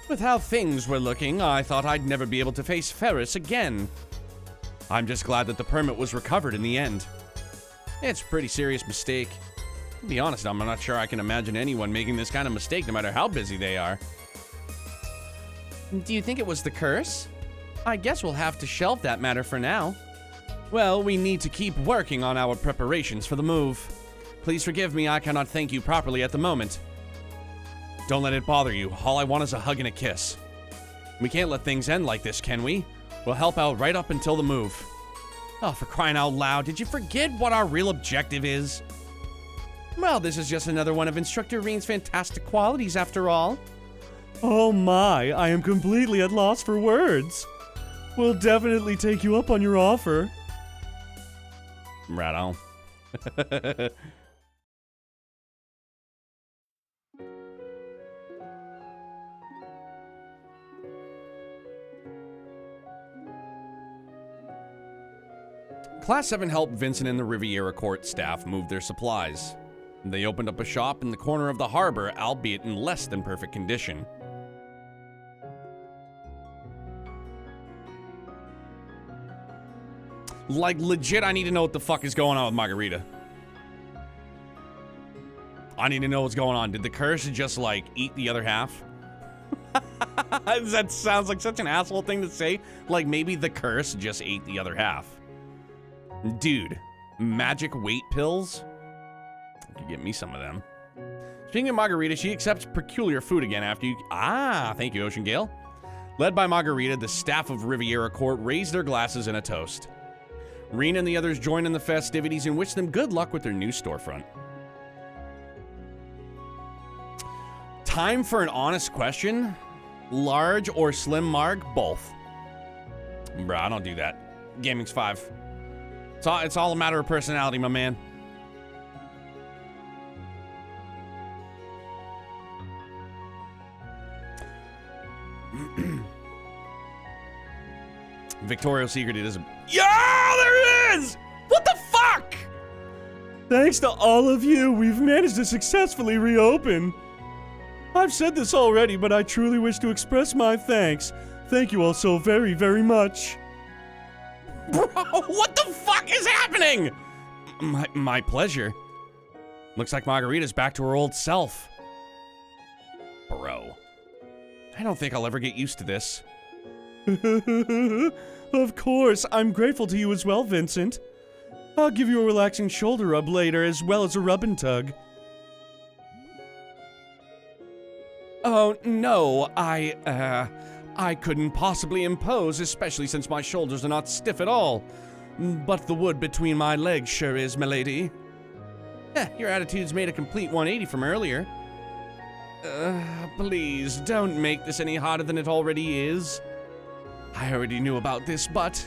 S1: With how things were looking, I thought I'd never be able to face Ferris again. I'm just glad that the permit was recovered in the end. It's a pretty serious mistake. To be honest, I'm not sure I can imagine anyone making this kind of mistake no matter how busy they are. Do you think it was the curse? I guess we'll have to shelve that matter for now. Well, we need to keep working on our preparations for the move. Please forgive me, I cannot thank you properly at the moment. Don't let it bother you. All I want is a hug and a kiss. We can't let things end like this, can we? We'll help out right up until the move. Oh, for crying out loud, did you forget what our real objective is? Well, this is just another one of Instructor Reen's fantastic qualities after all.
S10: Oh my, I am completely at loss for words. We'll definitely take you up on your offer.
S1: Right on. Class 7 helped Vincent and the Riviera Court staff move their supplies. They opened up a shop in the corner of the harbor, albeit in less than perfect condition. Like, legit, I need to know what the fuck is going on with Margarita. I need to know what's going on. Did the curse just, like, eat the other half? That sounds like such an asshole thing to say. Like, maybe the curse just ate the other half. Dude, magic weight pills? I could get me some of them. Speaking of Margarita, she accepts peculiar food again after you... Ah, thank you, Ocean Gale. Led by Margarita, the staff of Riviera Court raised their glasses in a toast. Reen and the others join in the festivities and wish them good luck with their new storefront. Time for an honest question. Large or slim Marg? Both. Bruh, I don't do that. Gaming's 5. It's all a matter of personality, my man. Victoria's Secret, it is a... Yeah, there it is! What the fuck?
S10: Thanks to all of you, we've managed to successfully reopen. I've said this already, but I truly wish to express my thanks. Thank you all so very, very much.
S1: Bro, what the fuck is happening? My pleasure. Looks like Margarita's back to her old self. Bro. I don't think I'll ever get used to this.
S10: Of course, I'm grateful to you as well, Vincent. I'll give you a relaxing shoulder rub later, as well as a rub and tug.
S1: Oh, no, I couldn't possibly impose, especially since my shoulders are not stiff at all. But the wood between my legs sure is, milady. Your attitude's made a complete 180 from earlier. Please, don't make this any harder than it already is. I already knew about this, but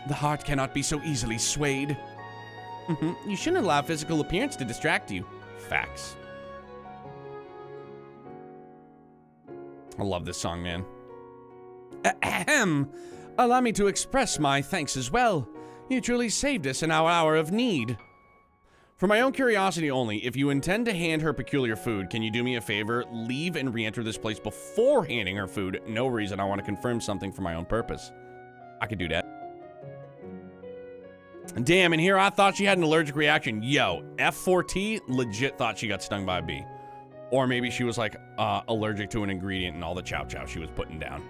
S1: the heart cannot be so easily swayed. You shouldn't allow physical appearance to distract you. Facts. I love this song, man. Ahem. Allow me to express my thanks as well. You truly saved us in our hour of need. For my own curiosity only, if you intend to hand her peculiar food, can you do me a favor? Leave and re-enter this place before handing her food. No reason. I want to confirm something for my own purpose. I could do that. Damn, and here I thought she had an allergic reaction. Yo, F4T legit thought she got stung by a bee. Or maybe she was like allergic to an ingredient and all the chow chow she was putting down.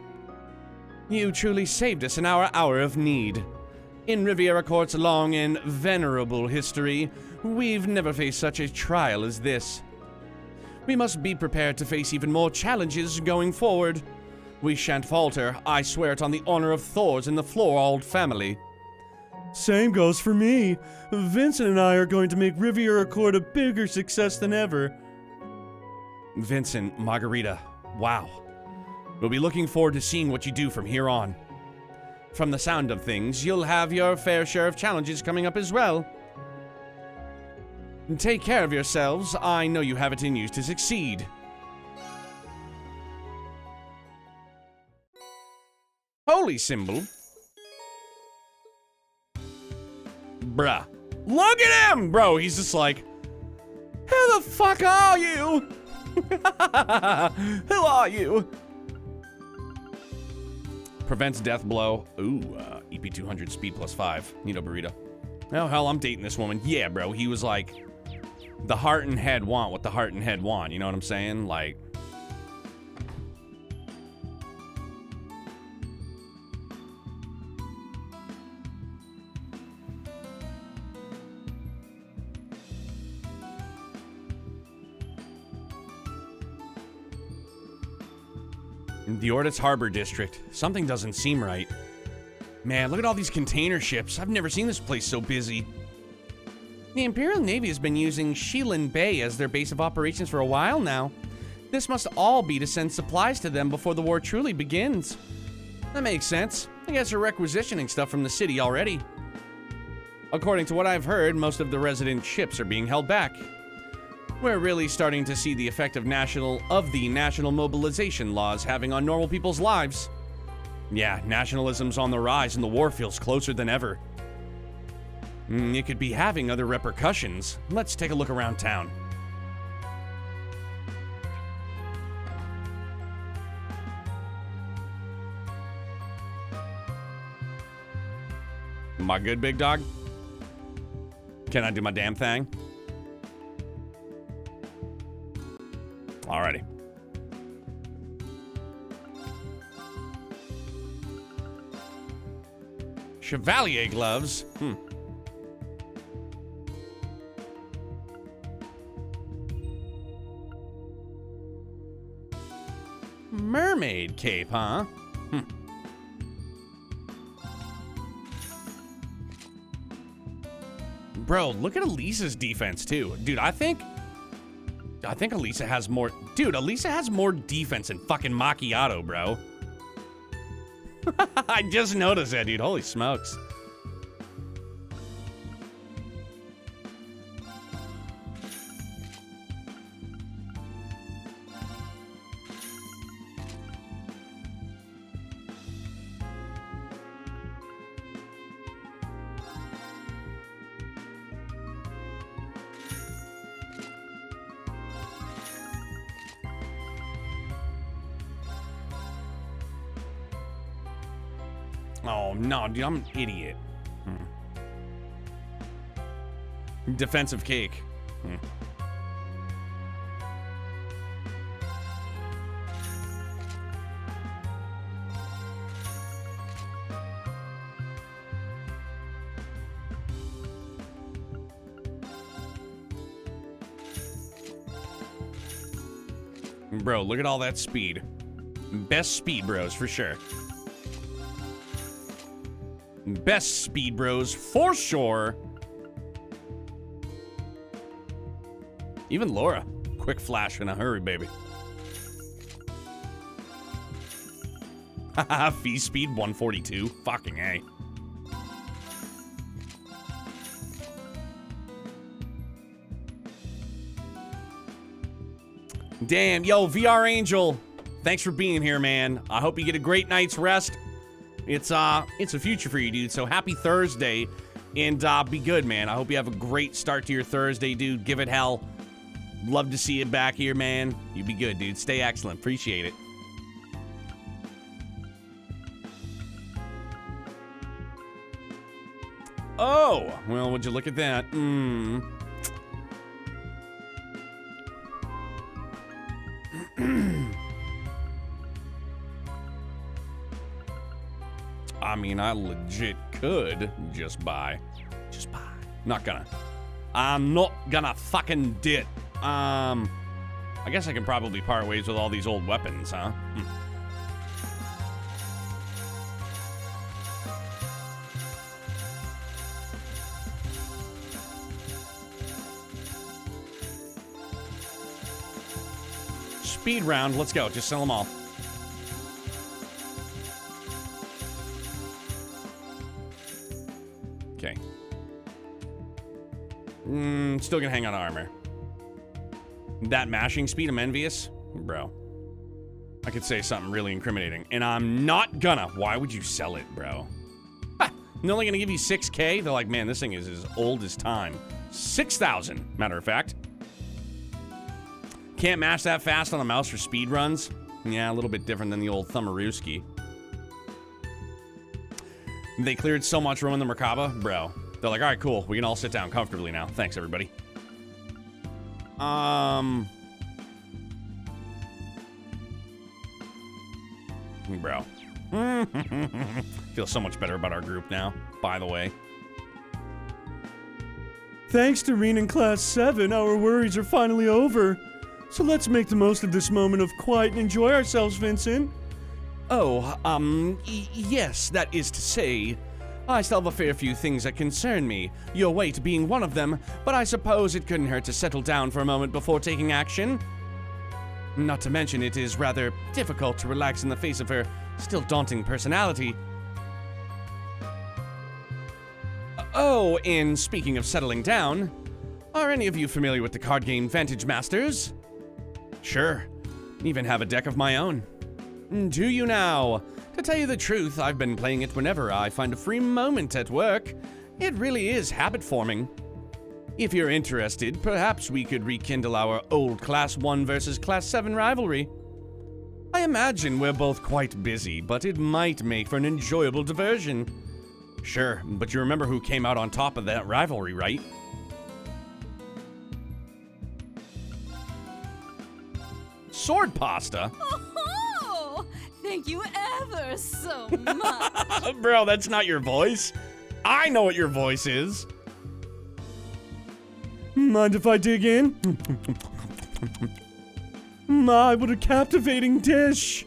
S1: You truly saved us in our hour of need. In Riviera Court's long and venerable history, we've never faced such a trial as this. We must be prepared to face even more challenges going forward. We shan't falter. I swear it on the honor of Thors and the Florald family.
S10: Same goes for me. Vincent and I are going to make Riviera Court a bigger success than ever.
S1: Vincent, Margarita, wow. We'll be looking forward to seeing what you do from here on. From the sound of things, you'll have your fair share of challenges coming up as well. Take care of yourselves. I know you have it in you to succeed. Holy symbol. Bruh. Look at him! Bro, he's just like, who the fuck are you? Who are you? Prevents death blow. Ooh, EP 200 speed +5. Need a burrito. Oh, hell, I'm dating this woman. Yeah, bro. He was like, the heart and head want what the heart and head want. You know what I'm saying? Like, The Ordis Harbor District. Something doesn't seem right. Man, look at all these container ships. I've never seen this place so busy. The Imperial Navy has been using Shilin Bay as their base of operations for a while now. This must all be to send supplies to them before the war truly begins. That makes sense. I guess they're requisitioning stuff from the city already. According to what I've heard, most of the resident ships are being held back. We're really starting to see the effect of the national mobilization laws having on normal people's lives. Yeah, nationalism's on the rise and the war feels closer than ever. It could be having other repercussions. Let's take a look around town. Am I good, big dog? Can I do my damn thing? Alrighty. Chevalier gloves. Mermaid cape, huh? Bro, look at Elisa's defense too. Dude, I think Elisa has more. Dude, Elisa has more defense than fucking Macchiato, bro. I just noticed that, dude. Holy smokes. Oh, no, dude, I'm an idiot. Defensive cake. Bro, look at all that speed. Best speed bros, for sure. Best speed bros, for sure. Even Laura. Quick flash in a hurry, baby. Haha, fee speed 142. Fucking A. Damn, yo, VR Angel. Thanks for being here, man. I hope you get a great night's rest. It's a future for you, dude. So happy Thursday, and be good, man. I hope you have a great start to your Thursday, dude. Give it hell. Love to see you back here, man. You be good, dude. Stay excellent. Appreciate it. Oh, well, would you look at that? I mean, I legit could just buy. Not gonna. I'm not gonna fucking do it. I guess I can probably part ways with all these old weapons, huh? Speed round, let's go. Just sell them all. Okay. Still gonna hang on armor. That mashing speed, I'm envious. Bro. I could say something really incriminating. And I'm not gonna. Why would you sell it, bro? Ha! They're only gonna give you 6K? They're like, man, this thing is as old as time. 6,000, matter of fact. Can't mash that fast on the mouse for speed runs. Yeah, a little bit different than the old Thumarooski. They cleared so much room in the Merkaba, bro. They're like, all right, cool. We can all sit down comfortably now. Thanks, everybody. Bro. Feel so much better about our group now, by the way.
S10: Thanks to Reen in Class 7, our worries are finally over. So let's make the most of this moment of quiet and enjoy ourselves, Vincent.
S1: Yes, that is to say, I still have a fair few things that concern me, your weight being one of them, but I suppose it couldn't hurt to settle down for a moment before taking action. Not to mention, it is rather difficult to relax in the face of her still daunting personality. Oh, and speaking of settling down, are any of you familiar with the card game Vantage Masters? Sure, even have a deck of my own. Do you now? To tell you the truth, I've been playing it whenever I find a free moment at work. It really is habit-forming. If you're interested, perhaps we could rekindle our old Class 1 versus Class 7 rivalry. I imagine we're both quite busy, but it might make for an enjoyable diversion. Sure, but you remember who came out on top of that rivalry, right? Sword pasta?
S2: Oh, thank you ever so much.
S1: Bro, that's not your voice. I know what your voice is.
S10: Mind if I dig in? My, what a captivating dish!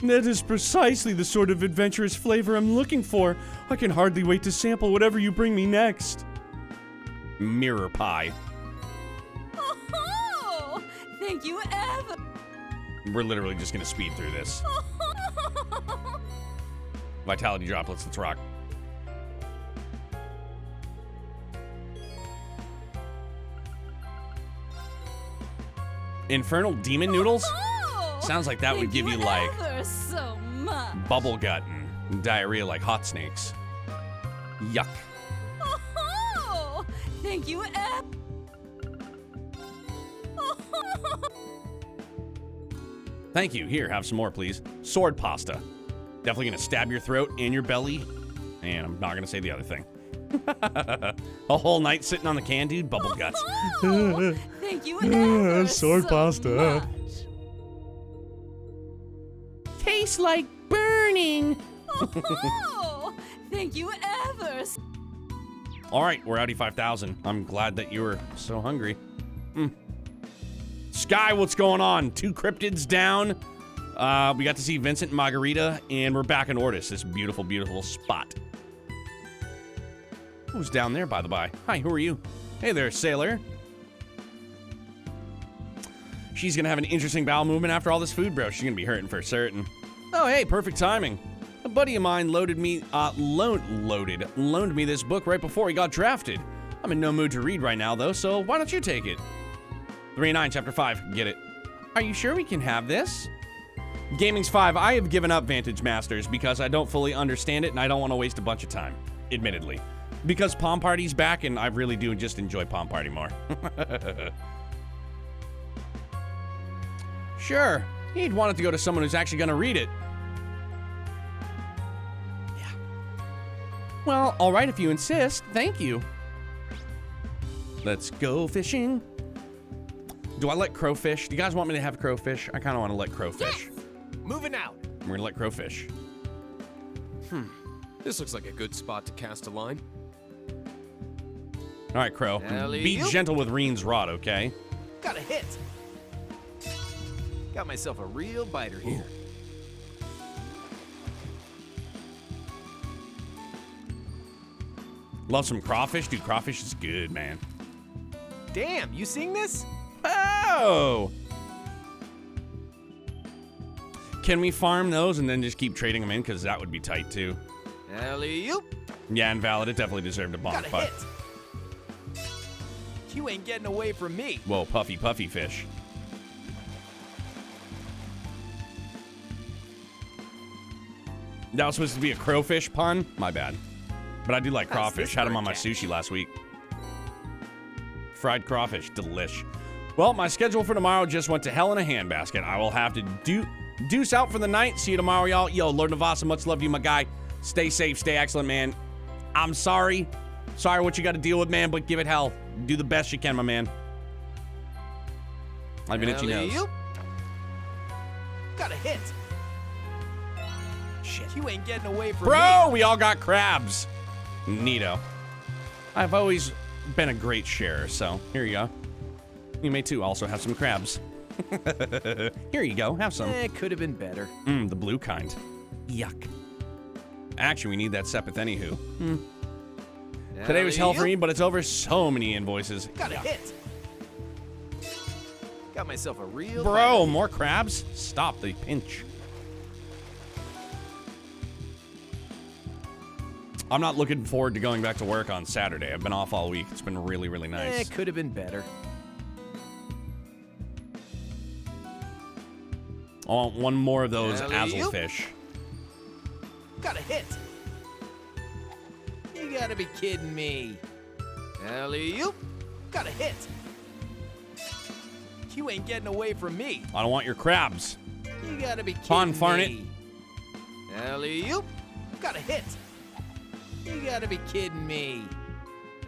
S10: That is precisely the sort of adventurous flavor I'm looking for. I can hardly wait to sample whatever you bring me next.
S1: Mirror pie.
S2: Oh, thank you ever.
S1: We're literally just gonna speed through this. Vitality droplets, let's rock. Infernal demon noodles?
S2: Oh,
S1: Sounds like that would
S2: thank
S1: give you like
S2: ever so much.
S1: bubble gut and diarrhea like hot snakes. Yuck.
S2: Oh, thank you ever.
S1: Thank you. Here, have some more, please. Sword pasta. Definitely gonna stab your throat and your belly. And I'm not gonna say the other thing. A whole night sitting on the can, dude. Bubble guts.
S2: Oh, thank you ever
S10: Sword
S2: so
S10: pasta.
S2: much.
S1: Tastes like burning.
S2: Oh, thank you ever.
S1: All right, we're Audi 5000. I'm glad that you were so hungry. Sky, what's going on? 2 cryptids down. We got to see Vincent and Margarita, and we're back in Ordis, this beautiful, beautiful spot. Who's down there, by the by? Hi, who are you? Hey there, sailor. She's gonna have an interesting bowel movement after all this food, bro. She's gonna be hurting for certain. Oh, hey, perfect timing. A buddy of mine loaned me this book right before he got drafted. I'm in no mood to read right now, though, so why don't you take it? 3-9, Chapter 5. Get it. Are you sure we can have this? Gaming's 5. I have given up Vantage Masters because I don't fully understand it and I don't want to waste a bunch of time, admittedly. Because Palm Party's back and I really do just enjoy Palm Party more. Sure. He'd want it to go to someone who's actually going to read it. Yeah. Well, all right if you insist. Thank you. Let's go fishing. Do I let crow fish? Do you guys want me to have crow fish? I kind of want to let crow fish.
S8: Yes! Moving out.
S1: We're gonna let crow fish.
S7: This looks like a good spot to cast a line.
S1: All right, crow. Be
S8: Alley-oop.
S1: gentle with Reen's rod, okay?
S8: Got a hit. Got myself a real biter here.
S1: Love some crawfish, dude. Crawfish is good, man.
S8: Damn, you seeing this?
S1: Oh! Can we farm those and then just keep trading them in? Because that would be tight, too.
S8: Alley-oop.
S1: Yeah, invalid. It definitely deserved a
S8: Got a
S1: bonfire.
S8: hit. You ain't getting away from me.
S1: Whoa, puffy fish. That was supposed to be a crowfish pun? My bad. But I do like
S8: How's
S1: crawfish.
S8: this
S1: Had them
S8: for a
S1: on my
S8: catch?
S1: sushi last week. Fried crawfish, delish. Well, my schedule for tomorrow just went to hell in a handbasket. I will have to deuce out for the night. See you tomorrow, y'all. Yo, Lord Navasa, much love to you, my guy. Stay safe, stay excellent, man. I'm sorry. Sorry what you got to deal with, man, but give it hell. Do the best you can, my man. I've been itchy nose.
S8: Alley-oop. Got a hit. Shit, you ain't getting away from
S1: Bro,
S8: me.
S1: we all got crabs. Neato. I've always been a great sharer, so here you go. You may too also have some crabs. Here you go, have some.
S8: It could have been better.
S1: The blue kind. Yuck. Actually, we need that sepith anywho. Today was hell for me, but it's over. So many invoices.
S8: Got a hit. Got myself a real...
S1: Bro, more crabs? Stop the pinch. I'm not looking forward to going back to work on Saturday. I've been off all week. It's been really, really nice.
S8: It could have been better.
S1: I want one more of those
S8: Alley-oop.
S1: azzelfish.
S8: Got a hit. You gotta be kidding me. Alley-oop. Got a hit. You ain't getting away from me.
S1: I don't want your crabs.
S8: You gotta be kidding
S1: Fun, farn
S8: me. Alley-oop. Got a hit. You gotta be kidding me.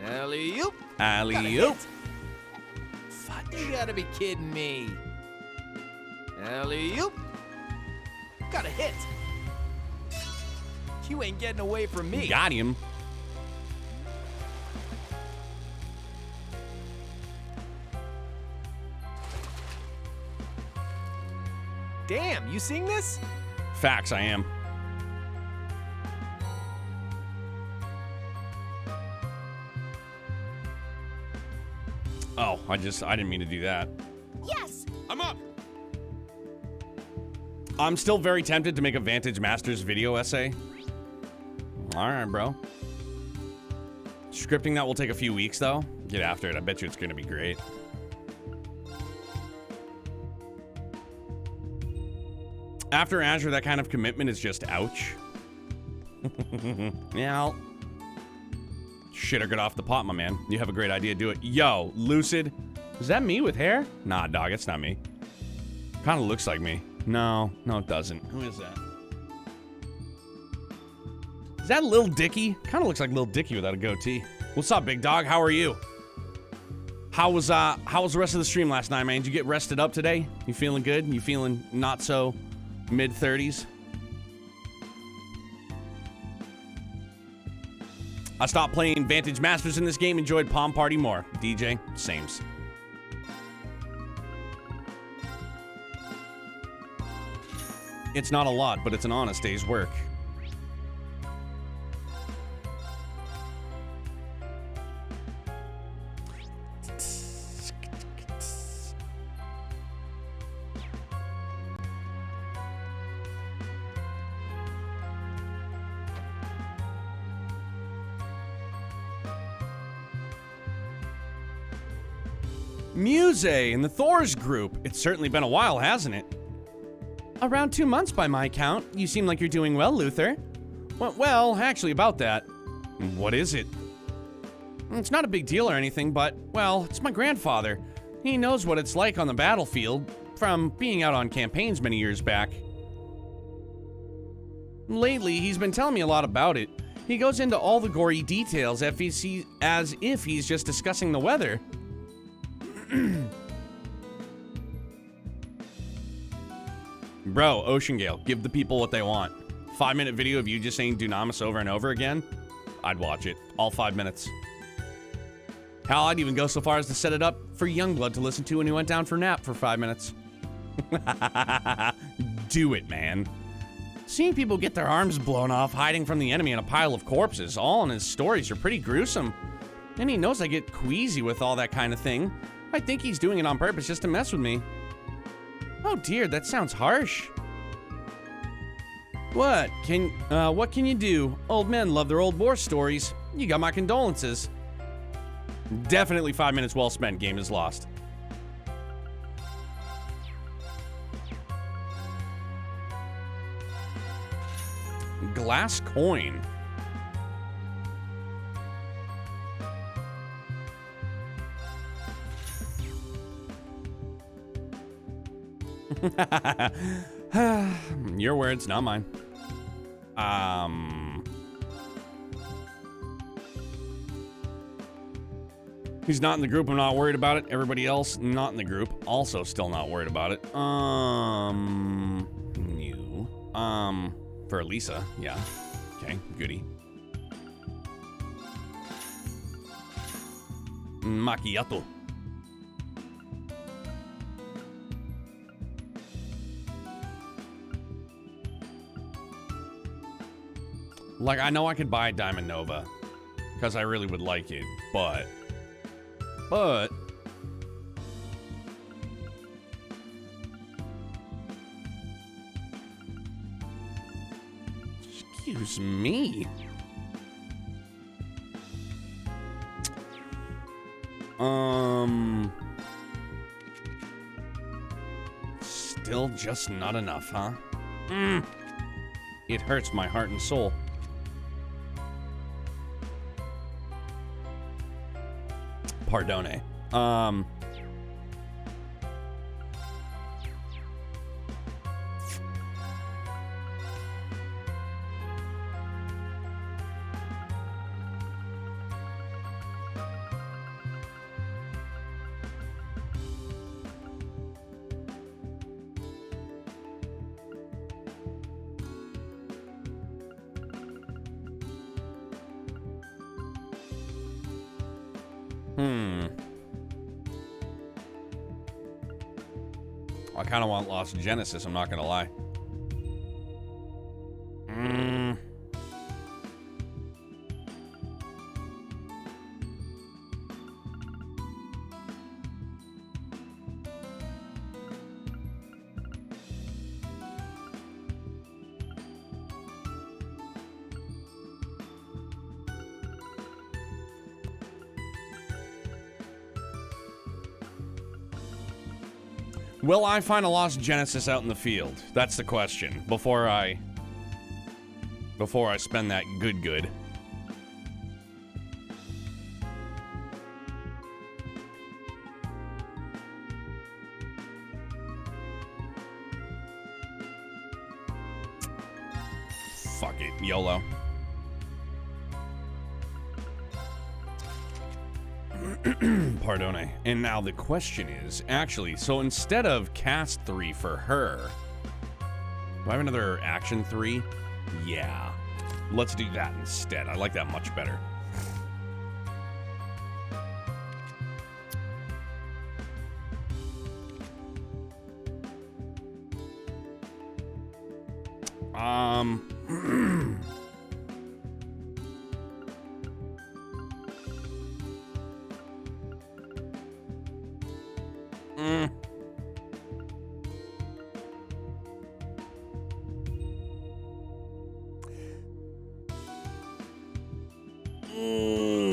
S8: Alley-oop.
S1: Alley-oop.
S8: You gotta be kidding me. Alley-oop. Got a hit. You ain't getting away from me.
S1: Got him.
S8: Damn, you seeing this?
S1: Facts, I am. Oh, I didn't mean to do that.
S2: Yes!
S7: I'm up.
S1: I'm still very tempted to make a Vantage Masters video essay. All right, bro. Scripting that will take a few weeks, though. Get after it. I bet you it's going to be great. After Azure, that kind of commitment is just ouch. Yeah. Shit, or get off the pot, my man. You have a great idea. Do it. Yo, Lucid. Is that me with hair? Nah, dog, it's not me. Kind of looks like me. No, it doesn't. Who is that? Is that Lil Dicky? Kind of looks like Lil Dicky without a goatee. What's up, big dog? How are you? How was the rest of the stream last night, man? Did you get rested up today? You feeling good? You feeling not so mid-30s? I stopped playing Vantage Masters in this game, enjoyed Palm Party more. DJ, sames. It's not a lot, but it's an honest day's work. Muse in the Thor's group. It's certainly been a while, hasn't it? Around 2 months by my count. You seem like you're doing well, Luther. Well, actually about that. What is it? It's not a big deal or anything, but, well, it's my grandfather. He knows what it's like on the battlefield from being out on campaigns many years back. Lately, he's been telling me a lot about it. He goes into all the gory details as if he's just discussing the weather. Bro, Ocean Gale, give the people what they want. 5-minute video of you just saying Dunamis over and over again? I'd watch it. All 5 minutes. Hell, I'd even go so far as to set it up for Youngblood to listen to when he went down for a nap for 5 minutes. Do it, man. Seeing people get their arms blown off hiding from the enemy in a pile of corpses, all in his stories, are pretty gruesome. And he knows I get queasy with all that kind of thing. I think he's doing it on purpose just to mess with me. Oh dear, that sounds harsh. What can you do? Old men love their old war stories. You got my condolences. Definitely 5 minutes well spent. Game is lost. Glass coin. Your words, not mine. He's not in the group, I'm not worried about it. Everybody else not in the group, also still not worried about it. New. For Lisa, yeah. Okay, goody. Macchiato. Like, I know I could buy a Diamond Nova, because I really would like it, but... Excuse me. Still just not enough, huh? It hurts my heart and soul. Pardone. I kind of want Lost Genesis, I'm not gonna lie. Will I find a Lost Genesis out in the field? That's the question. Before I spend that good. Fuck it, YOLO. Pardone. And now the question is, actually, so instead of cast 3 for her, do I have another action 3? Yeah. Let's do that instead. I like that much better.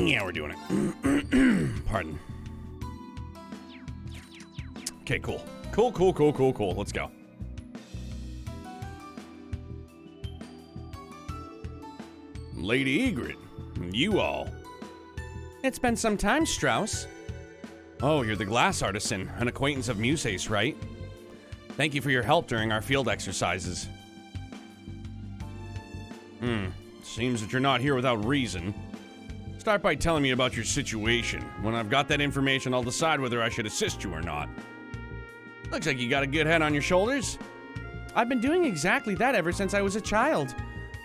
S1: Yeah, we're doing it. Pardon. Okay, cool. Cool. Let's go. Lady Egret, you all. It's been some time, Strauss. Oh, you're the glass artisan, an acquaintance of Musace, right? Thank you for your help during our field exercises. Seems that you're not here without reason. Start by telling me about your situation. When I've got that information, I'll decide whether I should assist you or not. Looks like you got a good head on your shoulders. I've been doing exactly that ever since I was a child.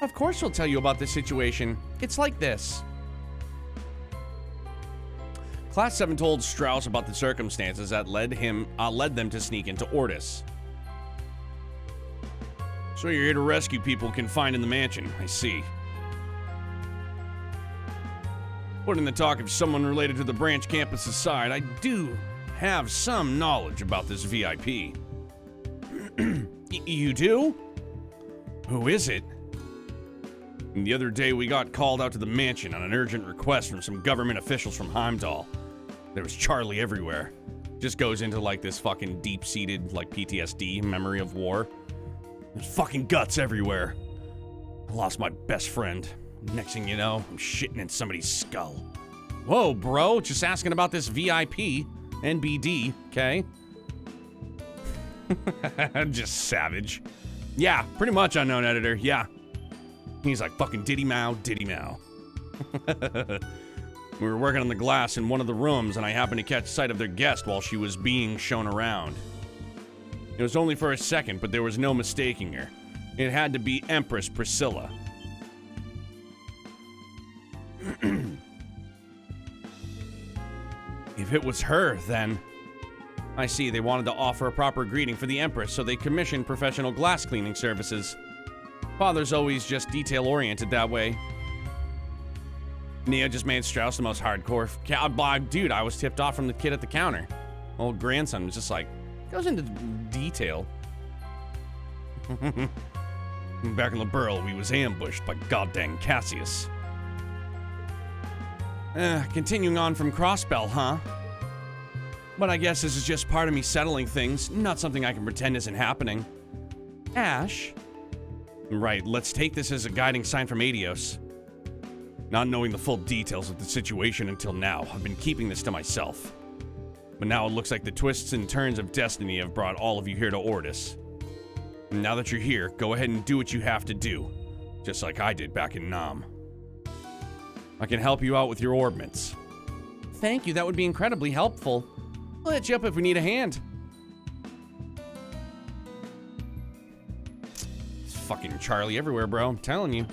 S1: Of course she'll tell you about this situation. It's like this. Class 7 told Strauss about the circumstances that led them to sneak into Ordis. So you're here to rescue people confined in the mansion, I see. Putting the talk of someone related to the branch campus aside, I do have some knowledge about this VIP. You do? Who is it? The other day we got called out to the mansion on an urgent request from some government officials from Heimdall. There was Charlie everywhere. Just goes into like this fucking deep-seated like PTSD, memory of war. There's fucking guts everywhere. I lost my best friend. Next thing you know, I'm shitting in somebody's skull. Whoa, bro, just asking about this VIP, NBD, okay? Just savage. Yeah, pretty much, unknown editor, yeah. He's like, fucking diddy mow. We were working on the glass in one of the rooms, and I happened to catch sight of their guest while she was being shown around. It was only for a second, but there was no mistaking her. It had to be Empress Priscilla. If it was her, then... I see, they wanted to offer a proper greeting for the Empress, so they commissioned professional glass cleaning services. Father's always just detail-oriented that way. Nia just made Strauss the most hardcore dude, I was tipped off from the kid at the counter. Old grandson was just like, goes into detail. Back in the Burl, we was ambushed by goddamn Cassius. Continuing on from Crossbell, huh? But I guess this is just part of me settling things, not something I can pretend isn't happening. Ash? Right, let's take this as a guiding sign from Adios. Not knowing the full details of the situation until now, I've been keeping this to myself. But now it looks like the twists and turns of destiny have brought all of you here to Ordis. And now that you're here, go ahead and do what you have to do, just like I did back in Nam. I can help you out with your orbments. Thank you, that would be incredibly helpful. We'll hit you up if we need a hand. It's fucking Charlie everywhere, bro, I'm telling you.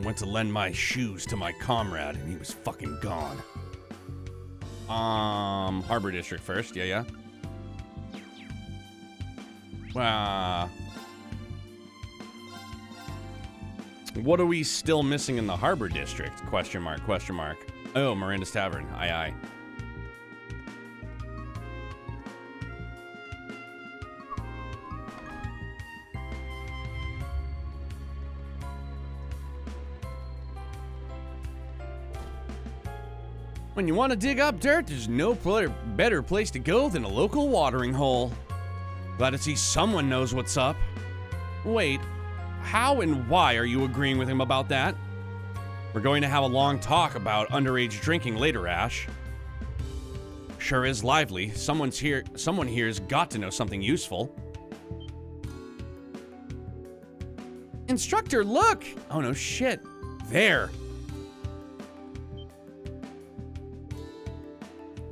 S1: Went to lend my shoes to my comrade and he was fucking gone. Harbor District first, yeah. What are we still missing in the Harbor District? Question mark. Oh, Miranda's Tavern, aye. When you want to dig up dirt, there's no better place to go than a local watering hole. Glad to see someone knows what's up. Wait, how and why are you agreeing with him about that? We're going to have a long talk about underage drinking later, Ash. Sure is lively. Someone here's got to know something useful. Instructor, look! Oh no, shit. There.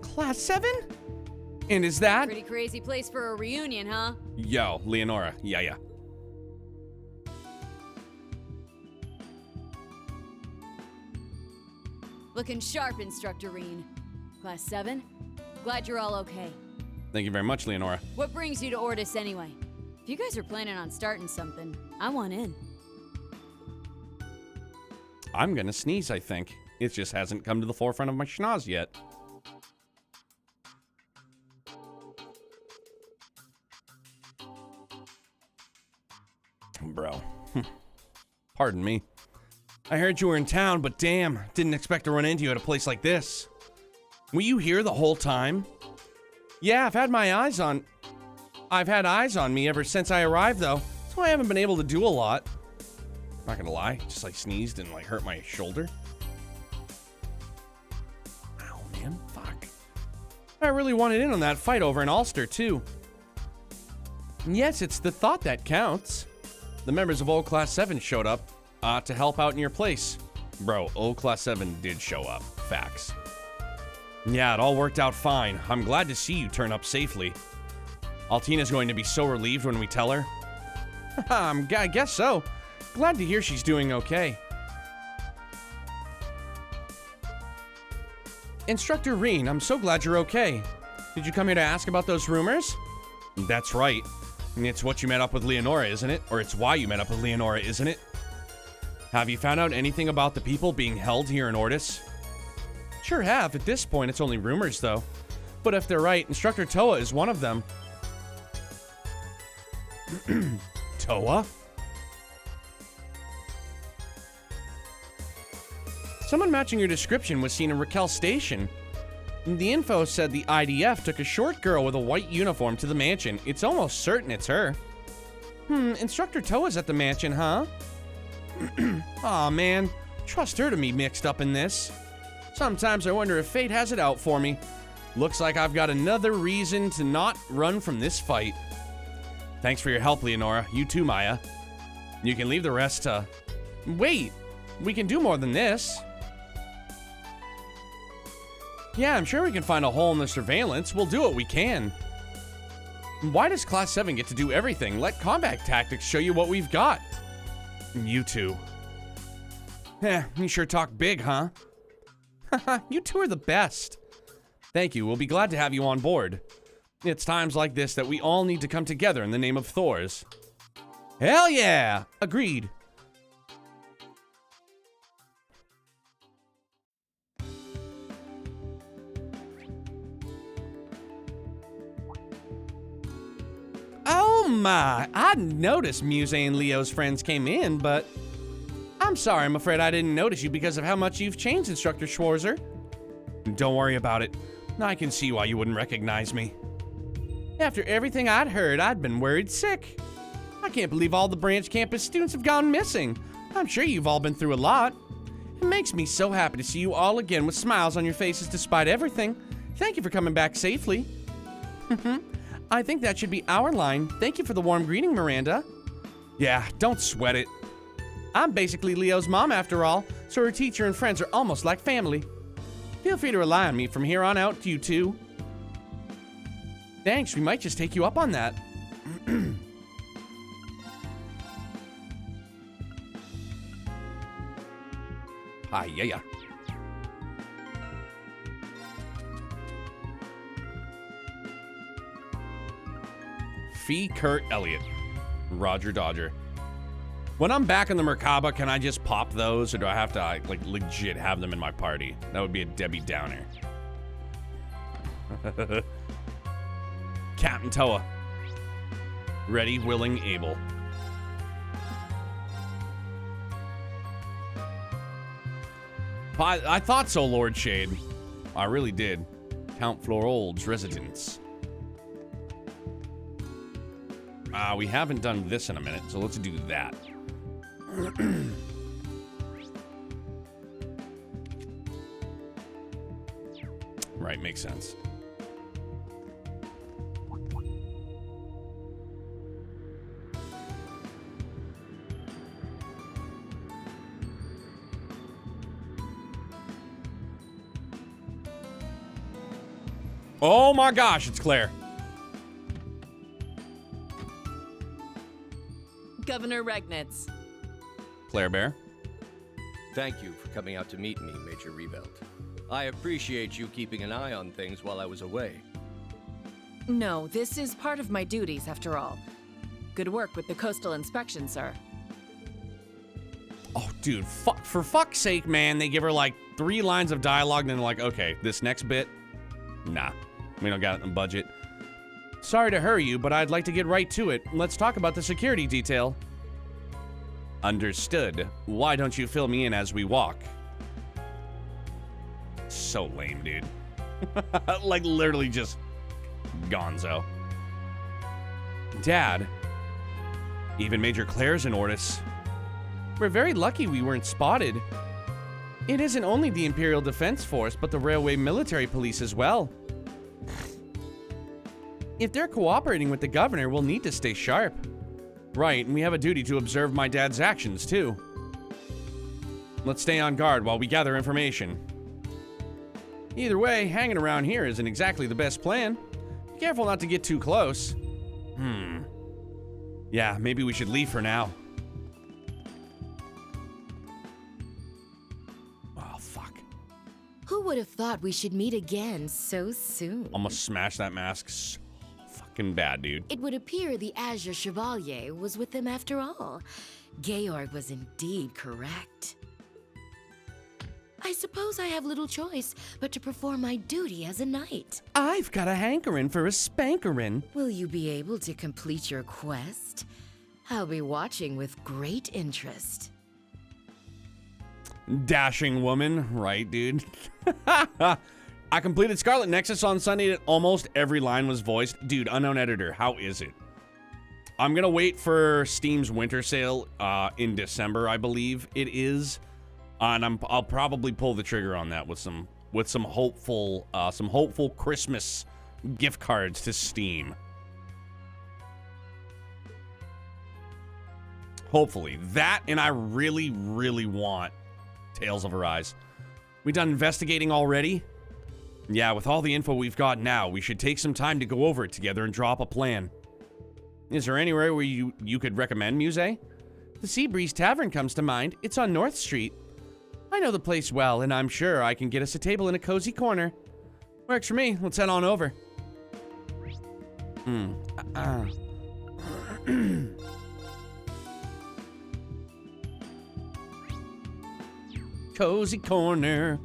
S1: Class 7? And is that?
S2: Pretty crazy place for a reunion, huh?
S1: Yo, Leonora. Yeah.
S2: Looking sharp, Instructor Reen. Class 7? Glad you're all okay.
S1: Thank you very much, Leonora.
S2: What brings you to Ordis anyway? If you guys are planning on starting something, I want in.
S1: I'm gonna sneeze, I think. It just hasn't come to the forefront of my schnoz yet. Bro. Pardon me. I heard you were in town, but damn, didn't expect to run into you at a place like this. Were you here the whole time? Yeah, I've had eyes on me ever since I arrived, though, so I haven't been able to do a lot. Not gonna lie, just like sneezed and like hurt my shoulder. Ow, man, fuck. I really wanted in on that fight over in Ulster, too. And yes, it's the thought that counts. The members of Old Class 7 showed up to help out in your place. Bro, Old Class 7 did show up. Facts. Yeah, it all worked out fine. I'm glad to see you turn up safely. Altina's going to be so relieved when we tell her. I guess so. Glad to hear she's doing okay. Instructor Reen, I'm so glad you're okay. Did you come here to ask about those rumors? That's right. It's what you met up with Leonora, isn't it? Or it's why you met up with Leonora, isn't it? Have you found out anything about the people being held here in Ordis? Sure have. At this point, it's only rumors, though. But if they're right, Instructor Toa is one of them. Toa? Someone matching your description was seen in Raquel Station. The info said the IDF took a short girl with a white uniform to the mansion. It's almost certain it's her. Instructor Toa's at the mansion, huh? Aw, man. Trust her to be mixed up in this. Sometimes I wonder if fate has it out for me. Looks like I've got another reason to not run from this fight. Thanks for your help, Leonora. You too, Maya. You can leave the rest to... Wait! We can do more than this. Yeah, I'm sure we can find a hole in the surveillance. We'll do what we can. Why does Class 7 get to do everything? Let combat tactics show you what we've got. You two. You sure talk big, huh? You two are the best. Thank you. We'll be glad to have you on board. It's times like this that we all need to come together in the name of Thor's. Hell yeah! Agreed. Oh my, I noticed Muse and Leo's friends came in, but I'm sorry, I'm afraid I didn't notice you because of how much you've changed, Instructor Schwarzer. Don't worry about it. I can see why you wouldn't recognize me. After everything I'd heard, I'd been worried sick. I can't believe all the branch campus students have gone missing. I'm sure you've all been through a lot. It makes me so happy to see you all again with smiles on your faces despite everything. Thank you for coming back safely. I think that should be our line. Thank you for the warm greeting, Miranda. Yeah, don't sweat it. I'm basically Leo's mom after all, so her teacher and friends are almost like family. Feel free to rely on me from here on out, you two. Thanks, we might just take you up on that. Yeah. Fee Kurt Elliott. Roger Dodger. When I'm back in the Merkaba, can I just pop those, or do I have to, like, legit have them in my party? That would be a Debbie Downer. Captain Toa. Ready, willing, able. I thought so, Lord Shade. I really did. Count Florold's residence. We haven't done this in a minute, so let's do that. Right, makes sense. Oh my gosh, it's Claire.
S11: Governor Regnitz.
S1: Claire Bear.
S12: Thank you for coming out to meet me, Major Revelt. I appreciate you keeping an eye on things while I was away.
S11: No, this is part of my duties, after all. Good work with the coastal inspection, sir.
S1: Oh, dude, for fuck's sake, man. They give her like 3 lines of dialogue, and then they're like, okay, this next bit, nah, we don't got it in the budget. Sorry to hurry you, but I'd like to get right to it. Let's talk about the security detail. Understood. Why don't you fill me in as we walk? So lame, dude. Like, literally just gonzo. Dad. Even Major Claire's in Ordis. We're very lucky we weren't spotted. It isn't only the Imperial Defense Force, but the Railway Military Police as well. If they're cooperating with the governor, we'll need to stay sharp. Right, and we have a duty to observe my dad's actions, too. Let's stay on guard while we gather information. Either way, hanging around here isn't exactly the best plan. Be careful not to get too close. Yeah, maybe we should leave for now. Oh, fuck.
S13: Who would have thought we should meet again so soon?
S1: Almost smashed that mask so fucking bad, dude.
S13: It would appear the Azure Chevalier was with them after all. Georg was indeed correct. I suppose I have little choice but to perform my duty as a knight.
S1: I've got a hankering for a spankerin'.
S13: Will you be able to complete your quest? I'll be watching with great interest.
S1: Dashing woman, right, dude? I completed Scarlet Nexus on Sunday and almost every line was voiced. Dude, unknown editor, how is it? I'm gonna wait for Steam's winter sale in December, I believe it is. And I'll probably pull the trigger on that with some hopeful Christmas gift cards to Steam. Hopefully. That, and I really, really want Tales of Arise. We done investigating already? Yeah, with all the info we've got now, we should take some time to go over it together and draw up a plan. Is there anywhere where you could recommend, Muse? The Seabreeze Tavern comes to mind. It's on North Street. I know the place well, and I'm sure I can get us a table in a cozy corner. Works for me. Let's head on over. Cozy corner.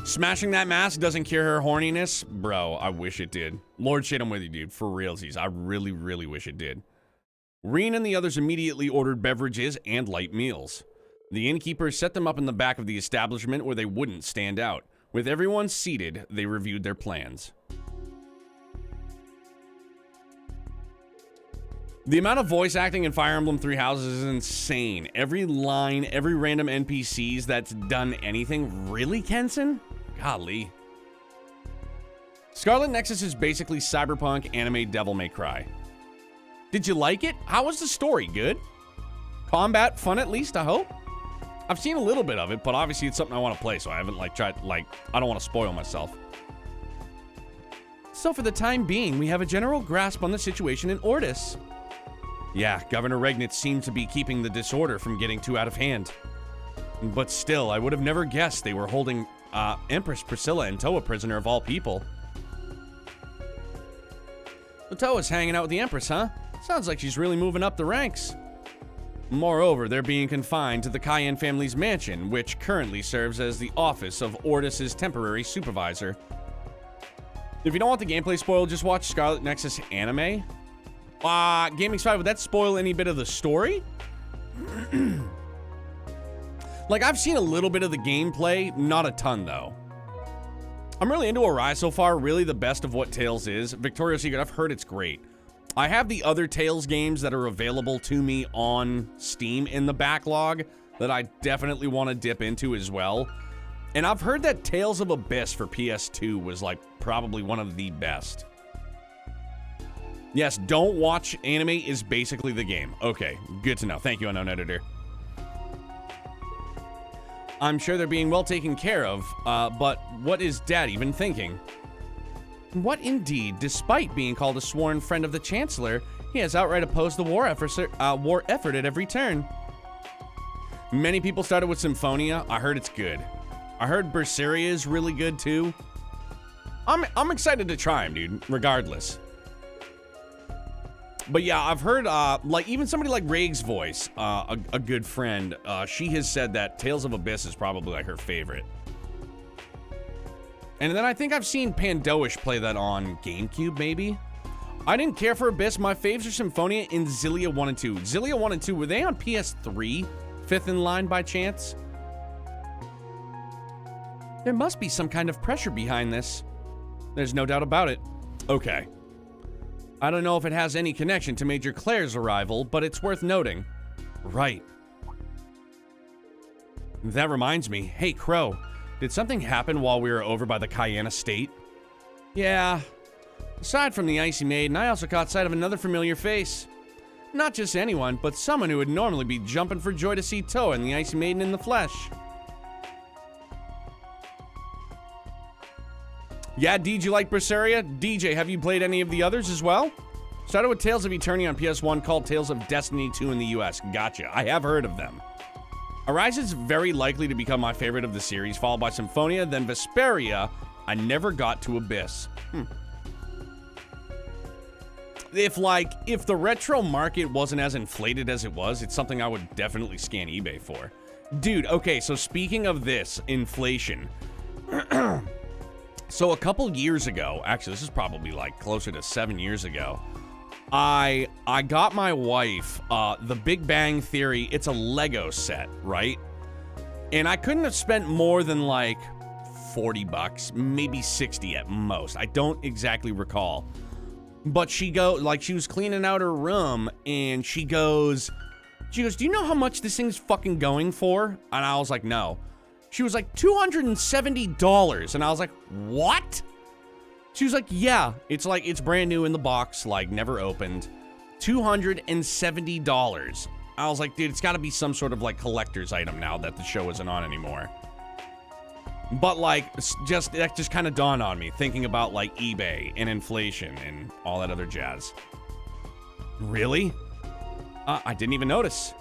S1: Smashing that mask doesn't cure her horniness? Bro, I wish it did. Lord shit, I'm with you, dude. For realsies. I really, really wish it did. Reen and the others immediately ordered beverages and light meals. The innkeeper set them up in the back of the establishment where they wouldn't stand out. With everyone seated, they reviewed their plans. The amount of voice acting in Fire Emblem Three Houses is insane. Every line, every random NPCs that's done anything. Really, Kenson? Golly. Scarlet Nexus is basically cyberpunk anime Devil May Cry. Did you like it? How was the story? Good? Combat fun at least, I hope? I've seen a little bit of it, but obviously it's something I want to play, so I haven't tried, I don't want to spoil myself. So for the time being, we have a general grasp on the situation in Ordis. Yeah, Governor Regnitz seemed to be keeping the disorder from getting too out of hand. But still, I would have never guessed they were holding Empress Priscilla and Toa prisoner of all people. So Toa's hanging out with the Empress, huh? Sounds like she's really moving up the ranks. Moreover, they're being confined to the Cayenne family's mansion, which currently serves as the office of Ordis's temporary supervisor. If you don't want the gameplay spoiled, just watch Scarlet Nexus anime. Gaming Spy, would that spoil any bit of the story? Like, I've seen a little bit of the gameplay, not a ton, though. I'm really into Arise so far, really the best of what Tales is. Victoria's Secret, I've heard it's great. I have the other Tales games that are available to me on Steam in the backlog that I definitely want to dip into as well. And I've heard that Tales of Abyss for PS2 was, like, probably one of the best. Yes, don't watch anime is basically the game. Okay, good to know. Thank you, Unknown Editor. I'm sure they're being well taken care of, but what is Dad even thinking? What indeed? Despite being called a sworn friend of the Chancellor, he has outright opposed the war effort at every turn. Many people started with Symphonia. I heard it's good. I heard Berseria is really good too. I'm excited to try him, dude, regardless. But yeah, I've heard, like, even somebody like Raig's voice, a good friend, she has said that Tales of Abyss is probably, like, her favorite. And then I think I've seen Pandoish play that on GameCube, maybe? I didn't care for Abyss. My faves are Symphonia and Xillia 1 and 2. Xillia 1 and 2, were they on PS3? Fifth in line by chance? There must be some kind of pressure behind this. There's no doubt about it. Okay. I don't know if it has any connection to Major Claire's arrival, but it's worth noting. Right. That reminds me. Hey, Crow. Did something happen while we were over by the Cayenne estate? Yeah. Aside from the Icy Maiden, I also caught sight of another familiar face. Not just anyone, but someone who would normally be jumping for joy to see Toa and the Icy Maiden in the flesh. Yeah, did you like Berseria? DJ, have you played any of the others as well? Started with Tales of Eternity on PS1, called Tales of Destiny 2 in the US. Gotcha. I have heard of them. Arise is very likely to become my favorite of the series, followed by Symphonia, then Vesperia. I never got to Abyss. If the retro market wasn't as inflated as it was, it's something I would definitely scan eBay for. Dude, okay, so speaking of this, inflation. So a couple years ago, actually this is probably like closer to 7 years ago, I got my wife the Big Bang Theory. It's a Lego set, right? And I couldn't have spent more than like 40 bucks, maybe 60 at most. I don't exactly recall. But she was cleaning out her room and she goes, do you know how much this thing's fucking going for? And I was like, no. She was like, $270. And I was like, what? She was like, yeah, it's brand new in the box, like never opened. $270. I was like, dude, it's gotta be some sort of like collector's item now that the show isn't on anymore. But like, that just kind of dawned on me, thinking about like eBay and inflation and all that other jazz. Really? I didn't even notice.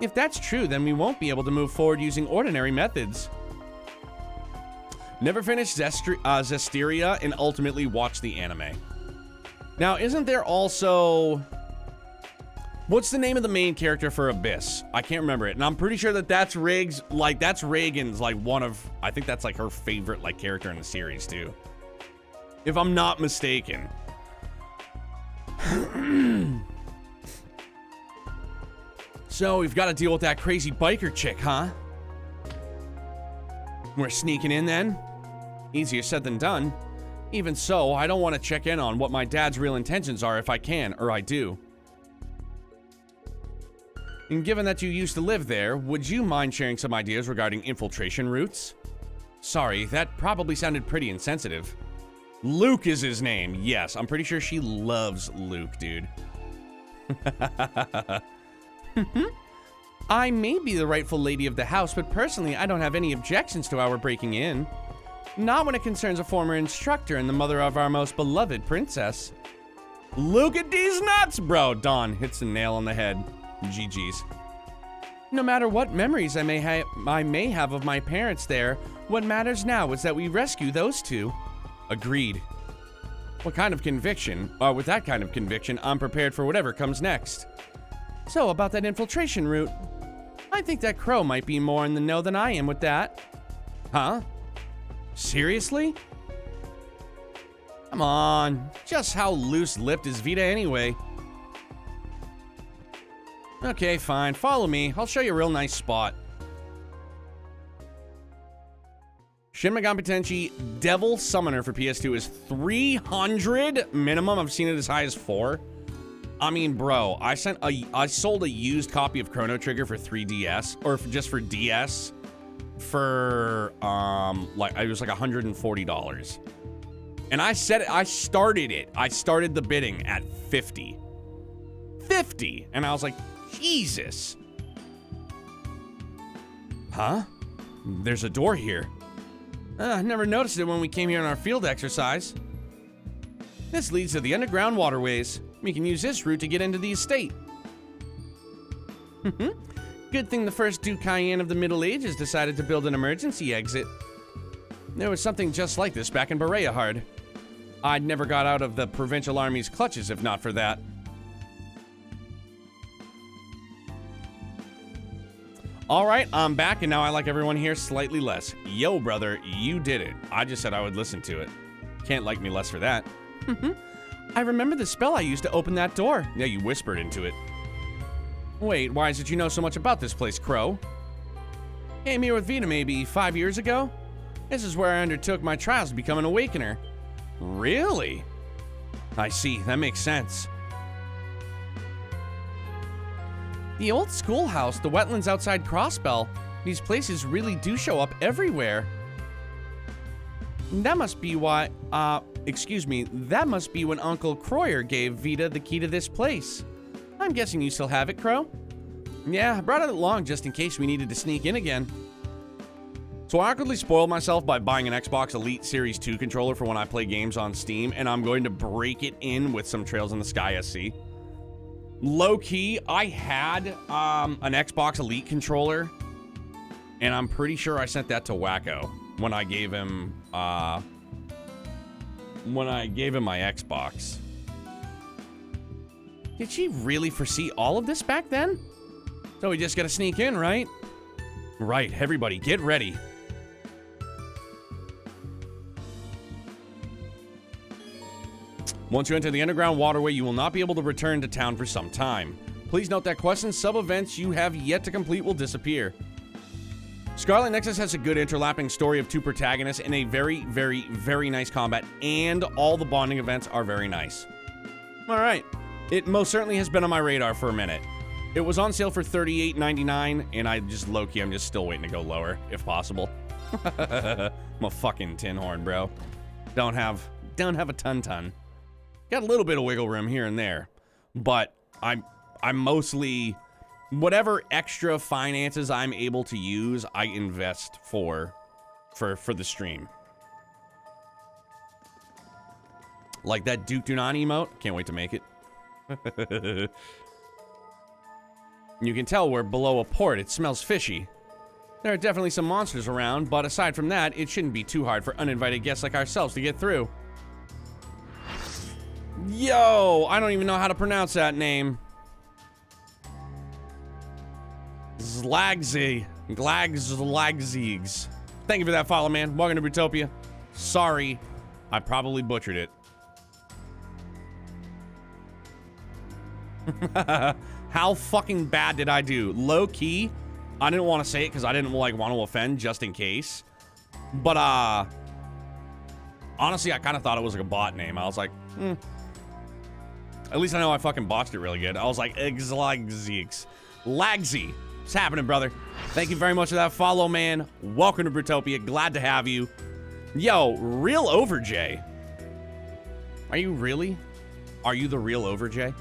S1: If that's true, then we won't be able to move forward using ordinary methods. Never finished Zestiria and ultimately watched the anime. Now, isn't there also... What's the name of the main character for Abyss? I can't remember it. And I'm pretty sure that that's Riggs, like, that's Reagan's, like, one of... I think that's, like, her favorite, like, character in the series, too. If I'm not mistaken. So, we've got to deal with that crazy biker chick, huh? We're sneaking in, then? Easier said than done. Even so, I don't want to check in on what my dad's real intentions are if I can, or I do. And given that you used to live there, would you mind sharing some ideas regarding infiltration routes? Sorry, that probably sounded pretty insensitive. Luke is his name. Yes, I'm pretty sure she loves Luke, dude. I may be the rightful lady of the house, but personally, I don't have any objections to our breaking in. Not when it concerns a former instructor and the mother of our most beloved princess. Look at these nuts, bro. Dawn hits the nail on the head. GG's. No matter what memories I may have of my parents there, what matters now is that we rescue those two. Agreed. What kind of conviction? With that kind of conviction, I'm prepared for whatever comes next. So, about that infiltration route. I think that Crow might be more in the know than I am with that. Huh? Seriously? Come on. Just how loose-lipped is Vita anyway? Okay, fine. Follow me. I'll show you a real nice spot. Shin Megami Tensei Devil Summoner for PS2 is 300 minimum. I've seen it as high as 4. I mean, bro, I sold a used copy of Chrono Trigger for 3DS, or just for DS, for like it was like $140. And I started the bidding at 50. 50, and I was like, Jesus. Huh? There's a door here. I never noticed it when we came here on our field exercise. This leads to the underground waterways. We can use this route to get into the estate. Good thing the first Duke Cayenne of the Middle Ages decided to build an emergency exit. There was something just like this back in Bereahard. I'd never got out of the provincial army's clutches if not for that. Alright, I'm back, and now I like everyone here slightly less. Yo, brother, you did it. I just said I would listen to it. Can't like me less for that. I remember the spell I used to open that door. Yeah, you whispered into it. Wait, why is it you know so much about this place, Crow? Came here with Vita maybe 5 years ago? This is where I undertook my trials to become an Awakener. Really? I see, that makes sense. The old schoolhouse, the wetlands outside Crossbell. These places really do show up everywhere. That must be why, that must be when Uncle Croyer gave Vita the key to this place. I'm guessing you still have it, Crow? Yeah, I brought it along just in case we needed to sneak in again. So I awkwardly spoiled myself by buying an Xbox Elite Series 2 controller for when I play games on Steam, and I'm going to break it in with some Trails in the Sky SC. Low-key, I had an Xbox Elite controller, and I'm pretty sure I sent that to Wacko when I gave him my Xbox. Did she really foresee all of this back then? So we just gotta sneak in, right? Right, everybody, get ready. Once you enter the underground waterway, you will not be able to return to town for some time. Please note that quests and sub-events you have yet to complete will disappear. Scarlet Nexus has a good interlapping story of two protagonists and a very, very, very nice combat, and all the bonding events are very nice. Alright, it most certainly has been on my radar for a minute. It was on sale for $38.99, and I'm just still waiting to go lower, if possible. I'm a fucking tin horn, bro. Don't have a ton. Got a little bit of wiggle room here and there, but I'm mostly, whatever extra finances I'm able to use, I invest for the stream. Like that Duke Do Not emote. Can't wait to make it. You can tell we're below a port. It smells fishy. There are definitely some monsters around, but aside from that, it shouldn't be too hard for uninvited guests like ourselves to get through. Yo, I don't even know how to pronounce that name. Zlagzy. Glagzlagzigs. Thank you for that follow, man. Welcome to Brutopia. Sorry, I probably butchered it. How fucking bad did I do? Low key, I didn't want to say it because I didn't like want to offend just in case. But honestly, I kind of thought it was like a bot name. I was like, At least I know I fucking botched it really good. I was like, Lagzy. What's happening, brother? Thank you very much for that follow, man. Welcome to Brutopia. Glad to have you. Yo, real Overjay. Are you really? Are you the real Overjay?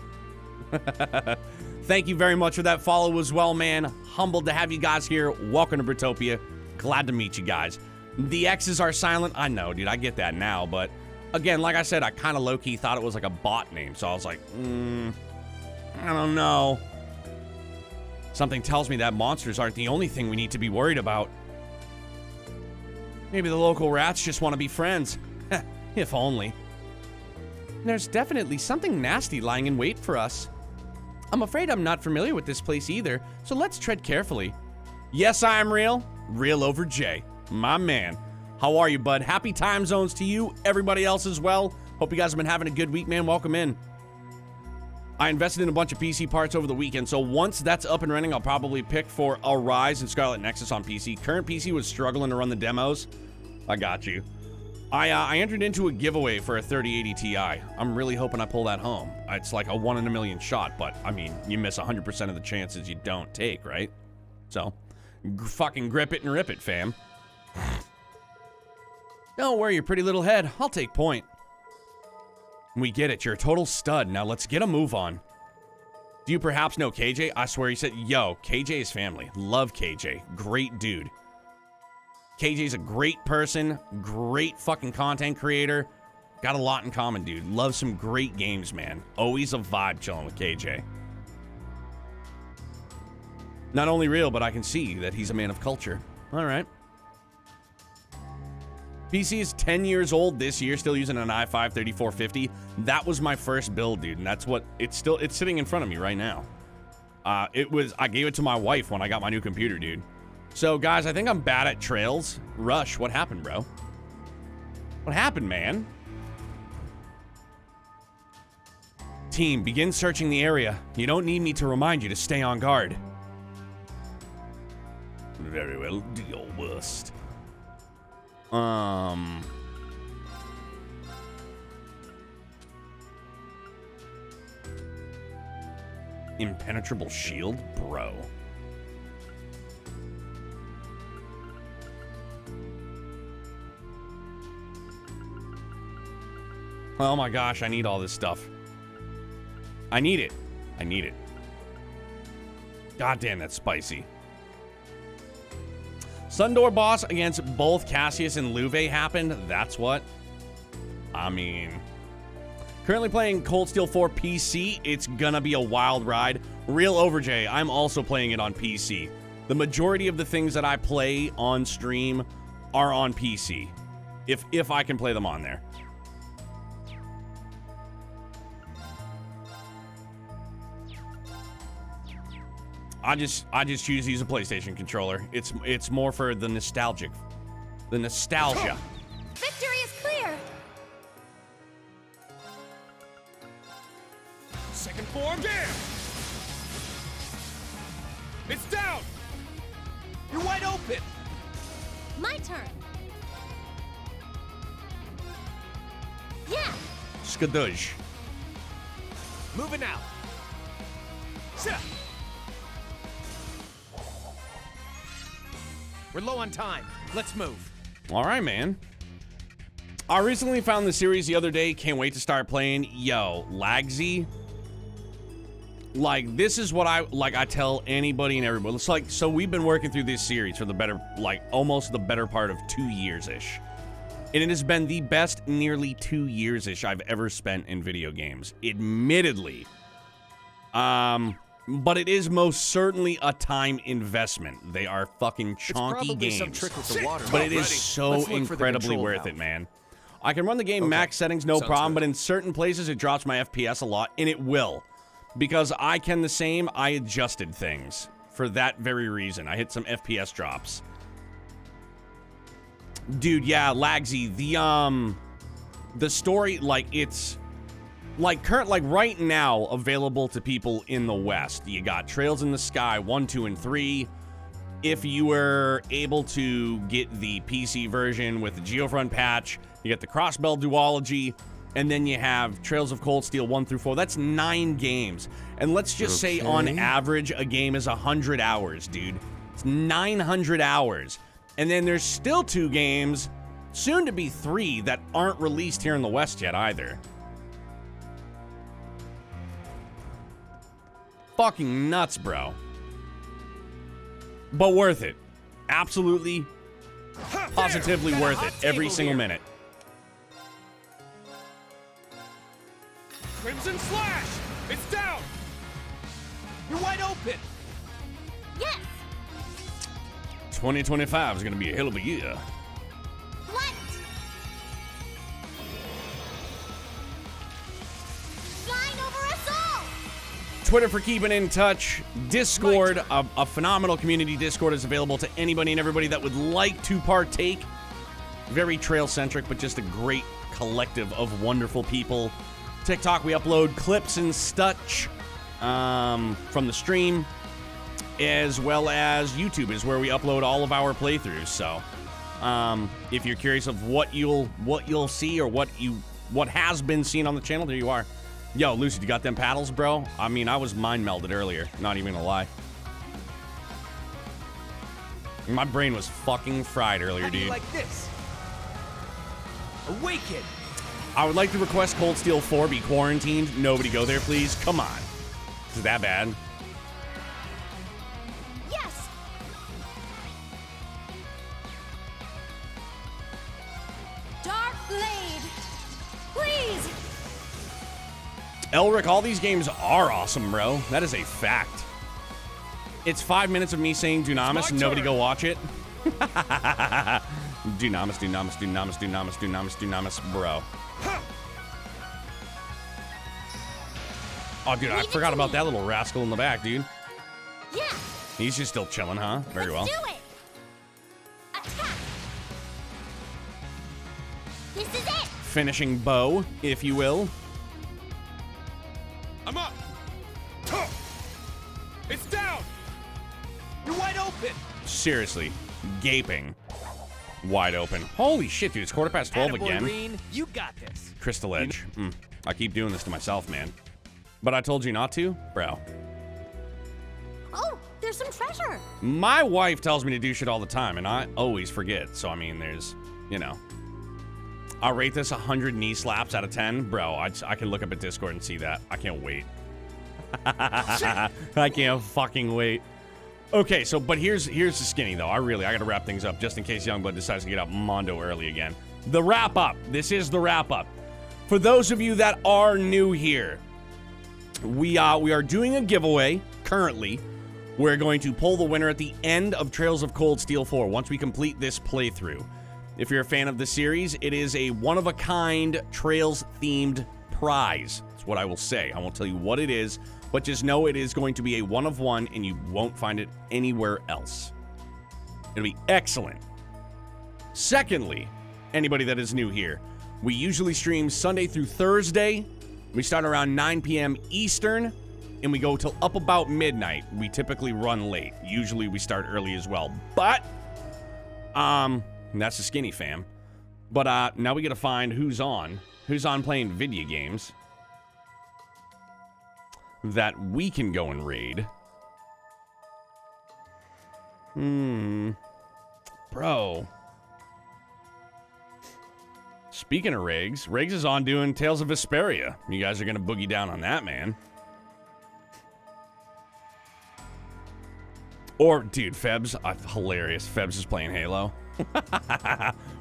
S1: Thank you very much for that follow as well, man. Humbled to have you guys here. Welcome to Brutopia. Glad to meet you guys. The X's are silent. I know, dude. I get that now, but again, like I said, I kind of low-key thought it was like a bot name, so I was like, I don't know. Something tells me that monsters aren't the only thing we need to be worried about. Maybe the local rats just want to be friends. If only. There's definitely something nasty lying in wait for us. I'm afraid I'm not familiar with this place either, so let's tread carefully. Yes, I'm real. Real Overjay. My man. How are you, bud? Happy time zones to you, everybody else as well. Hope you guys have been having a good week, man. Welcome in. I invested in a bunch of PC parts over the weekend, so once that's up and running, I'll probably pick for Arise and Scarlet Nexus on PC. Current PC was struggling to run the demos. I got you. I entered into a giveaway for a 3080 Ti. I'm really hoping I pull that home. It's like a 1 in a million shot, but I mean, you miss 100% of the chances you don't take, right? So, fucking grip it and rip it, fam. Don't worry your pretty little head. I'll take point. We get it. You're a total stud. Now let's get a move on. Do you perhaps know KJ? I swear he said, yo, KJ is family. Love KJ. Great dude. KJ's a great person. Great fucking content creator. Got a lot in common, dude. Love some great games, man. Always a vibe chilling with KJ. Not only real, but I can see that he's a man of culture. All right. PC is 10 years old this year, still using an i5-3450. That was my first build, dude, and that's what it's sitting in front of me right now. I gave it to my wife when I got my new computer, dude. So, guys, I think I'm bad at trails. Rush, what happened, bro? What happened, man? Team, begin searching the area. You don't need me to remind you to stay on guard. Very well, do your worst. Impenetrable shield? Bro. Oh my gosh, I need all this stuff. I need it. I need it. God damn, that's spicy. Sundoor boss against both Cassius and Luve happened. That's what. I mean, currently playing Cold Steel 4 PC. It's gonna be a wild ride. Real Overjay, I'm also playing it on PC. The majority of the things that I play on stream are on PC. If I can play them on there. I just choose to use a PlayStation controller. It's more for the nostalgia.
S3: Victory is clear.
S4: Second floor down. It's down. You're wide open.
S3: My turn. Yeah.
S1: Skadoosh.
S4: Moving out. We're low on time. Let's move.
S1: All right, man. I recently found the series the other day. Can't wait to start playing. Yo, Lagzy. Like, this is what I tell anybody and everybody. It's like, so we've been working through this series for the better, like, almost the better part of 2 years-ish. And it has been the best nearly 2 years-ish I've ever spent in video games. Admittedly. but it is most certainly a time investment. They are fucking chonky games.
S4: Some trick with the water.
S1: But it is so incredibly worth it, man. I can run the game max settings, no problem, but in certain places it drops my FPS a lot, and it will. Because I can the same, I adjusted things for that very reason. I hit some FPS drops. Dude, yeah, Lagsy, the story, like, it's like right now available to people in the West. You got Trails in the Sky 1, 2, and 3. If you were able to get the PC version with the Geofront patch, you get the Crossbell duology, and then you have Trails of Cold Steel 1 through 4. That's 9 games. And let's just say on average, a game is 100 hours, dude. It's 900 hours. And then there's still 2 games, soon to be 3, that aren't released here in the West yet either. Fucking nuts, bro. But worth it. Absolutely, positively worth it. Every single minute.
S4: Crimson Slash! It's down! You're wide open!
S3: Yes!
S1: 2025 is going to be a hell of a year.
S3: Light! Flying over us all!
S1: Twitter for keeping in touch. Discord, a phenomenal community Discord, is available to anybody and everybody that would like to partake. Very trail-centric, but just a great collective of wonderful people. TikTok, we upload clips and such from the stream, as well as YouTube is where we upload all of our playthroughs. So, if you're curious of what you'll see or what has been seen on the channel, there you are. Yo, Lucy, you got them paddles, bro? I mean, I was mind melded earlier. Not even gonna lie. My brain was fucking fried earlier, dude.
S4: Like this. Awaken.
S1: I would like to request Cold Steel 4 be quarantined. Nobody go there, please. Come on. Is it that bad?
S3: Yes! Dark Blade! Please!
S1: Elric, all these games are awesome, bro. That is a fact. It's 5 minutes of me saying Dunamis and nobody go watch it. Dunamis, Dunamis, Dunamis, Dunamis, Dunamis, Dunamis, bro. Oh, dude, I forgot about that little rascal in the back, dude.
S3: Yeah!
S1: He's just still chilling, huh? Very well.
S3: Let's do it! Attack! This is it!
S1: Finishing bow, if you will.
S4: I'm up! It's down! You're wide open!
S1: Seriously, gaping. Wide open. Holy shit, dude, it's 12:15 again.
S4: Reen, you got this.
S1: Crystal Edge. I keep doing this to myself, man. But I told you not to? Bro.
S3: Oh, there's some treasure!
S1: My wife tells me to do shit all the time, and I always forget. So, I mean, there's, you know. I'll rate this 100 knee slaps out of 10. Bro, I can look up at Discord and see that. I can't wait. I can't fucking wait. Okay, so, but here's the skinny, though. I gotta wrap things up just in case Youngblood decides to get up Mondo early again. The wrap-up. This is the wrap-up. For those of you that are new here, we are doing a giveaway currently. We're going to pull the winner at the end of Trails of Cold Steel 4 once we complete this playthrough. If you're a fan of the series, it is a one-of-a-kind Trails-themed prize. That's what I will say. I won't tell you what it is, but just know it is going to be a one-of-one, and you won't find it anywhere else. It'll be excellent. Secondly, anybody that is new here, we usually stream Sunday through Thursday. We start around 9 p.m. Eastern, and we go till up about midnight. We typically run late. Usually we start early as well. But, that's the skinny fam. But, now we gotta find who's on playing video games that we can go and raid. Bro. Speaking of Riggs is on doing Tales of Vesperia. You guys are gonna boogie down on that, man. Or, dude, Febs, hilarious. Febs is playing Halo.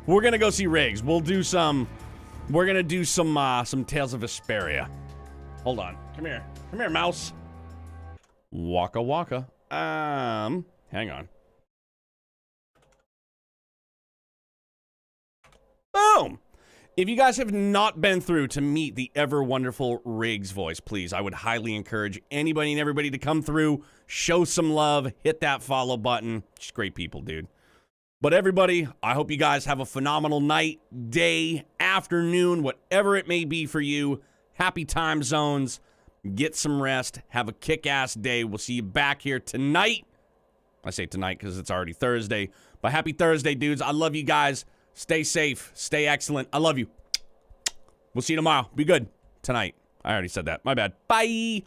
S1: We're gonna go see Riggs. We're gonna do some Tales of Vesperia. Hold on. Come here, mouse. Waka waka. Hang on. Boom! If you guys have not been through to meet the ever wonderful Riggs voice, please, I would highly encourage anybody and everybody to come through, show some love, hit that follow button. Just great people, dude. But everybody, I hope you guys have a phenomenal night, day, afternoon, whatever it may be for you. Happy time zones. Get some rest. Have a kick-ass day. We'll see you back here tonight. I say tonight because it's already Thursday. But happy Thursday, dudes. I love you guys. Stay safe. Stay excellent. I love you. We'll see you tomorrow. Be good. Tonight. I already said that. My bad. Bye.